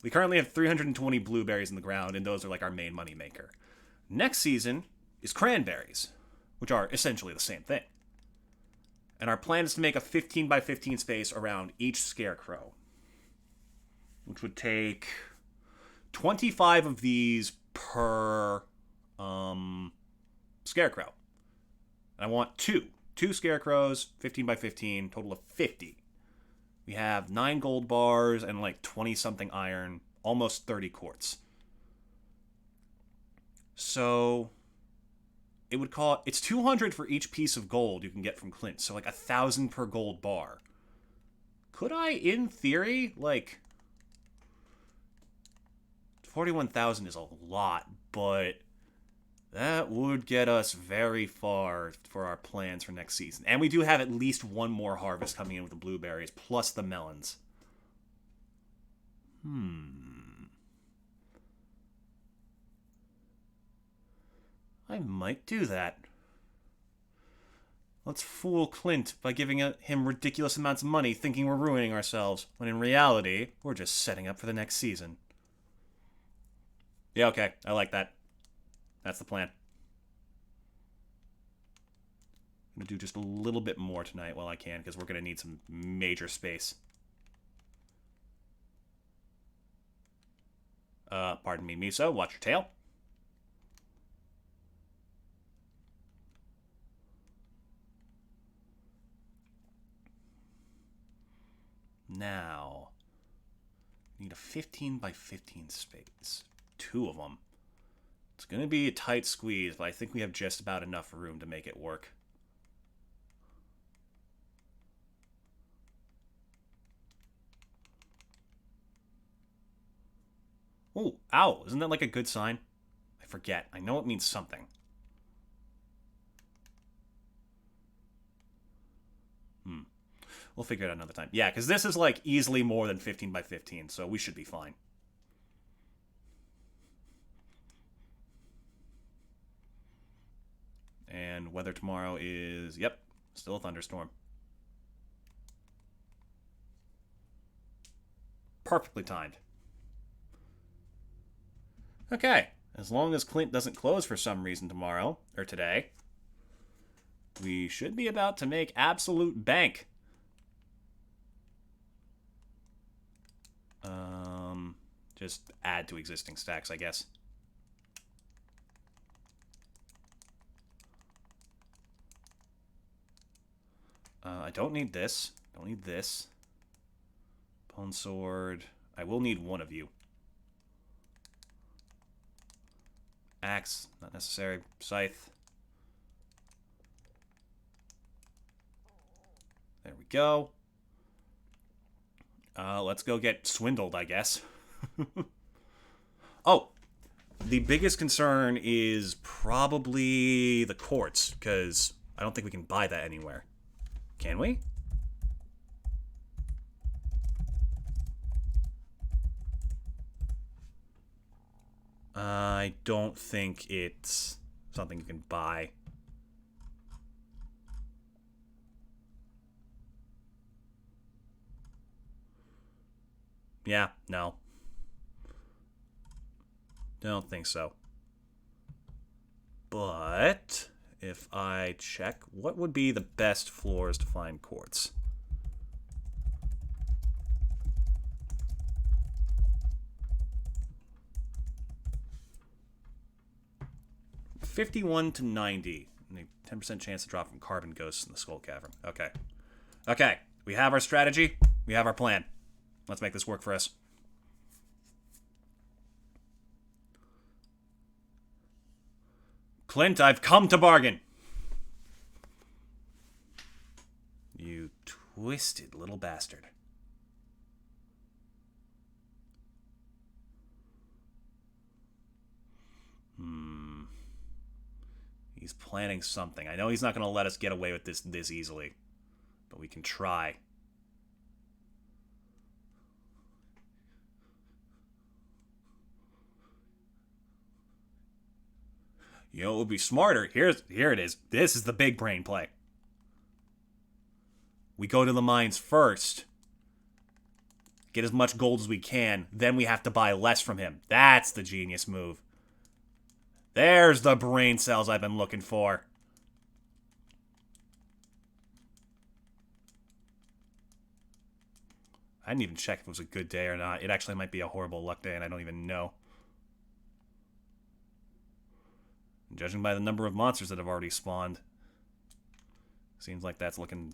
We currently have 320 blueberries in the ground, and those are like our main money maker. Next season is cranberries, which are essentially the same thing. And our plan is to make a 15 by 15 space around each scarecrow, which would take 25 of these per scarecrow. And I want two scarecrows, 15 by 15, total of 50. We have 9 gold bars and like 20 something iron, almost 30 quartz. So it would cost, it's 200 for each piece of gold you can get from Clint, so like 1,000 per gold bar. Could I, in theory, like 41,000 is a lot, but that would get us very far for our plans for next season. And we do have at least one more harvest coming in with the blueberries, plus the melons. I might do that. Let's fool Clint by giving him ridiculous amounts of money, thinking we're ruining ourselves, when in reality, we're just setting up for the next season. Yeah, okay, I like that. That's the plan. I'm going to do just a little bit more tonight while I can, because we're going to need some major space. Pardon me, Miso. Watch your tail. Now, need a 15 by 15 space. 2 of them. It's going to be a tight squeeze, but I think we have just about enough room to make it work. Oh, ow. Isn't that like a good sign? I forget. I know it means something. We'll figure it out another time. Yeah, because this is like easily more than 15 by 15, so we should be fine. And weather tomorrow is, yep, still a thunderstorm. Perfectly timed. Okay, as long as Clint doesn't close for some reason tomorrow, or today, we should be about to make absolute bank. Just add to existing stacks, I guess. I don't need this. Don't need this. Bone sword. I will need one of you. Axe, not necessary. Scythe. There we go. Let's go get swindled, I guess. Oh, the biggest concern is probably the quartz, because I don't think we can buy that anywhere. Can we? I don't think it's something you can buy. Yeah, no. Don't think so. But if I check, what would be the best floors to find quartz? $51 to $90. And a 10% chance to drop from carbon ghosts in the skull cavern. Okay. Okay. We have our strategy. We have our plan. Let's make this work for us. Clint, I've come to bargain. You twisted little bastard. He's planning something. I know he's not going to let us get away with this easily. But we can try. You know, it would be smarter. Here it is. This is the big brain play. We go to the mines first. Get as much gold as we can. Then we have to buy less from him. That's the genius move. There's the brain cells I've been looking for. I didn't even check if it was a good day or not. It actually might be a horrible luck day, and I don't even know. Judging by the number of monsters that have already spawned, seems like that's looking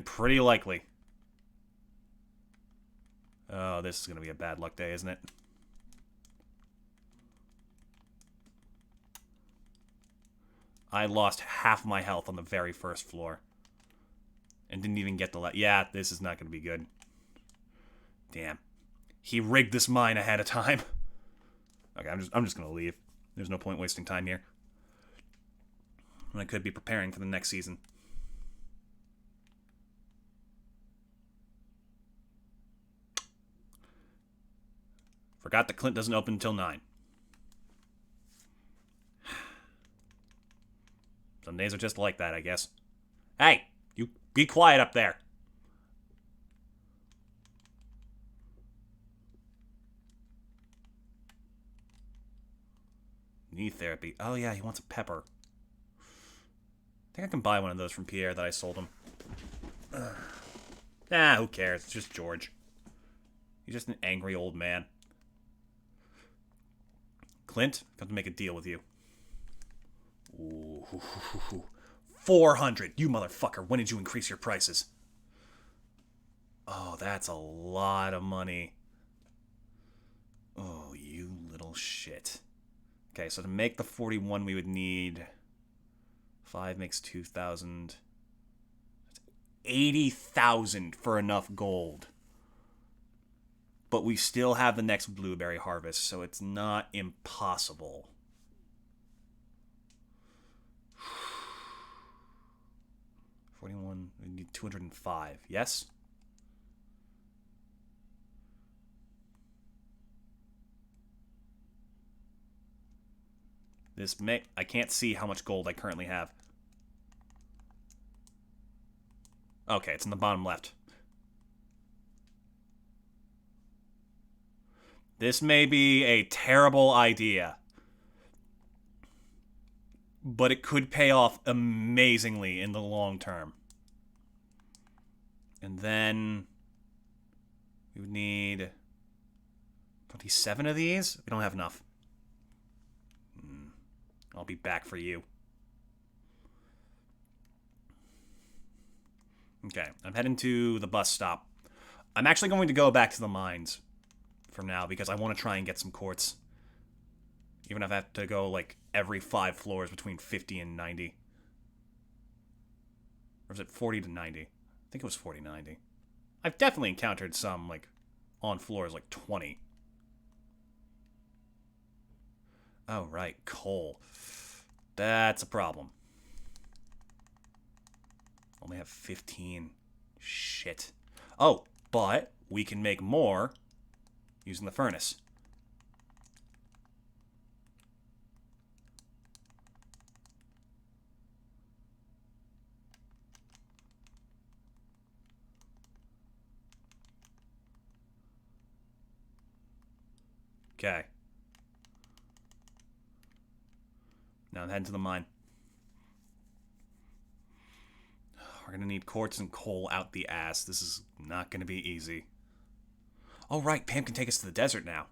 pretty likely. Oh, this is going to be a bad luck day, isn't it? I lost half my health on the very first floor. And didn't even get the yeah, this is not going to be good. Damn. He rigged this mine ahead of time. Okay, I'm just going to leave. There's no point wasting time here. When I could be preparing for the next season. Forgot that Clint doesn't open until 9. Some days are just like that, I guess. Hey, you be quiet up there. Knee therapy. Oh yeah, he wants a pepper. I think I can buy one of those from Pierre that I sold him. Who cares? It's just George. He's just an angry old man. Clint, I've come to make a deal with you. Ooh, 400. You motherfucker. When did you increase your prices? Oh, that's a lot of money. Oh, you little shit. Okay, so to make the 41, we would need 5 makes 2,000. 80,000 for enough gold. But we still have the next blueberry harvest, so it's not impossible. We need 205. Yes? I can't see how much gold I currently have. Okay, it's in the bottom left. This may be a terrible idea, but it could pay off amazingly in the long term. And then we would need 27 of these. We don't have enough. I'll be back for you. Okay, I'm heading to the bus stop. I'm actually going to go back to the mines from now because I want to try and get some quartz. Even if I have to go, like, every 5 floors between 50 and 90. Or is it 40 to 90? I think it was 40 to 90. I've definitely encountered some, like, on floors like 20. Oh, right, coal. That's a problem. Only have 15. Shit. Oh, but we can make more using the furnace. Okay. Now I'm heading to the mine. We're going to need quartz and coal out the ass. This is not going to be easy. Oh, right. Pam can take us to the desert now.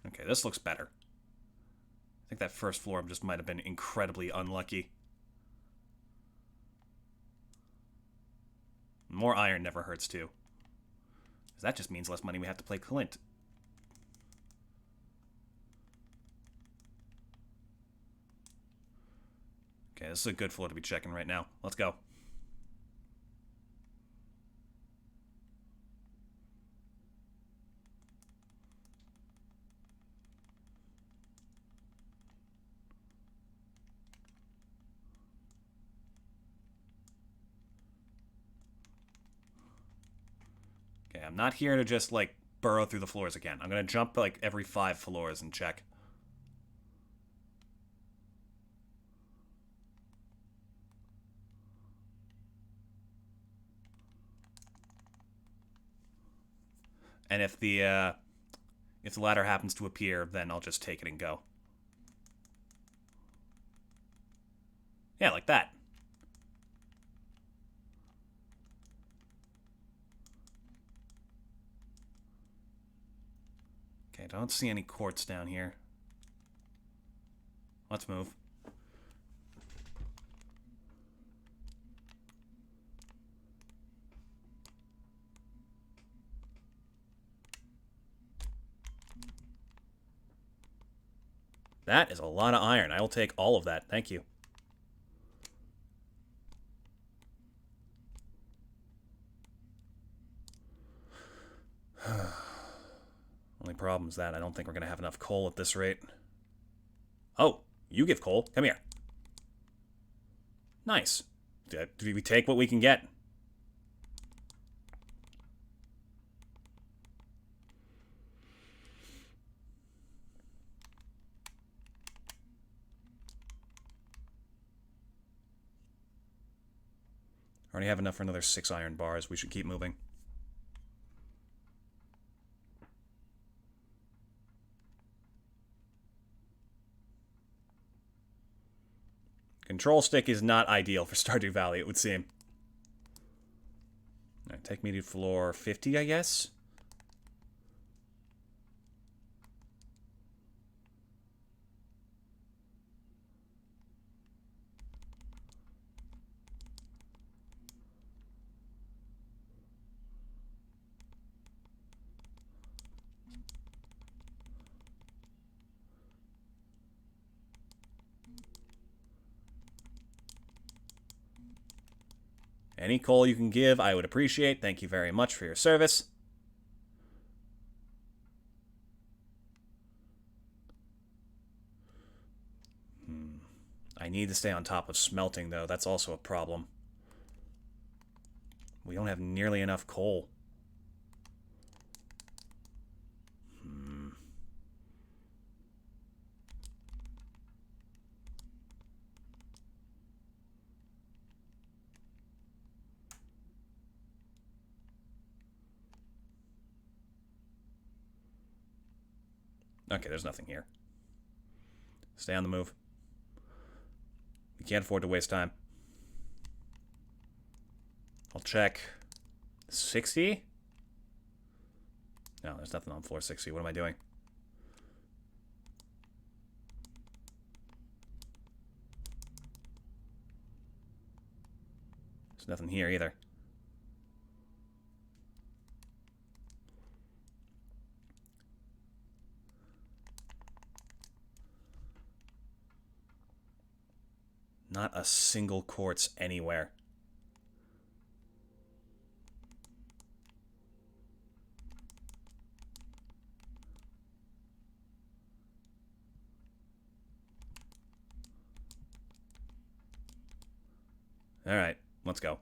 Okay, this looks better. I think that first floor just might have been incredibly unlucky. More iron never hurts, too. Because that just means less money we have to play Clint. Okay, this is a good floor to be checking right now. Let's go. Okay, I'm not here to just, like, burrow through the floors again. I'm gonna jump, like, every 5 floors and check. And if the ladder happens to appear, then I'll just take it and go. Yeah, like that. Okay, don't see any quartz down here. Let's move. That is a lot of iron. I will take all of that. Thank you. Only problem is that I don't think we're going to have enough coal at this rate. Oh, you give coal. Come here. Nice. Do we take what we can get? I already have enough for another 6 iron bars. We should keep moving. Control stick is not ideal for Stardew Valley, it would seem. Alright, take me to floor 50, I guess? Any coal you can give, I would appreciate. Thank you very much for your service. I need to stay on top of smelting, though. That's also a problem. We don't have nearly enough coal. Okay, there's nothing here. Stay on the move. We can't afford to waste time. I'll check 60? No, there's nothing on floor 60. What am I doing? There's nothing here either. Not a single quartz anywhere. Alright, let's go.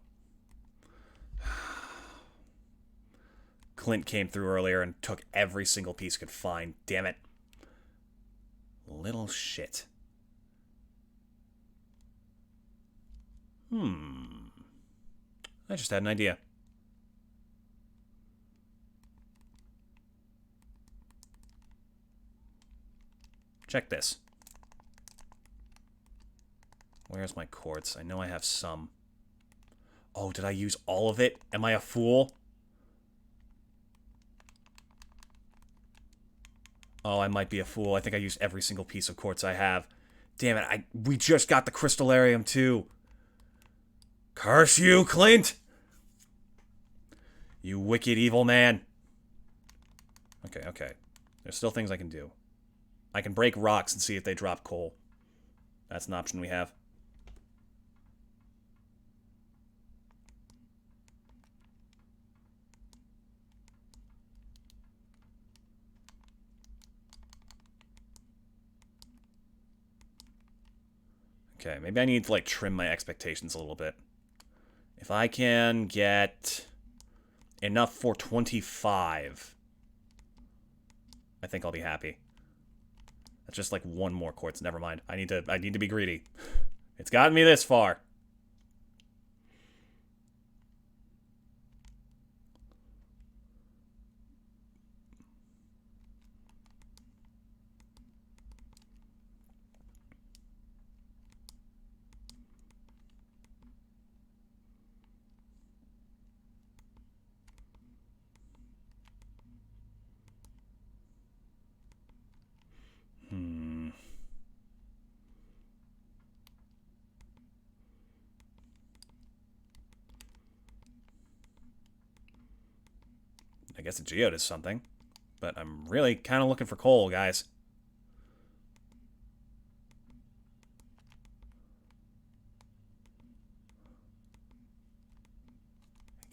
Clint came through earlier and took every single piece he could find. Damn it. Little shit. I just had an idea. Check this. Where's my quartz? I know I have some. Oh, did I use all of it? Am I a fool? Oh, I might be a fool. I think I used every single piece of quartz I have. Damn it, we just got the crystallarium too. Curse you, Clint! You wicked evil man. Okay, okay. There's still things I can do. I can break rocks and see if they drop coal. That's an option we have. Okay, maybe I need to, like, trim my expectations a little bit. If I can get enough for 25, I think I'll be happy. That's just like one more quartz. Never mind. I need to be greedy. It's gotten me this far. I guess a geode is something. But I'm really kind of looking for coal, guys.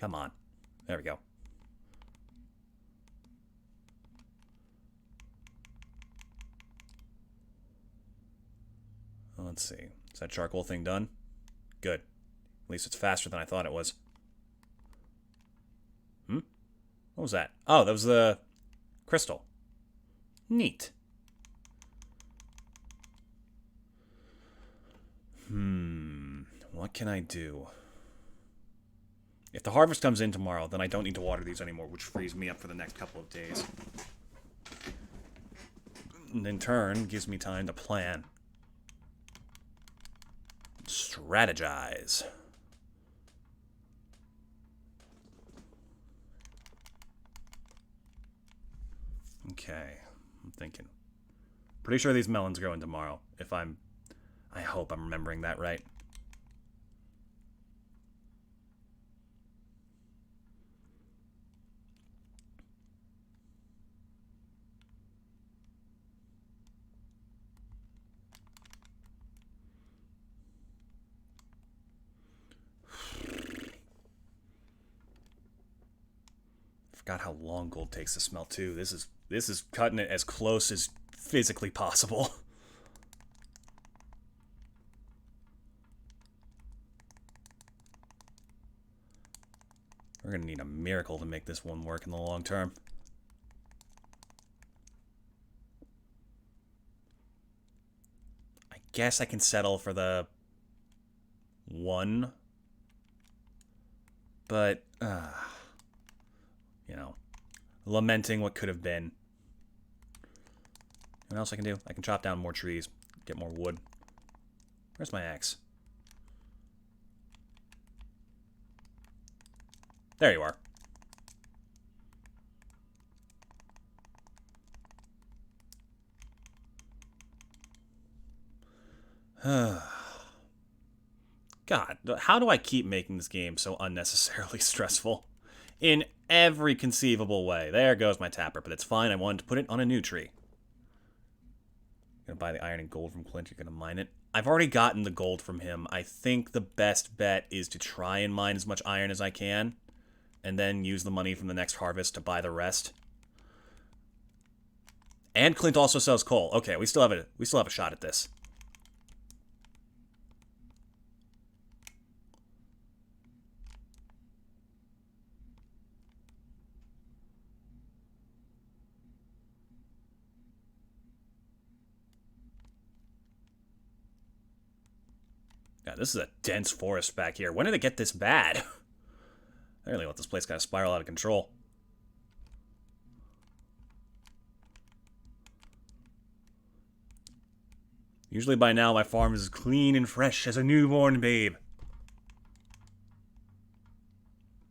Come on. There we go. Let's see. Is that charcoal thing done? Good. At least it's faster than I thought it was. What was that? Oh, that was the crystal. Neat. What can I do? If the harvest comes in tomorrow, then I don't need to water these anymore, which frees me up for the next couple of days. And in turn, gives me time to plan. Strategize. Okay, I'm thinking. Pretty sure these melons grow in tomorrow. I hope I'm remembering that right. Forgot how long gold takes to smelt too. This is cutting it as close as physically possible. We're gonna need a miracle to make this one work in the long term. I guess I can settle for the 1. But, you know, lamenting what could have been. What else I can do? I can chop down more trees, get more wood. Where's my axe? There you are. God, how do I keep making this game so unnecessarily stressful? In every conceivable way. There goes my tapper, but it's fine. I wanted to put it on a new tree. Gonna buy the iron and gold from Clint. You're gonna mine it. I've already gotten the gold from him. I think the best bet is to try and mine as much iron as I can, and then use the money from the next harvest to buy the rest. And Clint also sells coal. Okay, we still have a shot at this. Yeah, this is a dense forest back here. When did it get this bad? I really let this place kind of spiral out of control. Usually by now my farm is as clean and fresh as a newborn babe.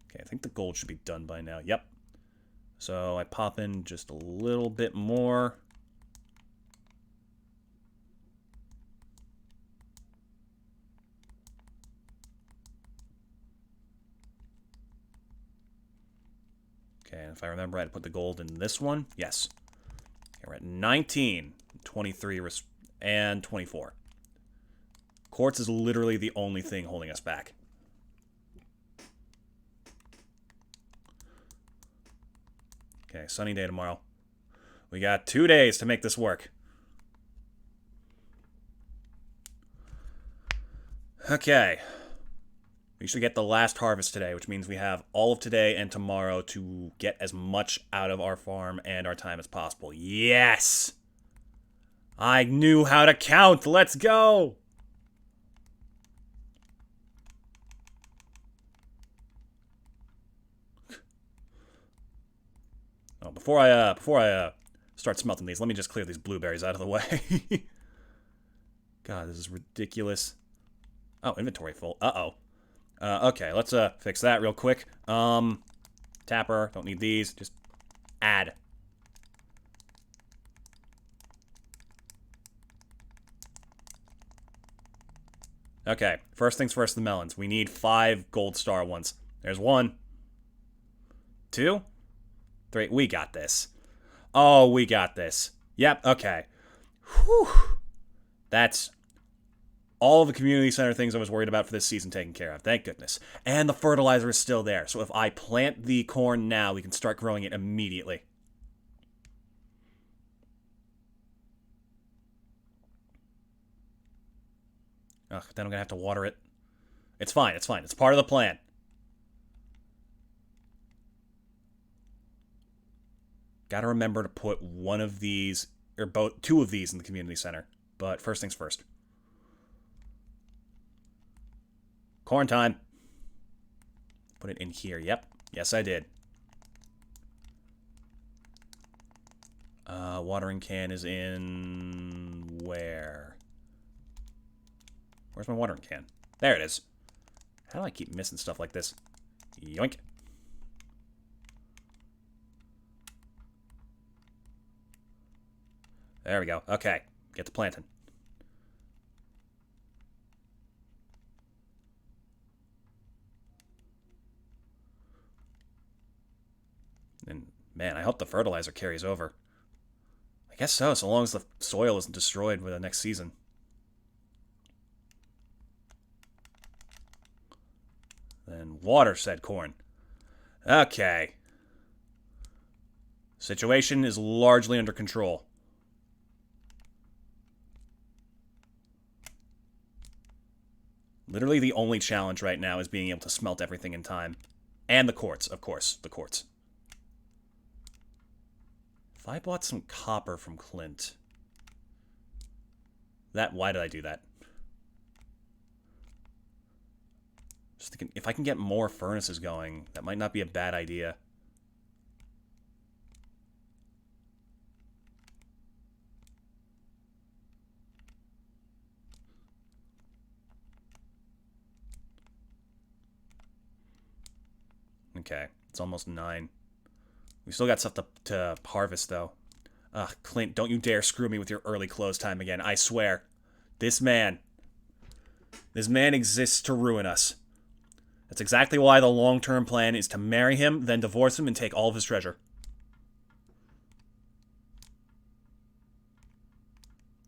Okay, I think the gold should be done by now. Yep. So I pop in just a little bit more. Okay, and if I remember, I had to put the gold in this one. Yes. Okay, we're at 19, 23, and 24. Quartz is literally the only thing holding us back. Okay, sunny day tomorrow. We got 2 days to make this work. Okay. We should get the last harvest today, which means we have all of today and tomorrow to get as much out of our farm and our time as possible. Yes! I knew how to count! Let's go! Oh, before I start smelting these, let me just clear these blueberries out of the way. God, this is ridiculous. Oh, inventory full. Uh-oh. Okay, let's fix that real quick. Tapper, don't need these. Just add. Okay, first things first, the melons. We need 5 gold star ones. There's 1. 2. 3. We got this. Oh, we got this. Yep, okay. Whew. That's all the community center things I was worried about for this season taken care of. Thank goodness. And the fertilizer is still there. So if I plant the corn now, we can start growing it immediately. Ugh, then I'm going to have to water it. It's fine, it's fine. It's part of the plan. Gotta remember to put one of these, or both, 2 of these in the community center. But first things first. Corn time. Put it in here. Yep. Yes, I did. Watering can is in... where? Where's my watering can? There it is. How do I keep missing stuff like this? Yoink. There we go. Okay. Get to planting. And, man, I hope the fertilizer carries over. I guess so long as the soil isn't destroyed with the next season. Then water, said corn. Okay. Situation is largely under control. Literally the only challenge right now is being able to smelt everything in time. And the quartz, of course. The quartz. If I bought some copper from Clint... Why did I do that? Just thinking, if I can get more furnaces going, that might not be a bad idea. Okay, it's almost 9. We still got stuff to harvest, though. Ugh, Clint, don't you dare screw me with your early close time again. I swear. This man exists to ruin us. That's exactly why the long-term plan is to marry him, then divorce him, and take all of his treasure.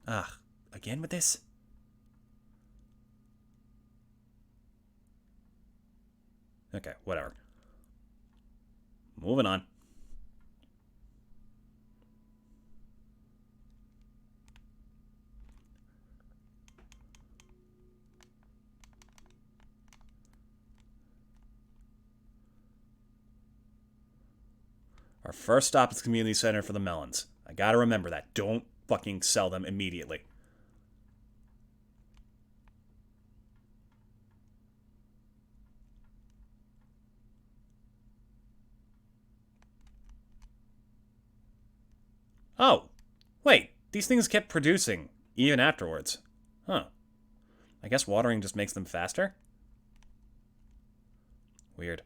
Ugh, again with this? Okay, whatever. Moving on. Our first stop is the community center for the melons. I gotta remember that. Don't fucking sell them immediately. Oh, wait. These things kept producing, even afterwards. Huh. I guess watering just makes them faster? Weird.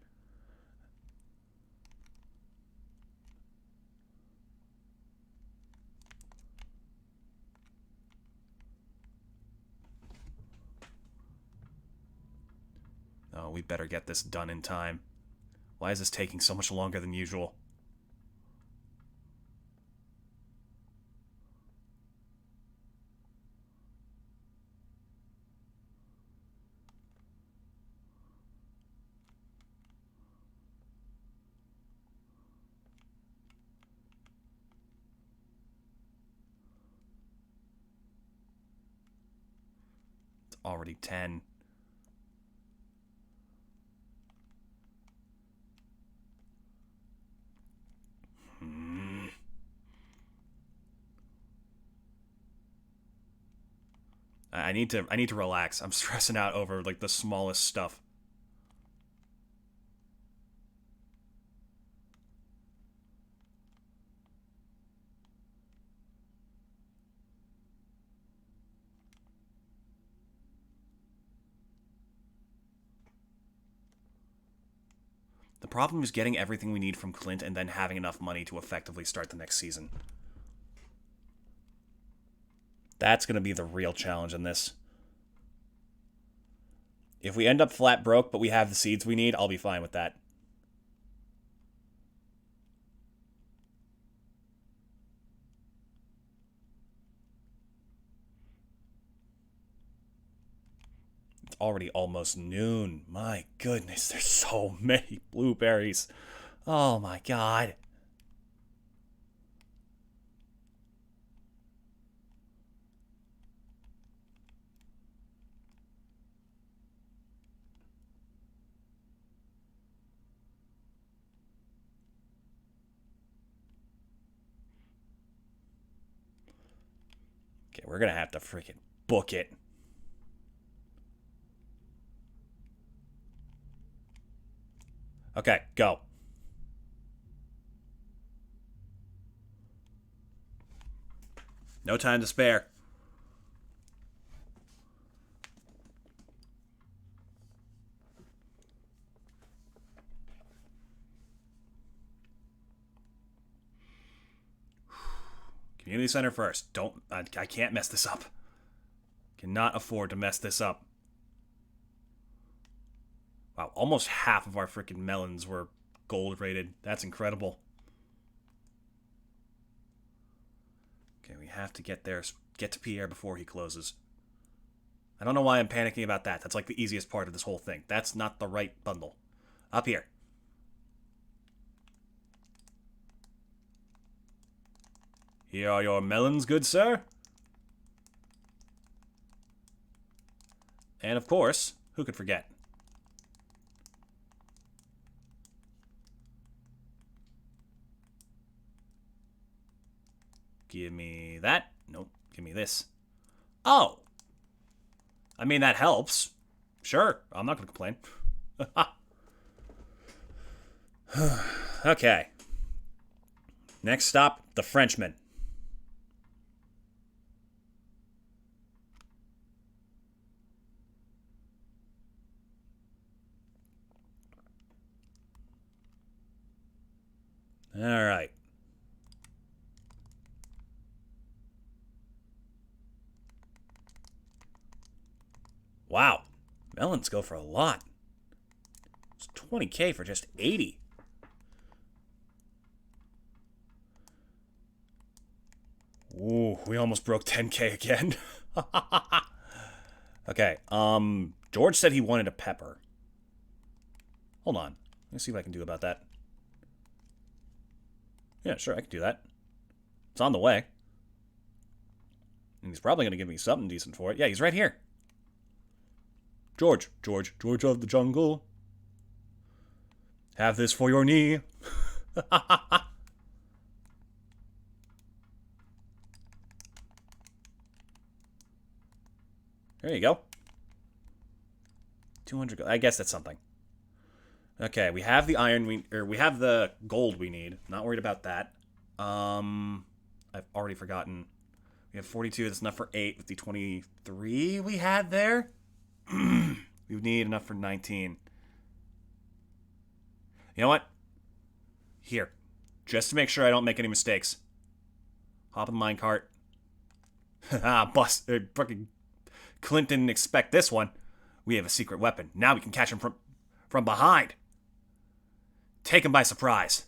Oh, we better get this done in time. Why is this taking so much longer than usual? already 10. I need to relax. I'm stressing out over like the smallest stuff. The problem is getting everything we need from Clint and then having enough money to effectively start the next season. That's going to be the real challenge in this. If we end up flat broke, but we have the seeds we need, I'll be fine with that. It's already almost noon. My goodness, there's so many blueberries. Oh my god. Okay, we're gonna have to freaking book it. Okay, go. No time to spare. Community center first. I can't mess this up. Cannot afford to mess this up. Wow, almost half of our freaking melons were gold rated. That's incredible. Okay, we have to get there. Get to Pierre before he closes. I don't know why I'm panicking about that. That's like the easiest part of this whole thing. That's not the right bundle. Up here. Here are your melons, good sir. And of course, who could forget? Give me that. Nope. Give me this. Oh! I mean, that helps. Sure. I'm not going to complain. Okay. Next stop, the Frenchman. All right. Wow. Melons go for a lot. It's 20k for just 80. Ooh, we almost broke 10k again. Okay, George said he wanted a pepper. Hold on. Let's see what I can do about that. Yeah, sure, I can do that. It's on the way. And he's probably going to give me something decent for it. Yeah, he's right here. George of the jungle. Have this for your knee. There you go. 200. I guess that's something. Okay, we have the iron we have the gold we need. Not worried about that. I've already forgotten. We have 42. That's enough for 8 with the 23 we had there. We need enough for 19. You know what? Here. Just to make sure I don't make any mistakes. Hop in the minecart. Ah, bust. Fucking Clint didn't expect this one. We have a secret weapon. Now we can catch him from behind. Take him by surprise.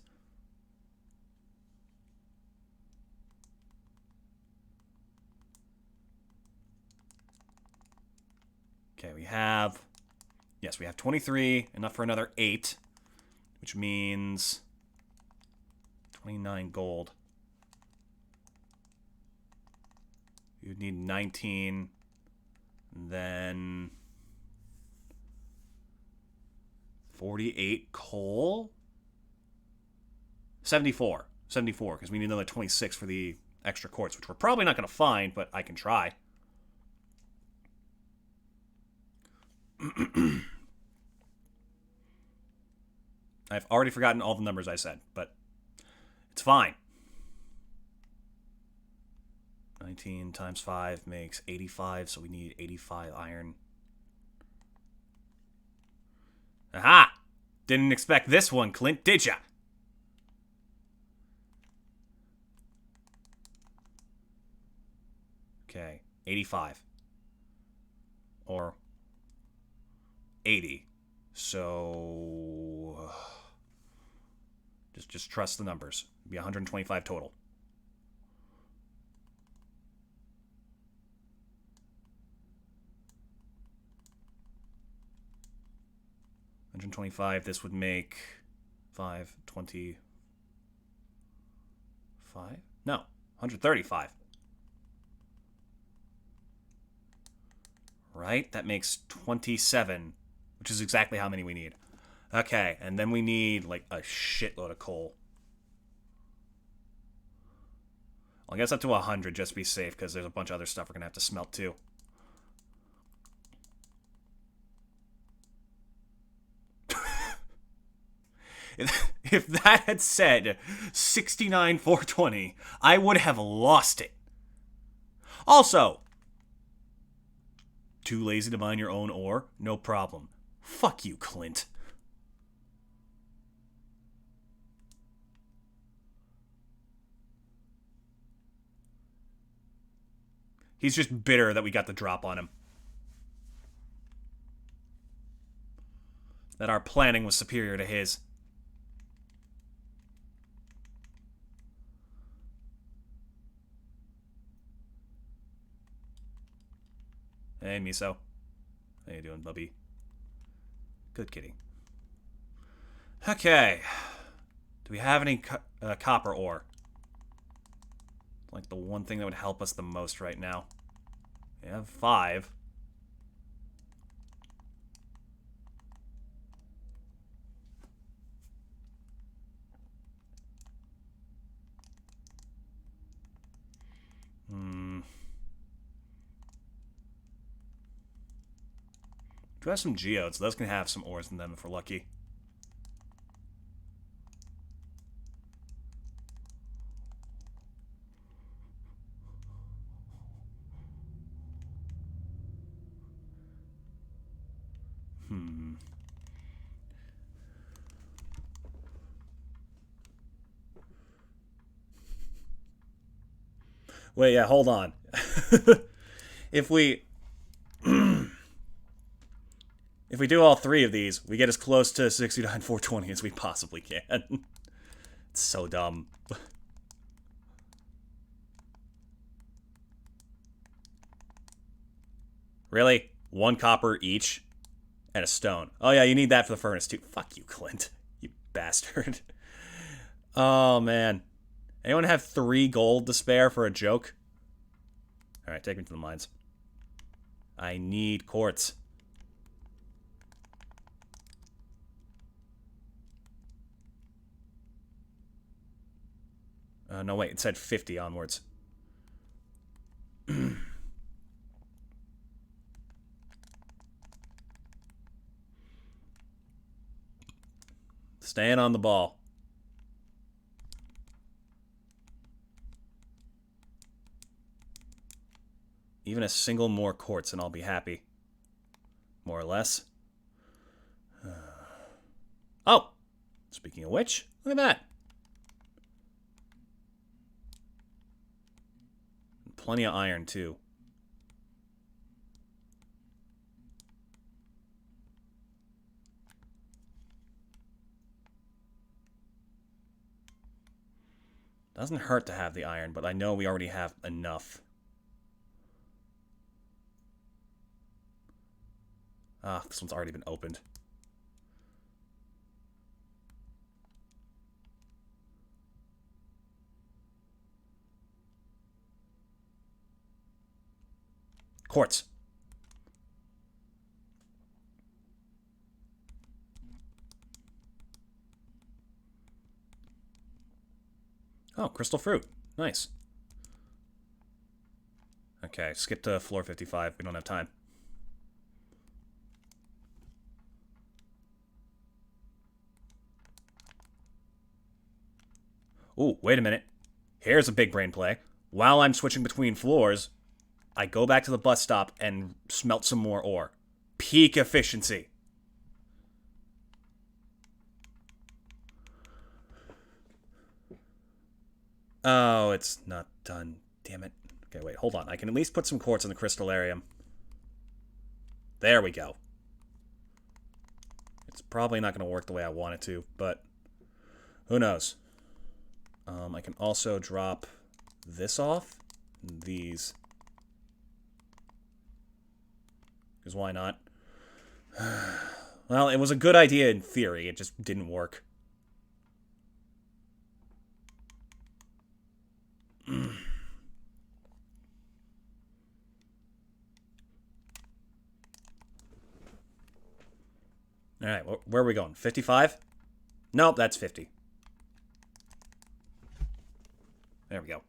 Okay, we have... Yes, we have 23. Enough for another 8. Which means... 29 gold. You would need 19. And then 48 coal. 74. 74, because we need another 26 for the extra quartz, which we're probably not going to find, but I can try. I've already forgotten all the numbers I said, but it's fine. 19 times 5 makes 85, so we need 85 iron. Aha! Didn't expect this one, Clint, did ya? Okay, 85. Or 80. So just trust the numbers. It'll be 125 total. $125. This would make 525. No, 135. Right? That makes 27, which is exactly how many we need. Okay, and then we need, like, a shitload of coal. I'll guess up to 100 just to be safe, because there's a bunch of other stuff we're going to have to smelt, too. If that had said 69,420, I would have lost it. Also, too lazy to mine your own ore? No problem. Fuck you, Clint. He's just bitter that we got the drop on him. That our planning was superior to his. Hey, Miso. How you doing, bubby? Good kitty. Okay. Do we have any copper ore? Like the one thing that would help us the most right now. We have 5. Do have some geodes. Those can have some ores in them if we're lucky. Wait, yeah, hold on. If we if we do all 3 of these, we get as close to 69,420 as we possibly can. It's so dumb. Really? 1 copper each? And a stone. Oh yeah, you need that for the furnace too. Fuck you, Clint. You bastard. Oh, man. Anyone have 3 gold to spare for a joke? Alright, take me to the mines. I need quartz. No, wait, it said 50 onwards. Staying on the ball. Even a single more quartz and I'll be happy. More or less. Oh! Speaking of which, look at that. Plenty of iron, too. Doesn't hurt to have the iron, but I know we already have enough. Ah, this one's already been opened. Quartz. Oh, crystal fruit. Nice. Okay, skip to floor 55. We don't have time. Ooh, wait a minute. Here's a big brain play. While I'm switching between floors, I go back to the bus stop and smelt some more ore. Peak efficiency. Oh, it's not done. Damn it. Okay, wait, hold on. I can at least put some quartz in the crystallarium. There we go. It's probably not going to work the way I want it to, but who knows? I can also drop this off. These. Because why not? Well, it was a good idea in theory. It just didn't work. Alright, where are we going? 55? Nope, that's 50. There we go.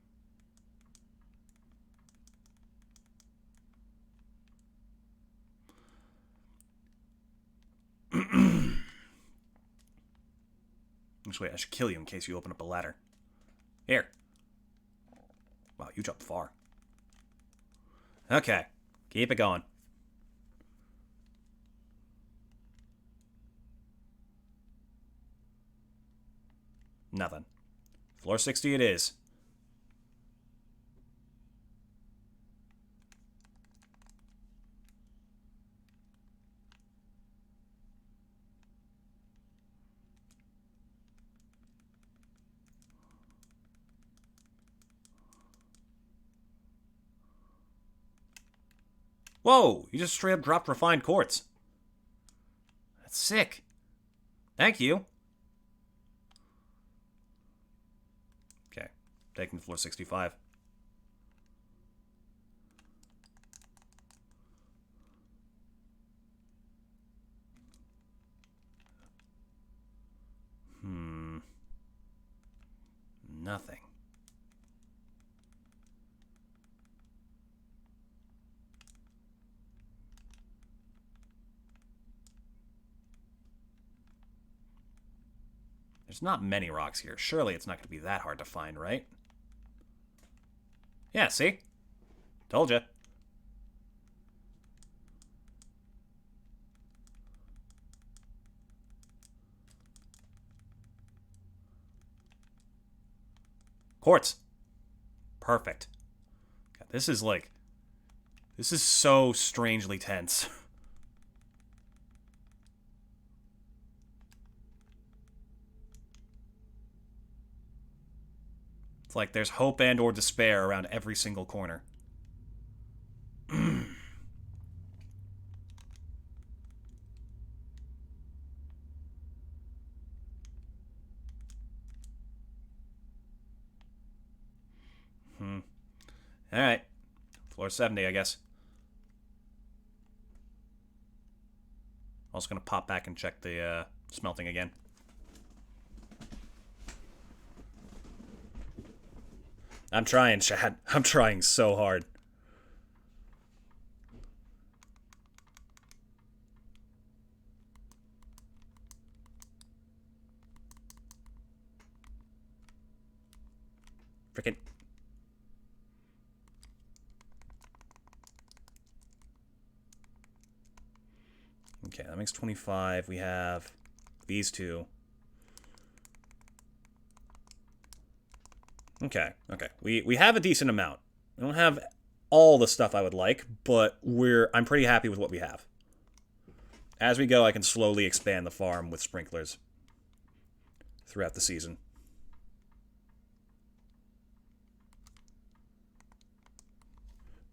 Actually, I should kill you in case you open up a ladder. Here. Wow, you jumped far. Okay, keep it going. Nothing. Floor 60 it is. Whoa, you just straight up dropped refined quartz. That's sick. Thank you. Okay, taking floor 65. Nothing. There's not many rocks here. Surely it's not going to be that hard to find, right? Yeah, see? Told ya. Quartz. Perfect. God, this is like... This is so strangely tense. It's like there's hope and or despair around every single corner. Alright. Floor 70, I guess. Also gonna pop back and check the smelting again. I'm trying, Chad. I'm trying so hard. Frickin'. Okay, that makes 25. We have these two. Okay, okay. We have a decent amount. We don't have all the stuff I would like, but I'm pretty happy with what we have. As we go, I can slowly expand the farm with sprinklers throughout the season.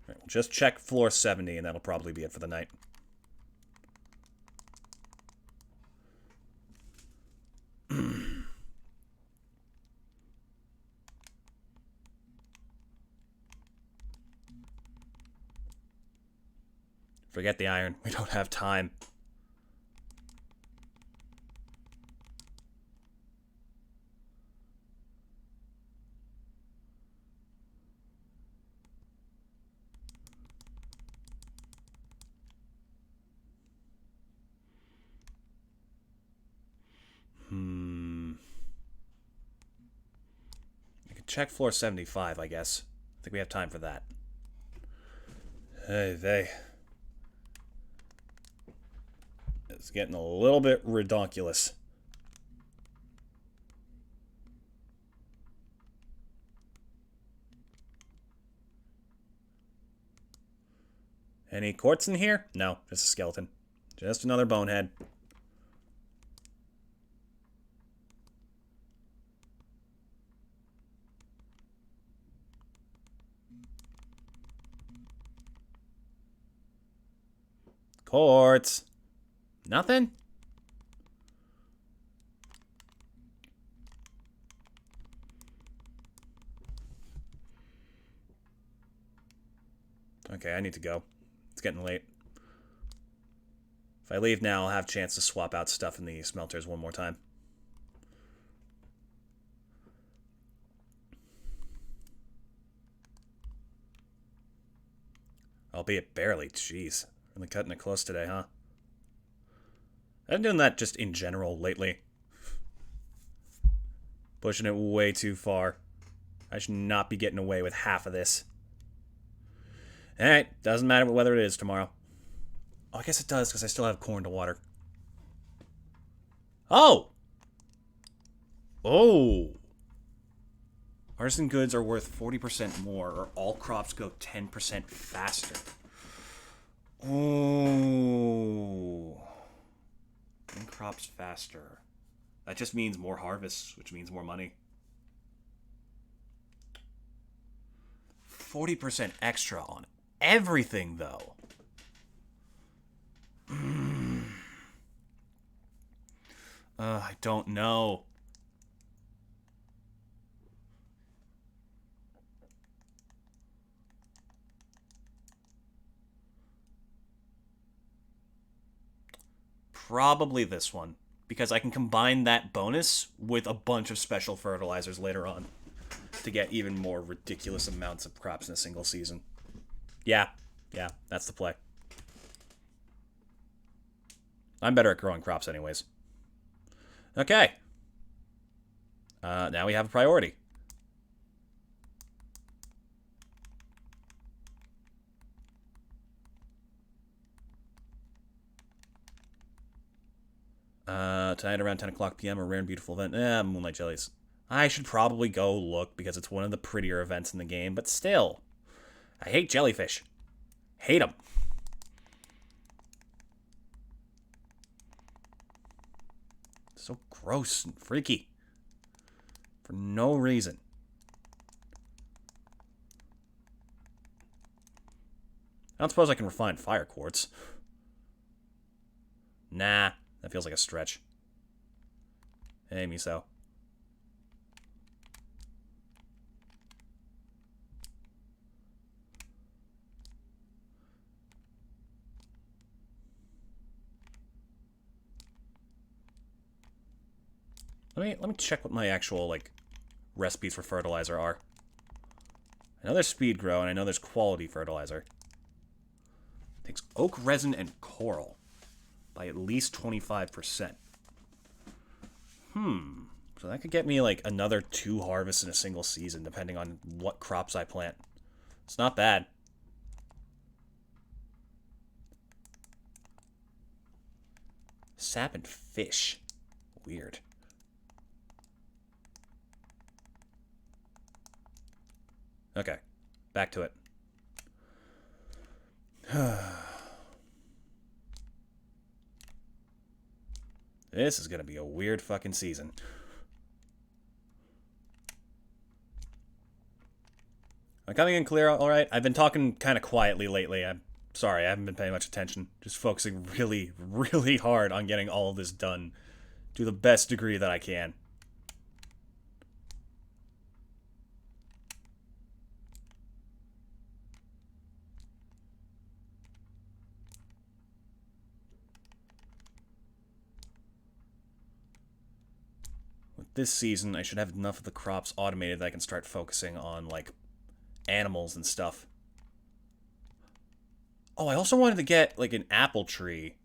All right, we'll just check floor 70, and that'll probably be it for the night. Forget the iron. We don't have time. check floor 75, I guess. I think we have time for that. Hey, they. It's getting a little bit redonkulous. Any quartz in here? No, just a skeleton. Just another bonehead. Quartz. Nothing? Okay, I need to go. It's getting late. If I leave now, I'll have a chance to swap out stuff in the smelters one more time. Albeit barely. Jeez. Really cutting it close today, huh? I've been doing that just in general lately. Pushing it way too far. I should not be getting away with half of this. Alright, doesn't matter whether it is tomorrow. Oh, I guess it does, because I still have corn to water. Oh! Oh! Artisan goods are worth 40% more, or all crops go 10% faster. Oh. Crops faster. That just means more harvests, which means more money. 40% extra on everything, though. I don't know. Probably this one, because I can combine that bonus with a bunch of special fertilizers later on to get even more ridiculous amounts of crops in a single season. Yeah, that's the play. I'm better at growing crops anyways. Okay. Now we have a priority. Tonight around 10 o'clock p.m. a rare and beautiful event. Moonlight jellies. I should probably go look because it's one of the prettier events in the game, but still. I hate jellyfish. Hate them. So gross and freaky. For no reason. I don't suppose I can refine fire quartz. Nah, that feels like a stretch. Hey, Miso. Let me check what my actual, like, recipes for fertilizer are. I know there's speed grow, and I know there's quality fertilizer. It takes oak resin and coral by at least 25%. So that could get me, like, another 2 harvests in a single season, depending on what crops I plant. It's not bad. Sap and fish. Weird. Okay, back to it. This is gonna be a weird fucking season. I'm coming in clear, alright? I've been talking kind of quietly lately. I'm sorry, I haven't been paying much attention. Just focusing really, really hard on getting all of this done to the best degree that I can. This season, I should have enough of the crops automated that I can start focusing on, like, animals and stuff. Oh, I also wanted to get, like, an apple tree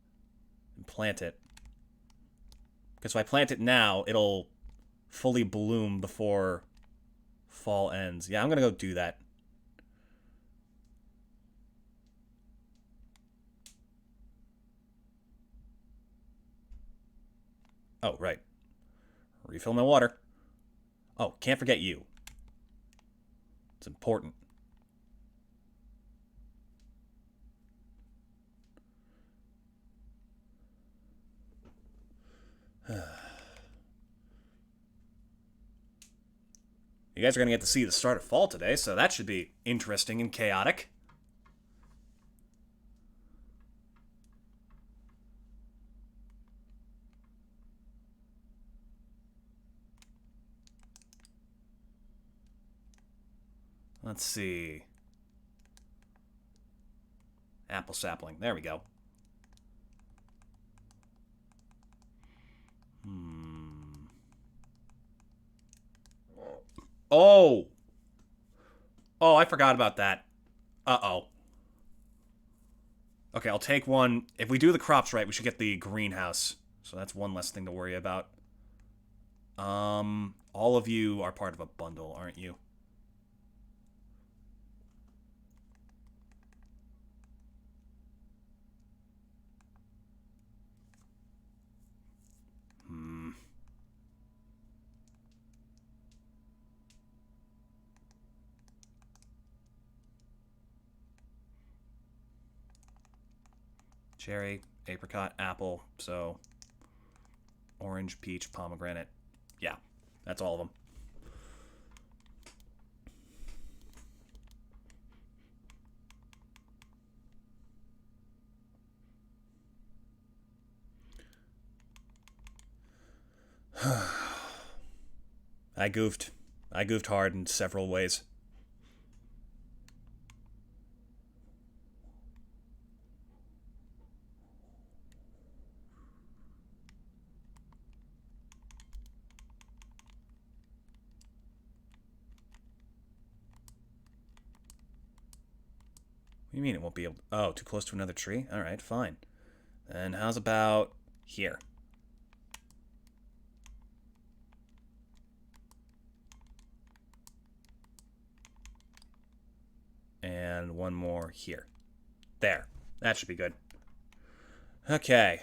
and plant it. Because if I plant it now, it'll fully bloom before fall ends. Yeah, I'm gonna go do that. Oh, right. Refill my water. Oh, can't forget you. It's important. You guys are going to get to see the start of fall today, so that should be interesting and chaotic. Let's see. Apple sapling. There we go. Oh! Oh, I forgot about that. Uh-oh. Okay, I'll take one. If we do the crops right, we should get the greenhouse. So that's one less thing to worry about. All of you are part of a bundle, aren't you? Cherry, apricot, apple, so orange, peach, pomegranate. Yeah, that's all of them. I goofed. I goofed hard in several ways. What do you mean it won't be able... Oh, too close to another tree? Alright, fine. And how's about here? And one more here. There. That should be good. Okay.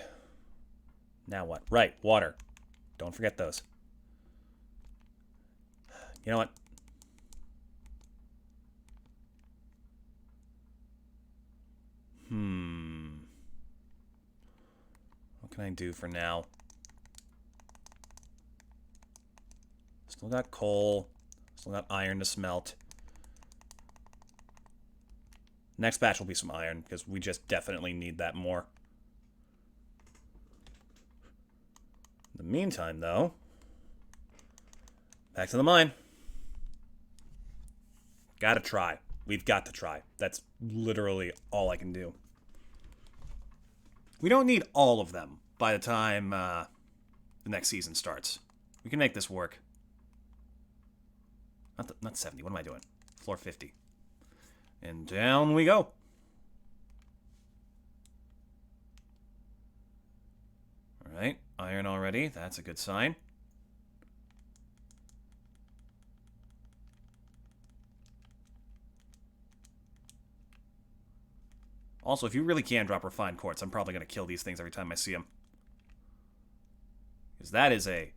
Now what? Right, water. Don't forget those. You know what? What can I do for now? Still got coal. Still got iron to smelt. Next batch will be some iron, because we just definitely need that more. In the meantime, though, back to the mine. Gotta try. We've got to try. That's literally all I can do. We don't need all of them by the time the next season starts. We can make this work. Not 70. What am I doing? Floor 50. And down we go. Alright, iron already. That's a good sign. Also, if you really can drop refined quartz, I'm probably going to kill these things every time I see them. Because that is a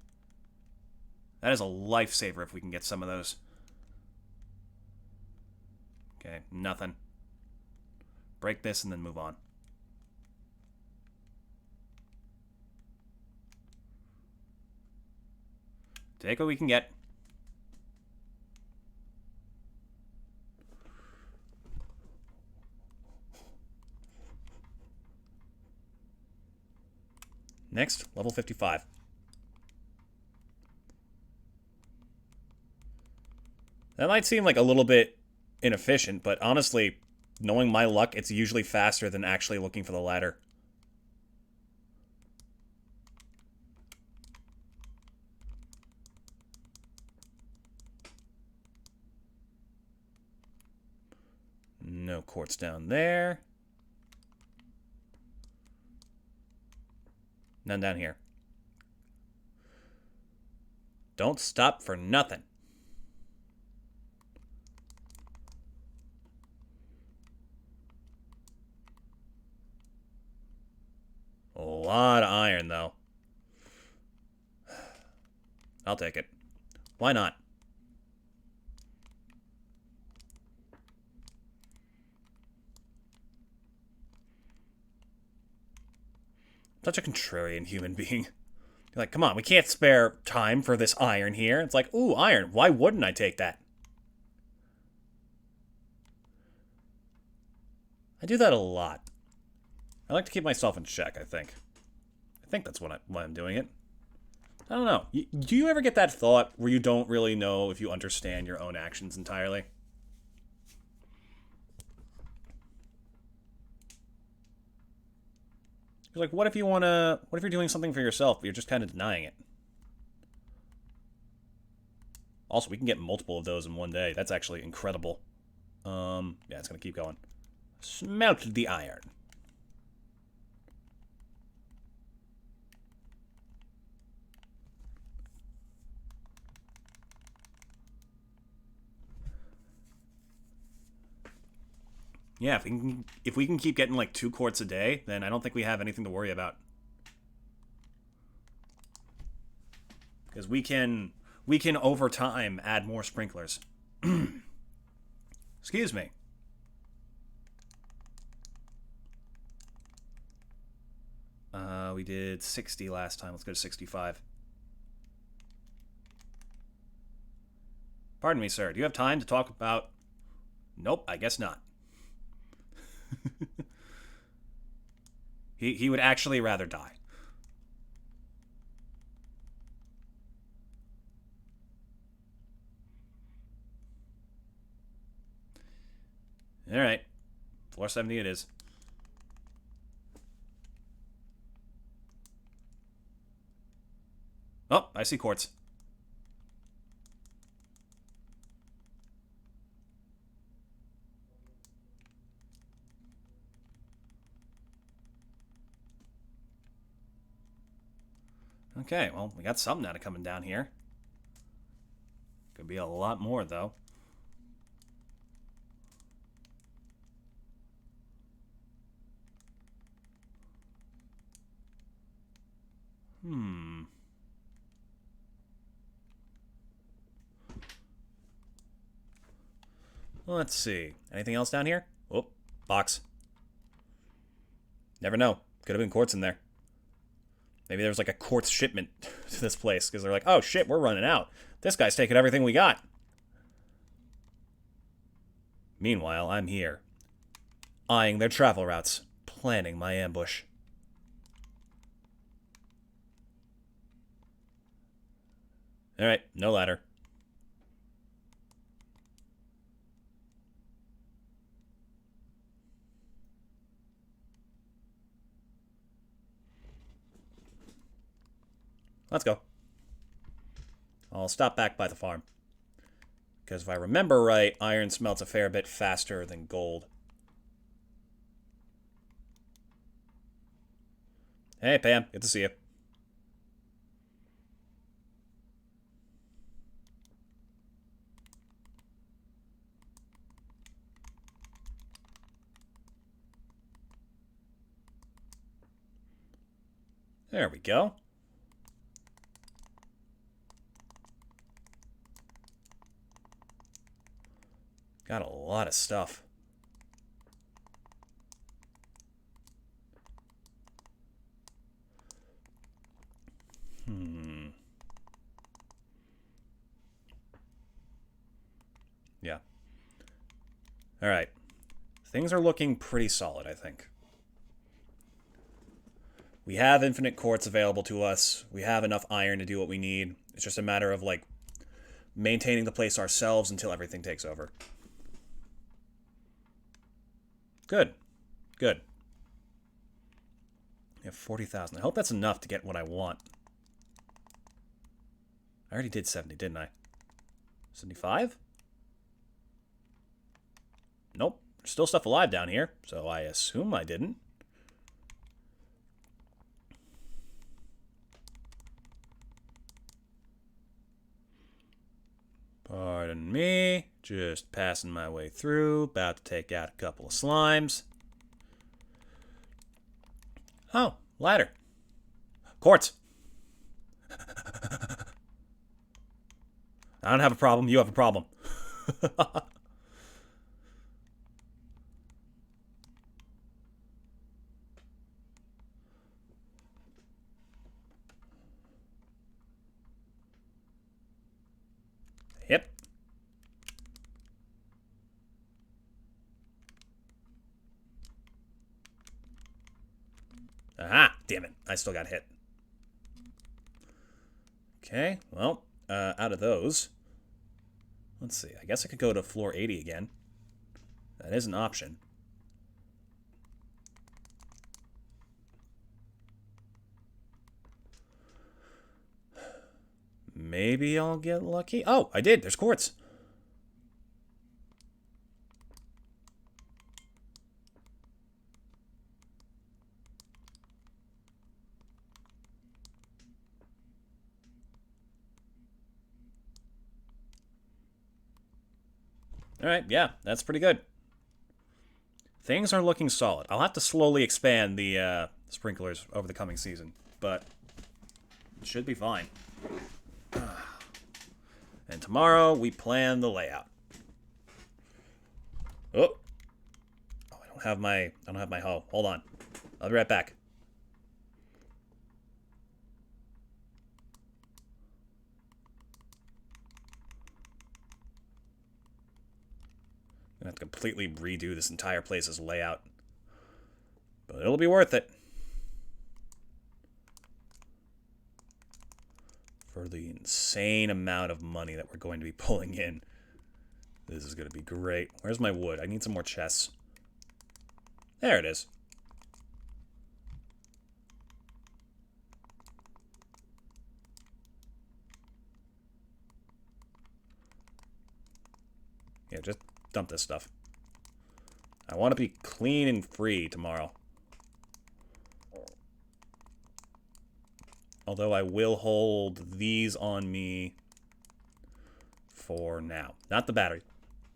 lifesaver if we can get some of those. Okay, nothing. Break this and then move on. Take what we can get. Next, level 55. That might seem like a little bit inefficient, but honestly, knowing my luck, it's usually faster than actually looking for the ladder. No quartz down there. None down here. Don't stop for nothing. lot of iron, though. I'll take it. Why not? Such a contrarian human being. You're like, come on, we can't spare time for this iron here. It's like, ooh, iron. Why wouldn't I take that? I do that a lot. I like to keep myself in check, I think. I think that's why I'm doing it. I don't know. Do you ever get that thought where you don't really know if you understand your own actions entirely? You're like, what if you're doing something for yourself, but you're just kind of denying it? Also, we can get multiple of those in one day. That's actually incredible. Yeah, it's gonna keep going. Smelt the iron. Yeah, if we can keep getting like 2 quarts a day, then I don't think we have anything to worry about. Because we can over time add more sprinklers. Excuse me. We did 60 last time. Let's go to 65. Pardon me, sir. Do you have time to talk about... Nope, I guess not. He would actually rather die. Alright. 470 it is. Oh, I see quartz. Okay, well, we got something out of coming down here. Could be a lot more, though. Let's see. Anything else down here? Oh, box. Never know. Could have been quartz in there. Maybe there was like a quartz shipment to this place because they're like, oh shit, we're running out. This guy's taking everything we got. Meanwhile, I'm here, eyeing their travel routes, planning my ambush. Alright, no ladder. Let's go. I'll stop back by the farm. Because if I remember right, iron smelts a fair bit faster than gold. Hey, Pam. Good to see you. There we go. Got a lot of stuff. Yeah. Alright. Things are looking pretty solid, I think. We have infinite quartz available to us. We have enough iron to do what we need. It's just a matter of, like, maintaining the place ourselves until everything takes over. Good. Good. We have 40,000. I hope that's enough to get what I want. I already did 70, didn't I? 75? Nope. There's still stuff alive down here, so I assume I didn't. Pardon me. Just passing my way through. About to take out a couple of slimes. Oh, ladder. Quartz! I don't have a problem. You have a problem. Yep. Aha! Damn it. I still got hit. Okay, well, out of those, let's see. I guess I could go to floor 80 again. That is an option. Maybe I'll get lucky. Oh, I did. There's quartz. Alright, yeah, that's pretty good. Things are looking solid. I'll have to slowly expand the sprinklers over the coming season, but it should be fine. And tomorrow we plan the layout. Oh, I don't have my hoe. Hold on. I'll be right back. I'm gonna have to completely redo this entire place's layout. But it'll be worth it. For the insane amount of money that we're going to be pulling in. This is going to be great. Where's my wood? I need some more chests. There it is. Yeah, just dump this stuff. I want to be clean and free tomorrow. Although I will hold these on me for now. Not the battery.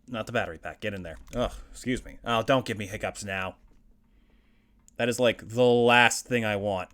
Not the battery pack. Get in there. Ugh, excuse me. Oh, don't give me hiccups now. That is like the last thing I want.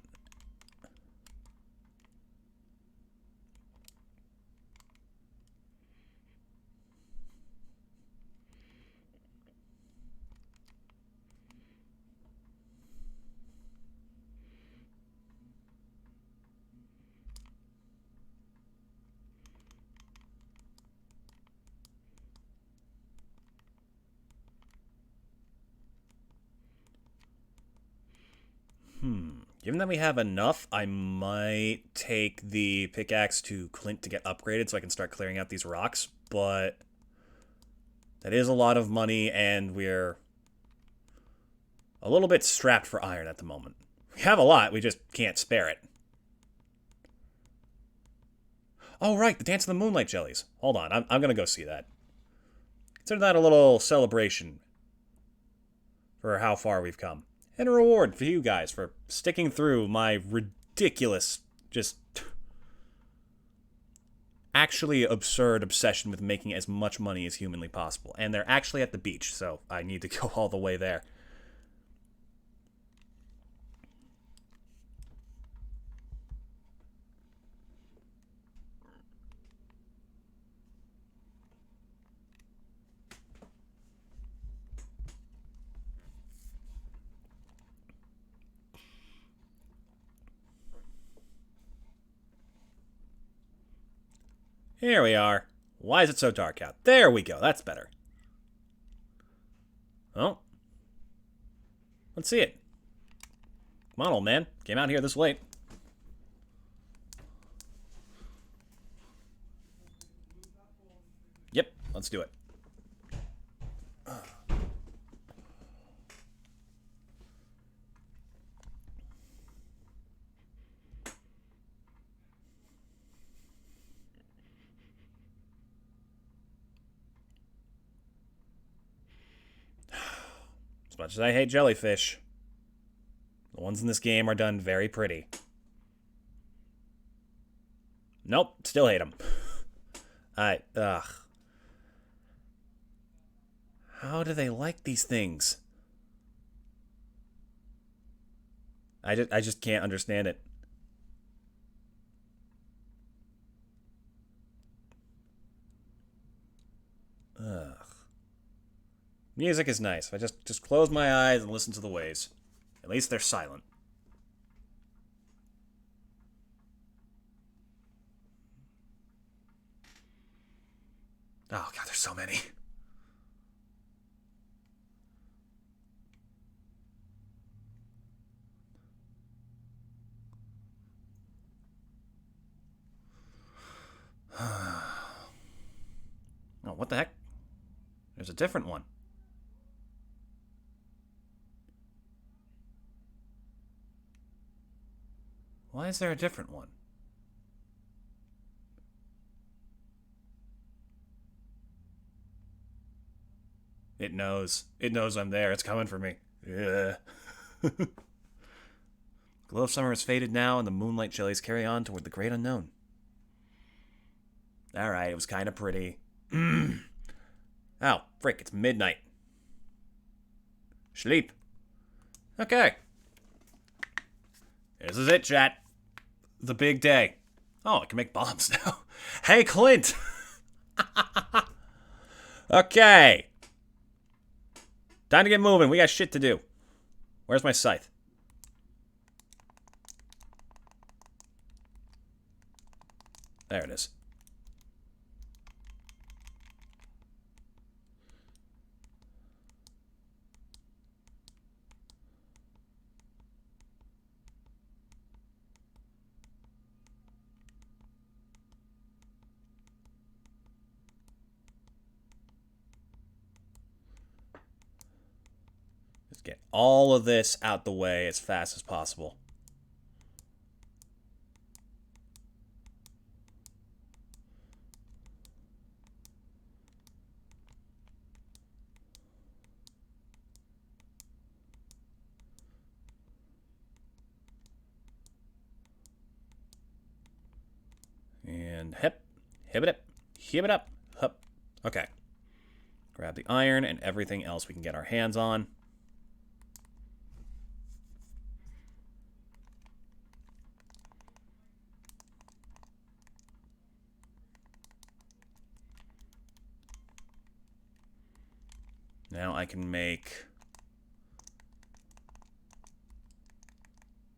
Given that we have enough, I might take the pickaxe to Clint to get upgraded so I can start clearing out these rocks, but that is a lot of money, and we're a little bit strapped for iron at the moment. We have a lot, we just can't spare it. Oh, right, the Dance of the Moonlight Jellies. Hold on, I'm going to go see that. Consider that a little celebration for how far we've come. And a reward for you guys for sticking through my ridiculous, just actually absurd obsession with making as much money as humanly possible. And they're actually at the beach, so I need to go all the way there. Here we are. Why is it so dark out? There we go. That's better. Well, let's see it. Come on, old man. Came out here this late. Yep, let's do it. As much as I hate jellyfish, the ones in this game are done very pretty. Nope, still hate them. Ugh. How do they like these things? I just can't understand it. Music is nice. I just close my eyes and listen to the waves. At least they're silent. Oh god, there's so many. Oh, what the heck? There's a different one. Why is there a different one? It knows. It knows I'm there. It's coming for me. Yeah. Glow of summer has faded now, and the moonlight jellies carry on toward the great unknown. Alright, it was kind of pretty. Oh, frick, it's midnight. Sleep. Okay. This is it, chat. The big day. Oh, I can make bombs now. Hey, Clint! Okay. Time to get moving. We got shit to do. Where's my scythe? There it is. Just get all of this out the way as fast as possible. And hip it up, hip it up, hup. Okay. Grab the iron and everything else we can get our hands on. Now I can make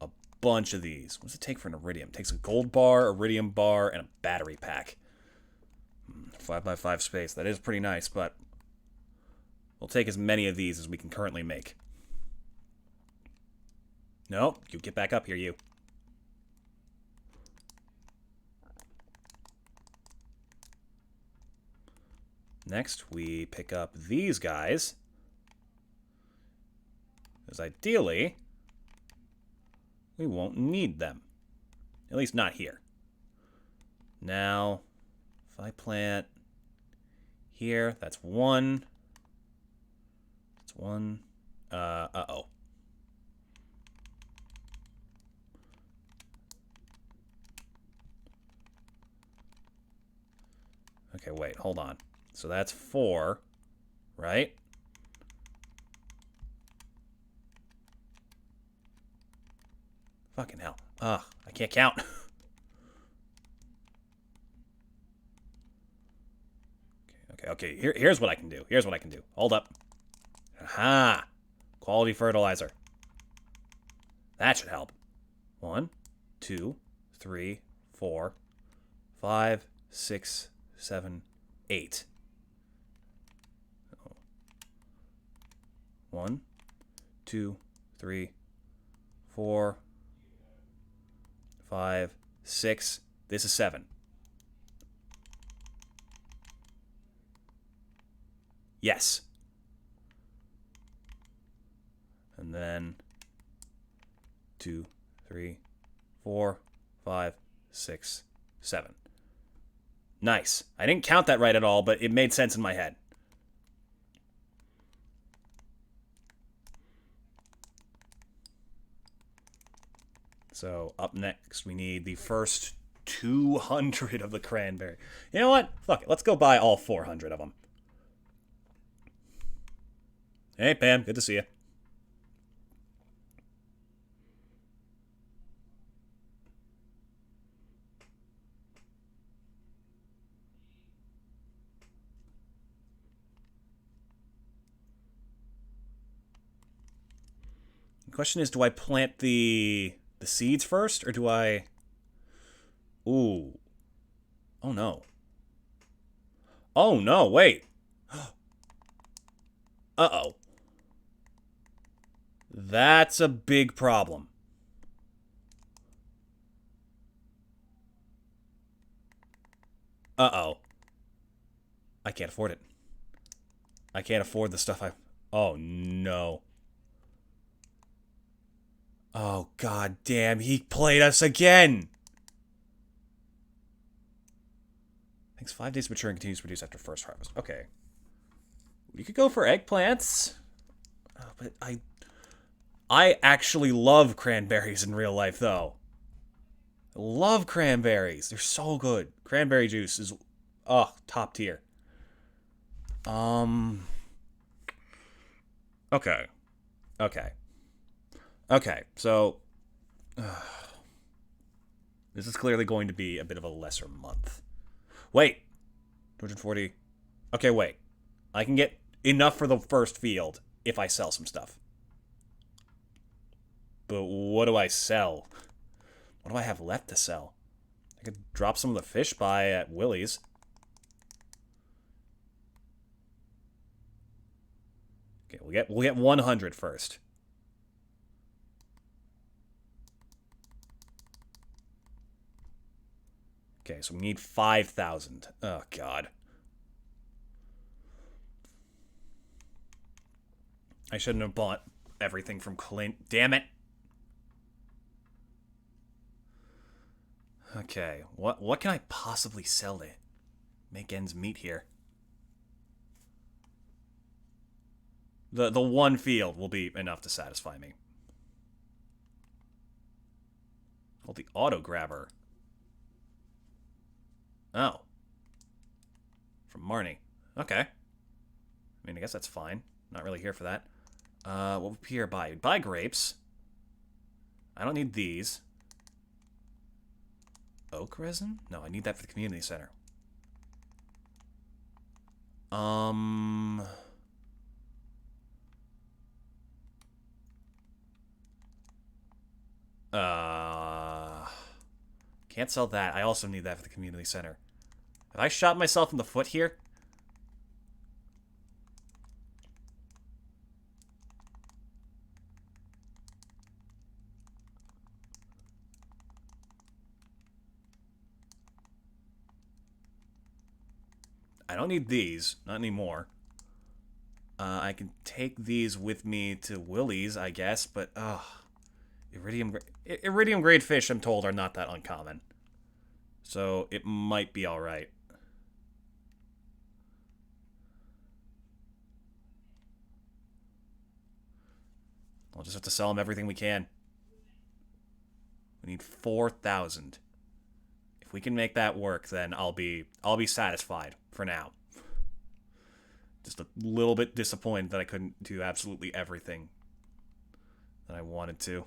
a bunch of these. What does it take for an iridium? It takes a gold bar, iridium bar, and a battery pack. 5x5 space. That is pretty nice, but we'll take as many of these as we can currently make. No, you get back up here, you. Next, we pick up these guys. Because ideally, we won't need them. At least not here. Now, if I plant here, that's one. That's one. Uh-oh. Okay, wait, hold on. So that's 4, right? Fucking hell. Ugh, I can't count. Okay. Here's what I can do. Here's what I can do. Hold up. Aha! Quality fertilizer. That should help. 1, 2, 3, 4, 5, 6, 7, 8. 1, 2, 3, 4, 5, 6. This is 7. Yes. And then 2, 3, 4, 5, 6, 7. Nice. I didn't count that right at all, but it made sense in my head. So up next, we need the first 200 of the cranberry. You know what? Fuck it. Let's go buy all 400 of them. Hey, Pam. Good to see you. question is, do I plant the seeds first, or do I... Ooh. Oh, no. Oh, no, wait. Uh-oh. That's a big problem. Uh-oh. I can't afford it. I can't afford the stuff I... Oh, no. Oh, god damn, he played us again! Takes 5 days to mature and continues to produce after first harvest. Okay. You could go for eggplants. Oh, but I actually love cranberries in real life, though. I love cranberries. They're so good. Cranberry juice is, top tier. Okay. Okay. Okay, so... this is clearly going to be a bit of a lesser month. Wait! 240. Okay, wait. I can get enough for the first field if I sell some stuff. But what do I sell? What do I have left to sell? I could drop some of the fish by at Willie's. Okay, we'll get 100 first. Okay, so we need 5,000. Oh, God. I shouldn't have bought everything from Clint. Damn it. Okay, what can I possibly sell to make ends meet here? The one field will be enough to satisfy me. Oh, the auto grabber. Oh. From Marnie. Okay. I mean, I guess that's fine. Not really here for that. What would Pierre buy? Buy grapes. I don't need these. Oak resin? No, I need that for the community center. Can't sell that. I also need that for the community center. Have I shot myself in the foot here? I don't need these. Not anymore. I can take these with me to Willie's, I guess, but, Iridium grade fish, I'm told, are not that uncommon. So, it might be alright. We'll just have to sell them everything we can. We need 4,000. If we can make that work, then I'll be satisfied for now. Just a little bit disappointed that I couldn't do absolutely everything that I wanted to.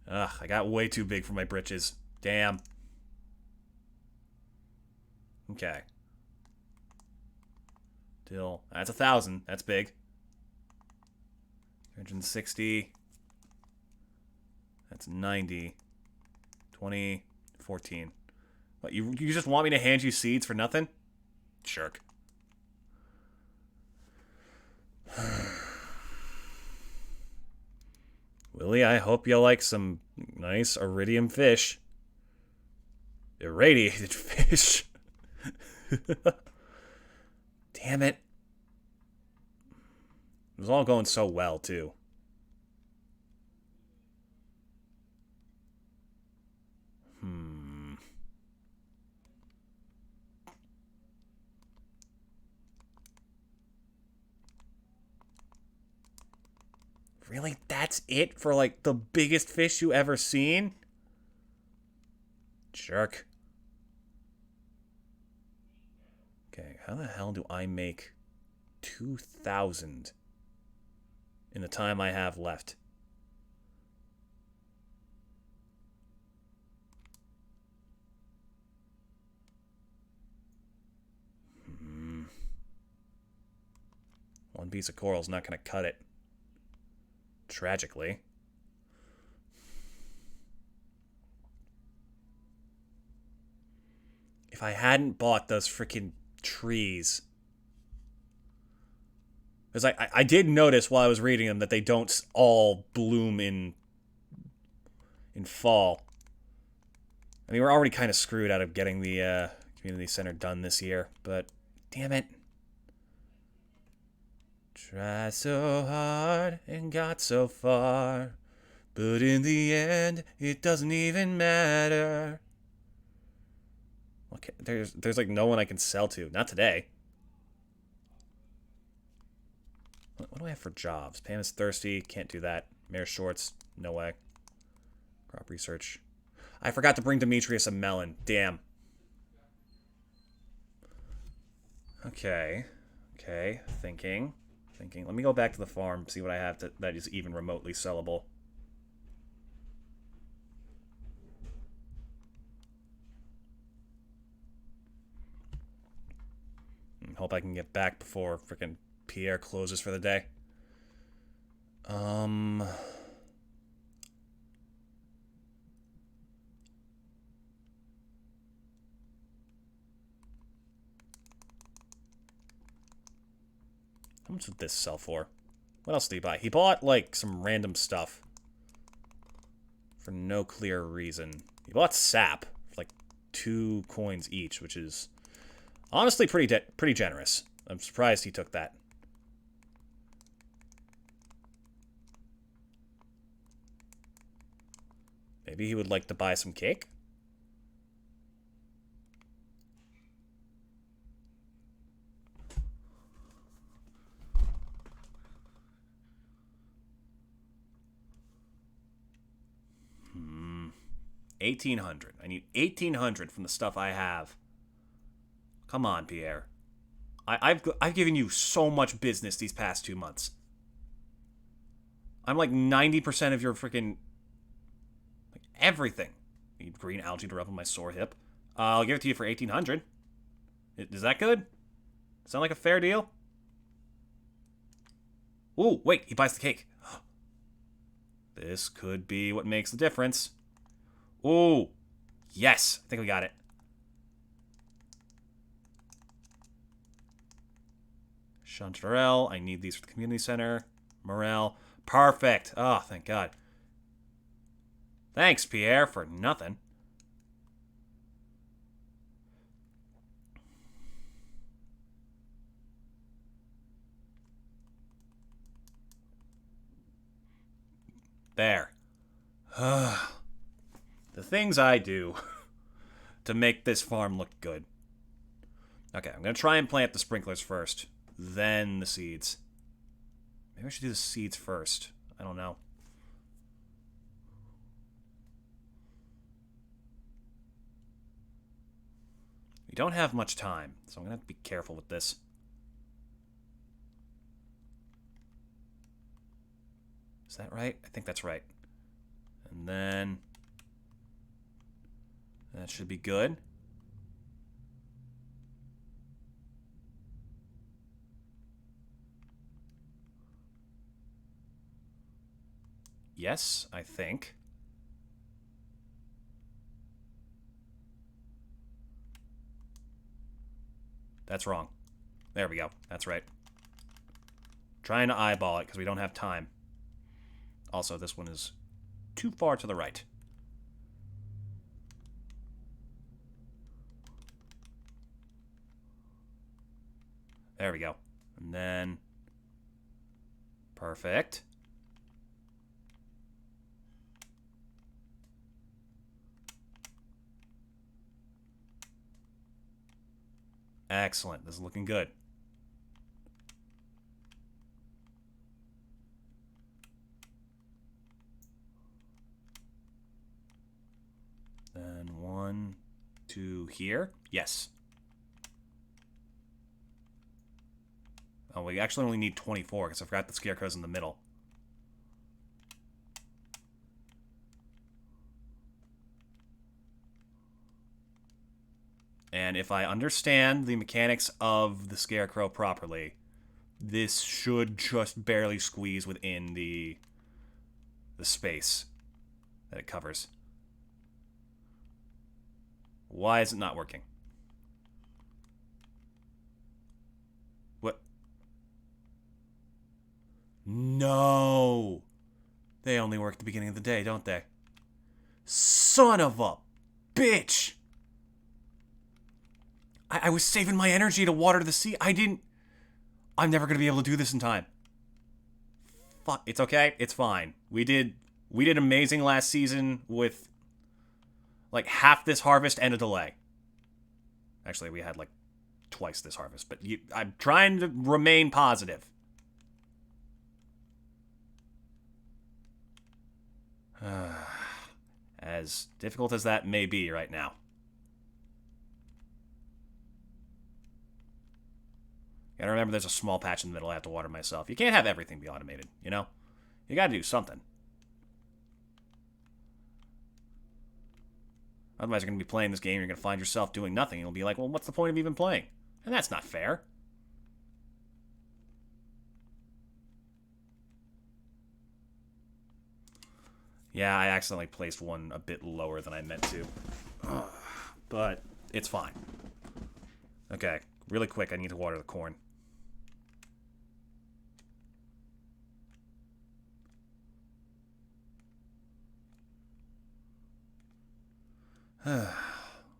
Ugh, I got way too big for my britches. Damn. Okay. That's 1,000. That's big. 360. That's 90. 20. 14. What, you just want me to hand you seeds for nothing? Shirk. Willie, I hope you like some nice iridium fish. Irradiated fish. Damn it. It was all going so well, too. Really? That's it for, like, the biggest fish you ever seen? Jerk. Okay, how the hell do I make 2,000 in the time I have left? One piece of coral is not going to cut it. Tragically. If I hadn't bought those freaking trees. Because I did notice while I was reading them that they don't all bloom in fall. I mean, we're already kind of screwed out of getting the community center done this year, but damn it. Tried so hard and got so far, but in the end, it doesn't even matter. Okay, there's like no one I can sell to. Not today. What do I have for jobs? Pam is thirsty. Can't do that. Mayor Shorts. No way. Crop research. I forgot to bring Demetrius a melon. Damn. Okay. Okay. Thinking. Let me go back to the farm, see what I have that is even remotely sellable. Hope I can get back before frickin' Pierre closes for the day. How much did this sell for? What else did he buy? He bought, like, some random stuff. For no clear reason. He bought sap for, like, 2 coins each, which is honestly pretty generous. I'm surprised he took that. Maybe he would like to buy some cake? $1,800. I need $1,800 from the stuff I have. Come on, Pierre. I've given you so much business these past 2 months. I'm like 90% of your freaking like everything. I need green algae to rub on my sore hip. I'll give it to you for $1,800. Is that good? Sound like a fair deal? Ooh, wait, he buys the cake. This could be what makes the difference. Ooh, yes, I think we got it. Chanterelle, I need these for the community center. Morale, perfect. Oh, thank God. Thanks, Pierre, for nothing. There. The things I do to make this farm look good. Okay, I'm going to try and plant the sprinklers first, then the seeds. Maybe I should do the seeds first. I don't know. We don't have much time, so I'm going to have to be careful with this. Is that right? I think that's right. And then that should be good. Yes, I think. That's wrong. There we go. That's right. Trying to eyeball it because we don't have time. Also, this one is too far to the right. There we go. And then... perfect. Excellent. This is looking good. Then 1, 2 here. Yes. Oh, we actually only need 24 because I forgot the scarecrow's in the middle. And if I understand the mechanics of the scarecrow properly, this should just barely squeeze within the the space that it covers. Why is it not working? What? No! They only work at the beginning of the day, don't they? Son of a bitch! I was saving my energy to water the sea. I'm never going to be able to do this in time. Fuck. It's okay. It's fine. We did amazing last season with like half this harvest and a delay. Actually, we had like twice this harvest, but I'm trying to remain positive. As difficult as that may be right now. Gotta remember there's a small patch in the middle I have to water myself. You can't have everything be automated, you know? You gotta do something. Otherwise, you're gonna be playing this game, you're gonna find yourself doing nothing. You'll be like, well, what's the point of even playing? And that's not fair. Yeah, I accidentally placed one a bit lower than I meant to. But it's fine. Okay, really quick, I need to water the corn.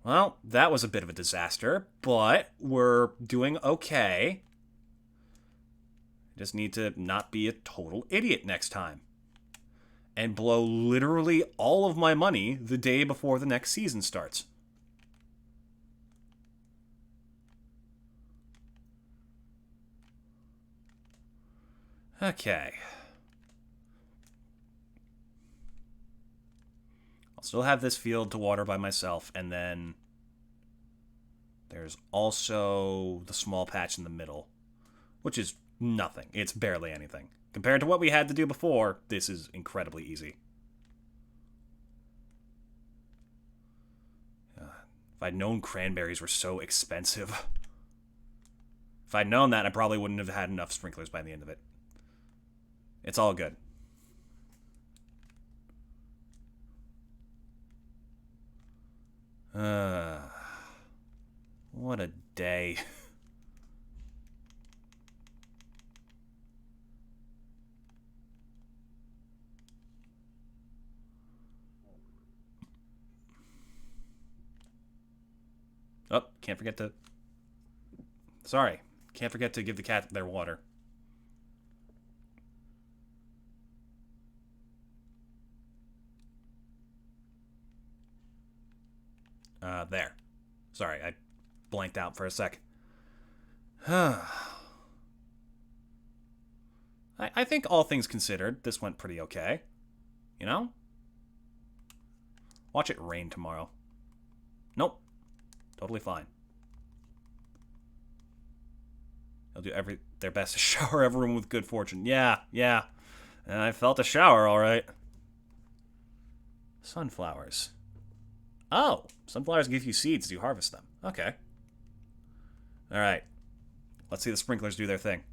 Well, that was a bit of a disaster, but we're doing okay. Just need to not be a total idiot next time. And blow literally all of my money the day before the next season starts. Okay. I'll still have this field to water by myself, and then there's also the small patch in the middle, which is nothing. It's barely anything. Compared to what we had to do before, this is incredibly easy. If I'd known cranberries were so expensive. If I'd known that, I probably wouldn't have had enough sprinklers by the end of it. It's all good. What a day. Oh, can't forget to... Sorry. Can't forget to give the cat their water. There. Sorry, I blanked out for a sec. I think all things considered, this went pretty okay. You know? Watch it rain tomorrow. Nope. Totally fine. They'll do their best to shower everyone with good fortune. Yeah. And I felt a shower, alright. Sunflowers. Oh, sunflowers give you seeds as you harvest them. Okay. Alright. Let's see the sprinklers do their thing.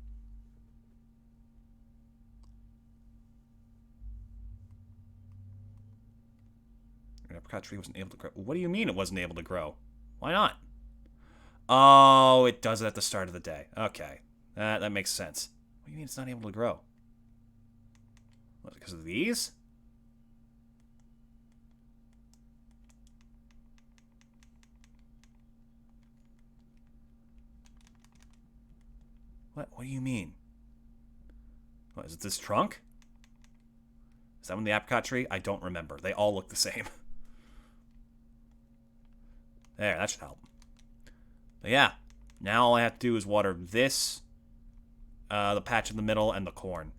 An apricot tree wasn't able to grow. What do you mean it wasn't able to grow? Why not? Oh, it does it at the start of the day. Okay. That makes sense. What do you mean it's not able to grow? What, because of these? What do you mean? What, is it this trunk? Is that one the apricot tree? I don't remember. They all look the same. There, that should help. But yeah, now all I have to do is water this, the patch in the middle, and the corn.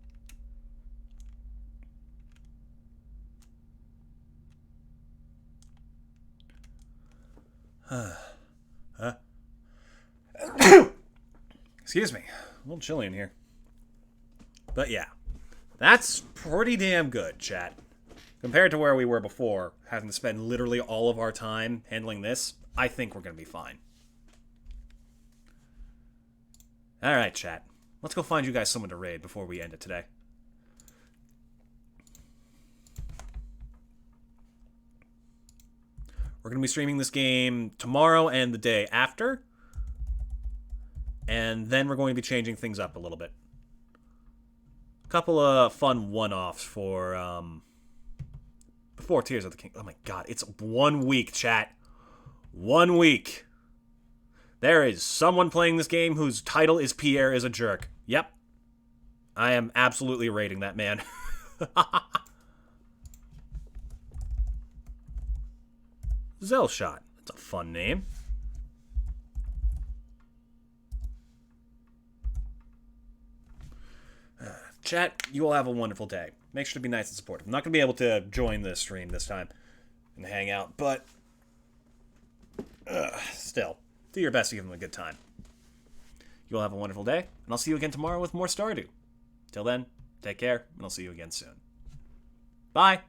Excuse me. A little chilly in here. But yeah, that's pretty damn good, chat. Compared to where we were before, having to spend literally all of our time handling this, I think we're going to be fine. Alright, chat. Let's go find you guys someone to raid before we end it today. We're going to be streaming this game tomorrow and the day after. And then we're going to be changing things up a little bit. A couple of fun one-offs for, before Tears of the King. Oh my god, it's 1 week, chat. 1 week. There is someone playing this game whose title is Pierre is a Jerk. Yep. I am absolutely rating that man. Zelshot. That's a fun name. Chat, you all have a wonderful day. Make sure to be nice and supportive. I'm not going to be able to join this stream this time and hang out, but still, do your best to give them a good time. You all have a wonderful day, and I'll see you again tomorrow with more Stardew. Till then, take care, and I'll see you again soon. Bye!